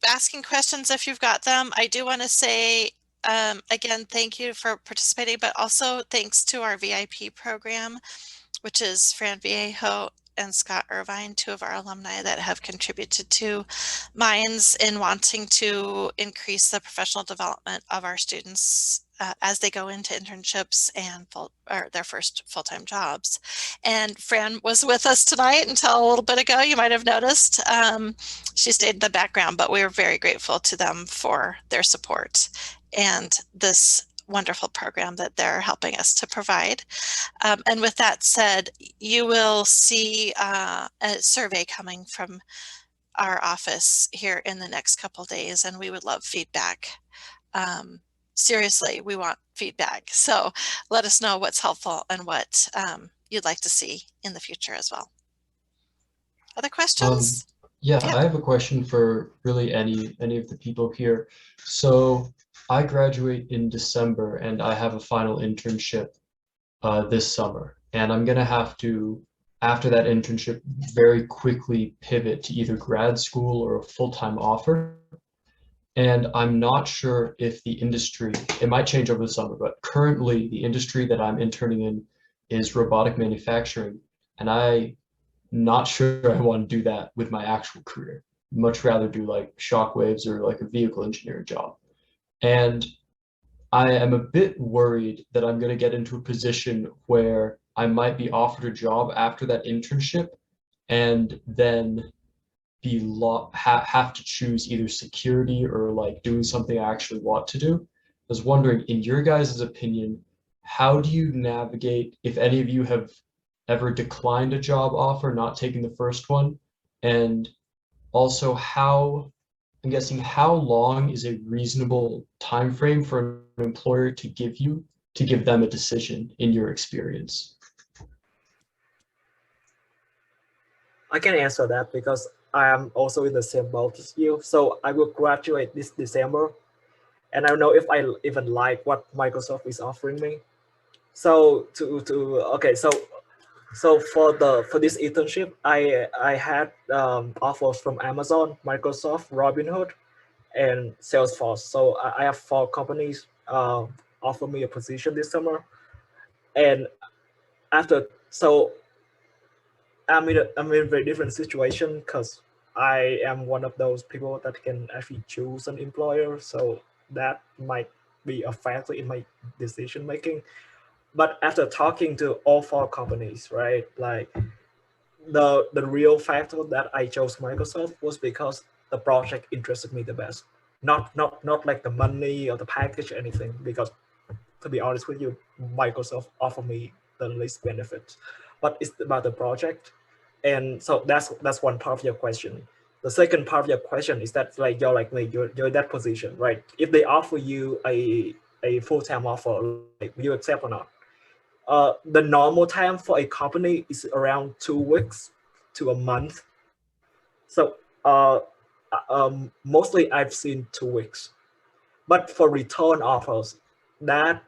asking questions if you've got them. I do want to say, again, thank you for participating, but also thanks to our VIP program, which is Fran Viejo and Scott Irvine, two of our alumni that have contributed to Minds in wanting to increase the professional development of our students as they go into internships and their first full-time jobs. And Fran was with us tonight until a little bit ago. You might have noticed. She stayed in the background, but we are very grateful to them for their support and this wonderful program that they're helping us to provide. And with that said, you will see a survey coming from our office here in the next couple of days, and we would love feedback. Seriously, we want feedback. So let us know what's helpful and what you'd like to see in the future as well. Other questions? Yeah, I have a question for really any of the people here. So I graduate in December and I have a final internship this summer, and I'm gonna have to, after that internship, very quickly pivot to either grad school or a full-time offer. And I'm not sure if the industry, it might change over the summer, but currently the industry that I'm interning in is robotic manufacturing, and I'm not sure I want to do that with my actual career. Much rather do like shockwaves or like a vehicle engineering job. And I am a bit worried that I'm going to get into a position where I might be offered a job after that internship and then be have to choose either security or like doing something I actually want to do. I was wondering, in your guys' opinion, how do you navigate, if any of you have ever declined a job offer, not taking the first one, and also I'm guessing how long is a reasonable time frame for an employer to give them a decision in your experience? I can answer that because I am also in the same boat as you. So I will graduate this December, and I don't know if I even like what Microsoft is offering me. So so for this internship, I had offers from Amazon, Microsoft, Robinhood, and Salesforce. So I have 4 companies offer me a position this summer, and so I'm in a very different situation because I am one of those people that can actually choose an employer. So that might be a factor in my decision making. But after talking to all 4 companies, right, like the real factor that I chose Microsoft was because the project interested me the best. Not like the money or the package or anything, because to be honest with you, Microsoft offered me the least benefits. But it's about the project. And so that's one part of your question. The second part of your question is that like you're in that position, right? If they offer you a full-time offer, like will you accept or not? The normal time for a company is around 2 weeks to a month. So mostly I've seen 2 weeks. But for return offers, that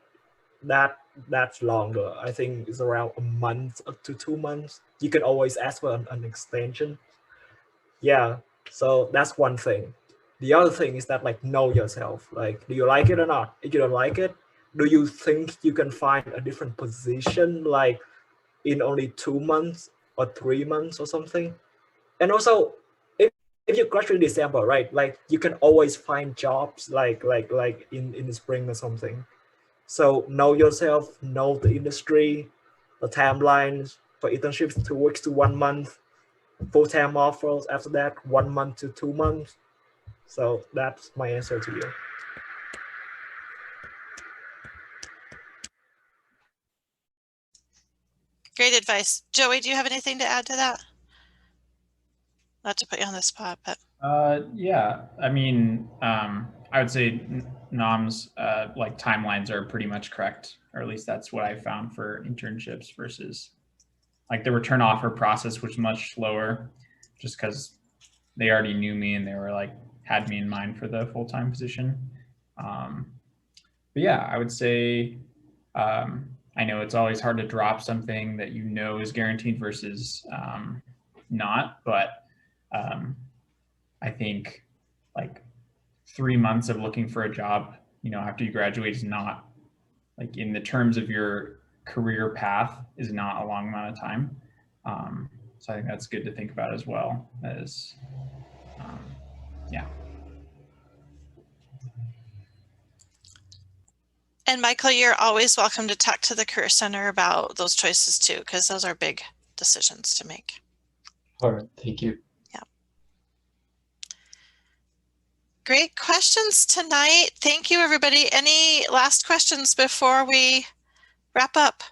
that's longer. I think it's around a month up to 2 months. You can always ask for an extension. Yeah, so that's one thing. The other thing is that like know yourself. Like, do you like it or not? If you don't like it, do you think you can find a different position like in only 2 months or 3 months or something? And also, if you graduate in December, right? Like you can always find jobs like in the spring or something. So know yourself, know the industry, the timelines for internships, 2 weeks to 1 month, full-time offers after that, 1 month to 2 months. So that's my answer to you. Great advice. Joey, do you have anything to add to that? Not to put you on the spot, but. Yeah, I mean, I would say NOM's like timelines are pretty much correct, or at least that's what I found for internships versus like the return offer process was much slower just because they already knew me and they were like, had me in mind for the full-time position. But yeah, I would say, I know it's always hard to drop something that you know is guaranteed versus not, but I think like 3 months of looking for a job, after you graduate is not, like, in the terms of your career path, is not a long amount of time. So I think that's good to think about as well as, yeah. And Michael, you're always welcome to talk to the Career Center about those choices too, because those are big decisions to make. All right, thank you. Yeah. Great questions tonight. Thank you, everybody. Any last questions before we wrap up?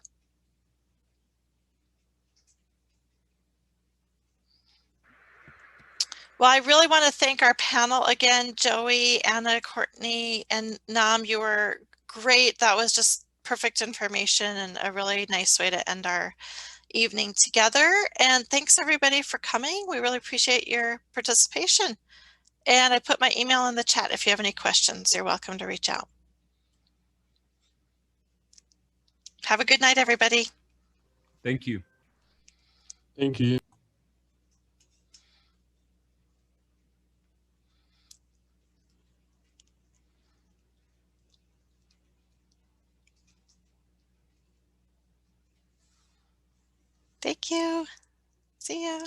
Well, I really want to thank our panel again, Joey, Anna, Courtney, and Nam. You were great. That was just perfect information and a really nice way to end our evening together. And thanks everybody for coming. We really appreciate your participation. And I put my email in the chat. If you have any questions, you're welcome to reach out. Have a good night, everybody. Thank you. Thank you. Thank you. See ya.